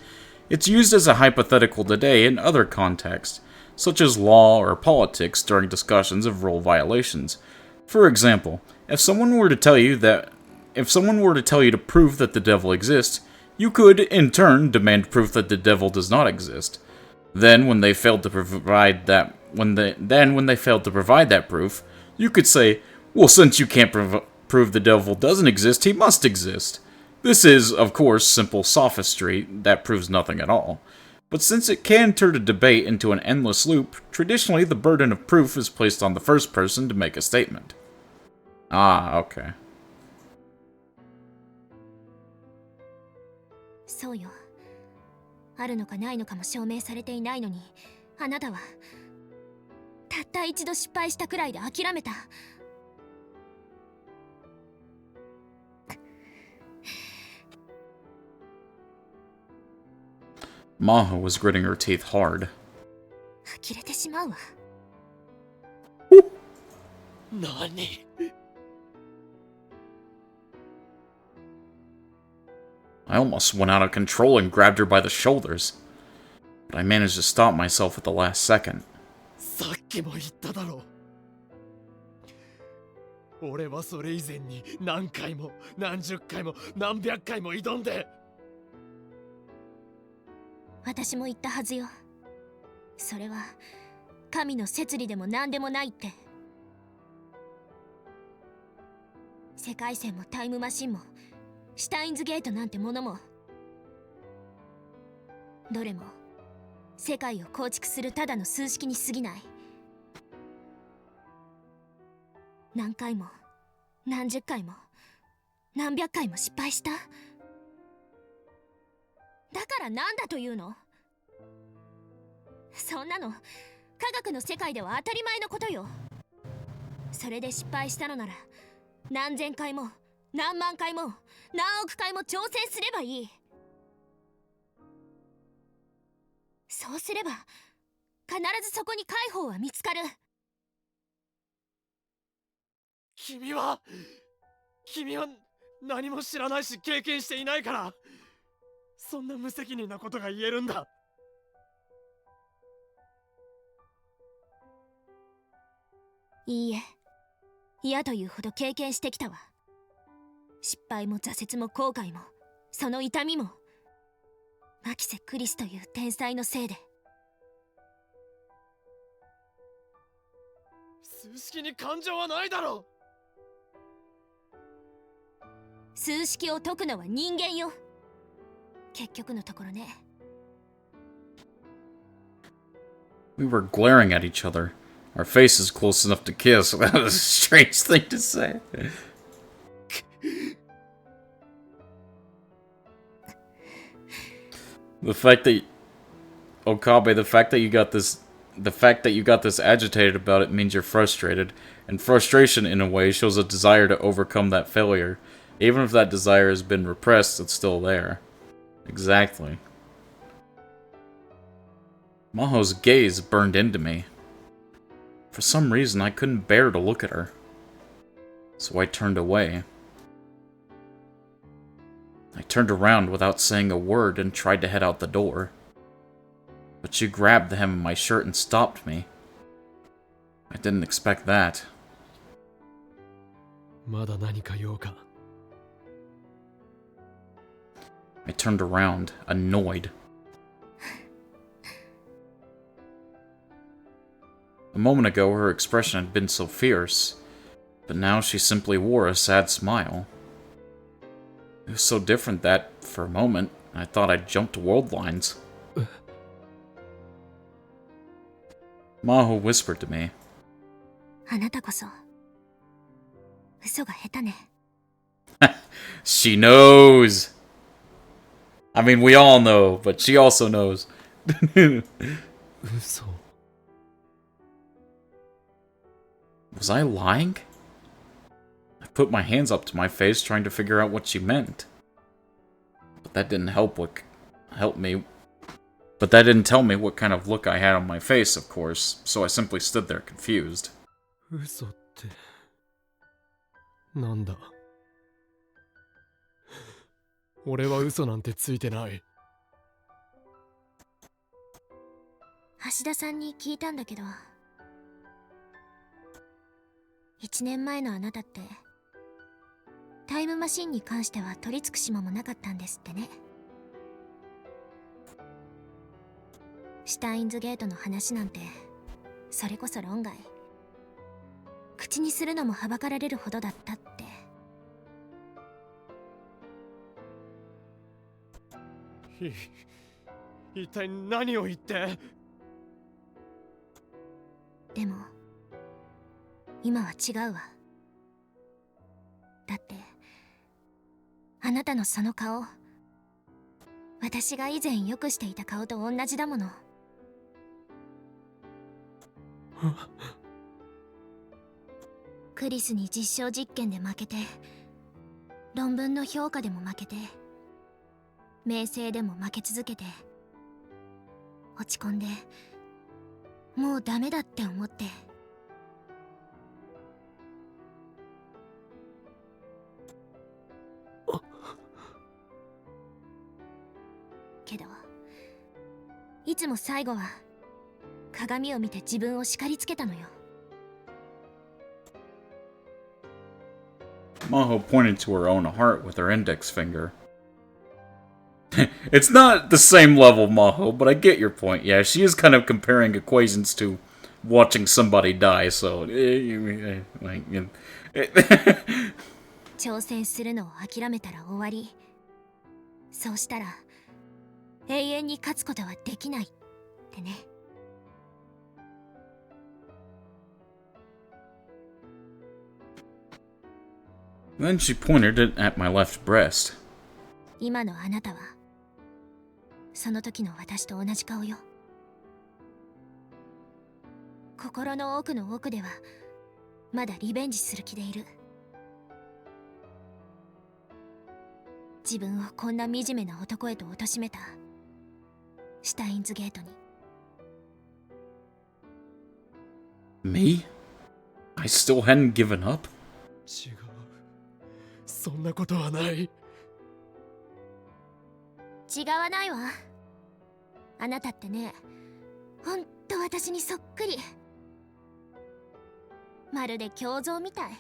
It's used as a hypothetical today in other contexts, such as law or politics during discussions of rule violations. For example, if someone were to tell you to prove that the devil exists, you could, in turn, demand proof that the devil does not exist. Then, when they failed to provide that proof, you could say, well, since you can't prove the devil doesn't exist, he must exist. This is, of course, simple sophistry that proves nothing at all. But since it can turn a debate into an endless loop, traditionally the burden of proof is placed on the first person to make a statement. Ah, okay. そうよ。あるのかないのかも証明されていないのに、あなたはたった一度失敗したくらいで諦めた。Maho was gritting her teeth hard. 呆れてしまうわ。何？ I almost went out of control and grabbed her by the shoulders. But I managed to stop myself at the last second. さっきも言っただろう。俺はそれ以前に何回も何十回も何百回も挑んで。私も言ったはずよ。それは神の摂理でも何でもないって。世界線もタイムマシンもシュタインズゲートなんてものも、どれも世界を構築するただの数式に過ぎない。何回も何十回も何百回も失敗した。だからなんだというの？そんなの科学の世界では当たり前のことよ。それで失敗したのなら何千回も何万回も何億回も挑戦すればいい。そうすれば必ずそこに解放は見つかる。君は何も知らないし経験していないから、そんな無責任なことが言えるんだ。いいえ、嫌というほど経験してきたわ。失敗も挫折も後悔もその痛みもマキセ・クリスという天才のせいで。数式に感情はないだろう。数式を解くのは人間よ。結局のところね。We were glaring at each other, our faces close enough to kiss. That was a strange thing to say. The fact that Okabe, the fact that you got this agitated about it means you're frustrated, and frustration in a way shows a desire to overcome that failure. Even if that desire has been repressed, it's still there. Exactly. Maho's gaze burned into me. For some reason, I couldn't bear to look at her. So I turned away. I turned around without saying a word and tried to head out the door. But she grabbed the hem of my shirt and stopped me. I didn't expect that. まだ何か用か。I turned around, annoyed. A moment ago, her expression had been so fierce, but now she simply wore a sad smile. It was so different that, for a moment, I thought I'd jumped world lines. Maho whispered to me. あなたこそ嘘が下手ね。She knows! I mean, we all know, but she also knows. 嘘。 Was I lying? I put my hands up to my face trying to figure out what she meant. But that didn't help me But that didn't tell me what kind of look I had on my face, of course, so I simply stood there confused. 嘘ってなんだ。俺は嘘なんてついてない。橋田さんに聞いたんだけど、1年前のあなたってタイムマシンに関しては取り付く島もなかったんですってね。シュタインズゲートの話なんてそれこそ論外、口にするのもはばかられるほどだったって。一体何を言って。でも今は違うわ。だってあなたのその顔、私が以前よくしていた顔と同じだもの。クリスに実証実験で負けて、論文の評価でも負けて、名声でも負け続けて、落ち込んでもうダメだって思って。けどいつも最後は鏡を見て自分を叱りつけたのよ。Maho pointed to her own heart with her index finger. It's not the same level, Maho, but I get your point. Yeah, she is kind of comparing equations to watching somebody die, so... 挑戦するのを諦めたら終わり。そうしたら永遠に勝つことはできないってね。Then she pointed it at my left breast. 今のあなたはその時の私と同じ顔よ。心の奥の奥ではまだリベンジする気でいる。自分をこんな惨めな男へと貶めたシュタインズゲートに。 Me? I still hadn't given up? 違う、そんなことはない。違わないわ。あなたってね、ほんと私にそっくり。まるで胸像みたい。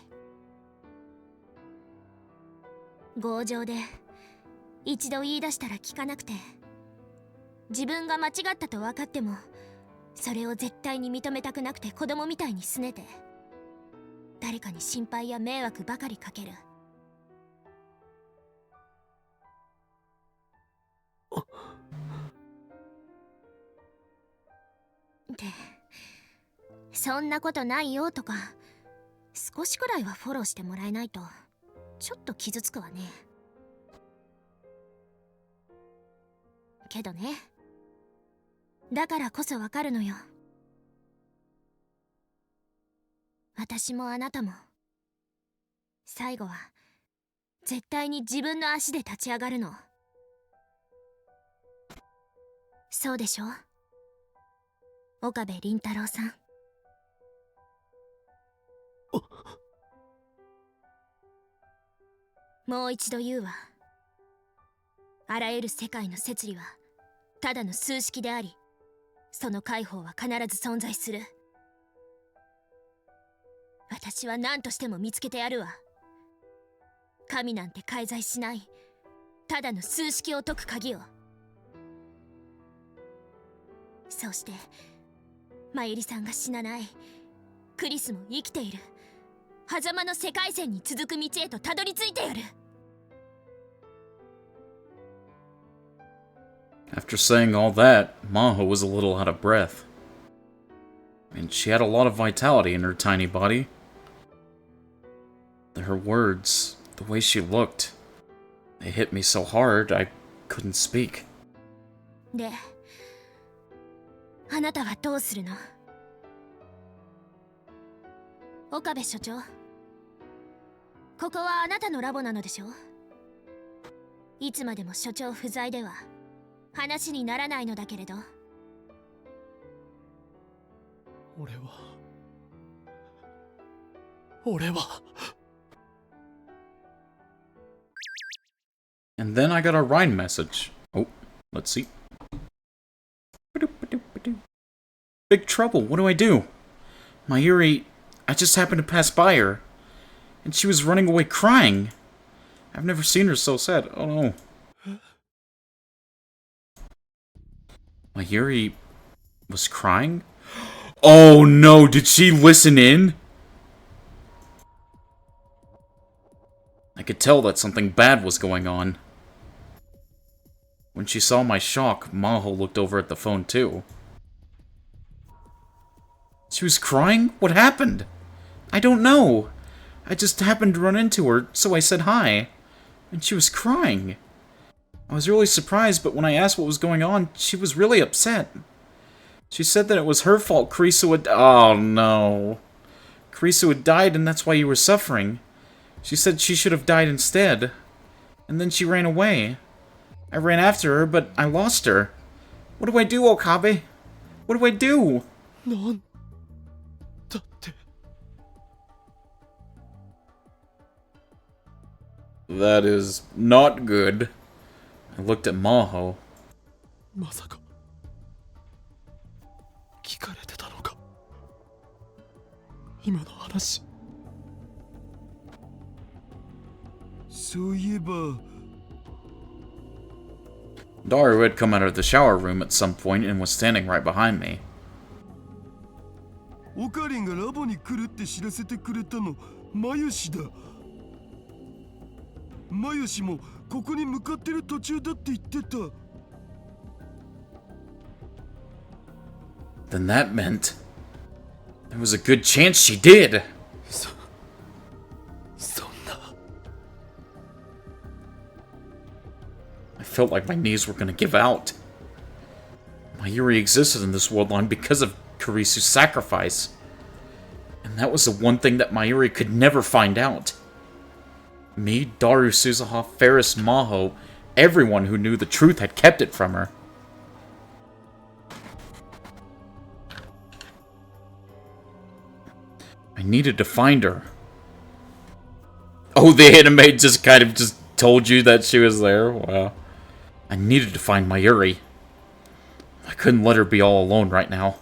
強情で一度言い出したら聞かなくて、自分が間違ったと分かってもそれを絶対に認めたくなくて子供みたいに拗ねて、誰かに心配や迷惑ばかりかける。で、そんなことないよとか少しくらいはフォローしてもらえないとちょっと傷つくわね。けどね、だからこそわかるのよ。私もあなたも最後は絶対に自分の足で立ち上がるの。そうでしょ、岡部倫太郎さん。もう一度言うわ。あらゆる世界の摂理はただの数式であり、その解放は必ず存在する。私は何としても見つけてやるわ。神なんて介在しない、ただの数式を解く鍵を。そうしてマユリさんが死なない、クリスも生きている狭間の世界線に続く道へとたどり着いてやる。After saying all that, Maho was a little out of breath. And she had a lot of vitality in her tiny body. Her words, the way she looked, they hit me so hard I couldn't speak. で、あなたはどうするの？岡部所長、ここはあなたのラボなのでしょ？いつまでも所長不在では話にならないのだけれど。俺は And then I got a Ryan message. Oh, let's see. Big trouble, what do I do? Mayuri, I just happened to pass by her, and she was running away crying. I've never seen her so sad. Oh no. Mayuri was crying? Oh no, did she listen in? I could tell that something bad was going on. When she saw my shock, Maho looked over at the phone too. She was crying? What happened? I don't know. I just happened to run into her, so I said hi. And she was crying. I was really surprised, but when I asked what was going on, she was really upset. She said that it was her fault Kurisu had— Oh no. Kurisu had died and that's why you were suffering. She said she should have died instead. And then she ran away. I ran after her, but I lost her. What do I do, Okabe? What do I do? なんだって That is not good. I looked at Maho. まさか聞かれてたのか今の話そういえば Daru had come out of the shower room at some point and was standing right behind me. オカリンがラボに来るって知らせてくれたのマヨシだ。マヨシもここに向かってる途中だって言ってた。 Then that meant there was a good chance she did. そんな I felt like my knees were gonna give out. Mayuri existed in this world line because of Kurisu's sacrifice. And that was the one thing that Mayuri could never find out. Me, Daru, Suzuha, Ferris, Maho, everyone who knew the truth had kept it from her. I needed to find her. Oh, the anime just kind of just told you that she was there? Wow. I needed to find Mayuri. I couldn't let her be all alone right now.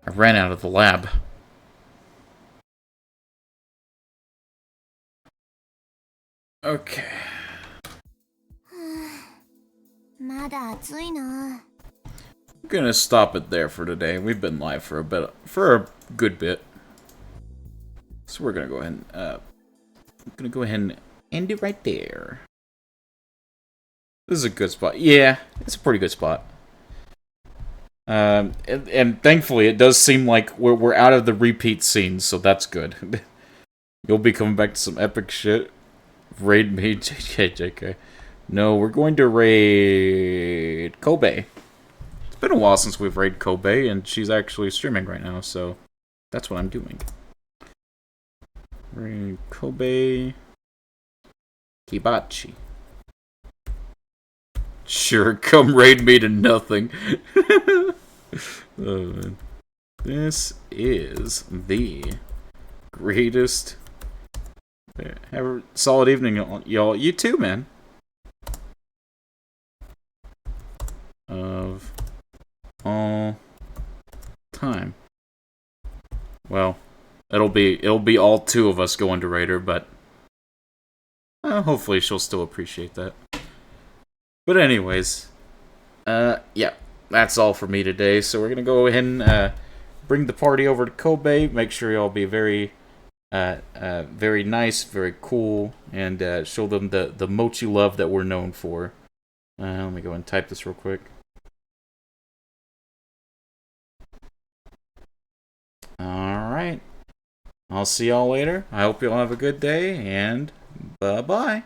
I ran out of the lab. Okay. まだ暑いな。 I'm gonna stop it there for today. We've been live for a good bit. So we're gonna go ahead and end it right there. This is a good spot. Yeah, it's a pretty good spot. And thankfully, it does seem like we're out of the repeat scenes, so that's good. You'll be coming back to some epic shit. Raid me, JK. No, we're going to raid Kobe. It's been a while since we've raided Kobe, and she's actually streaming right now, so that's what I'm doing. Raid Kobe Kibachi. Sure, come raid me to nothing. Oh, man. This is the greatest. Have a solid evening, y'all. You too, man. Of all time. Well, it'll be all two of us going to raid her, but hopefully she'll still appreciate that. But anyways, yeah, that's all for me today. So we're gonna go ahead and bring the party over to Kobe. Make sure y'all be very nice, very cool, and show them the mochi love that we're known for. Let me go and type this real quick. Alright. I'll see y'all later. I hope y'all have a good day, and bye-bye.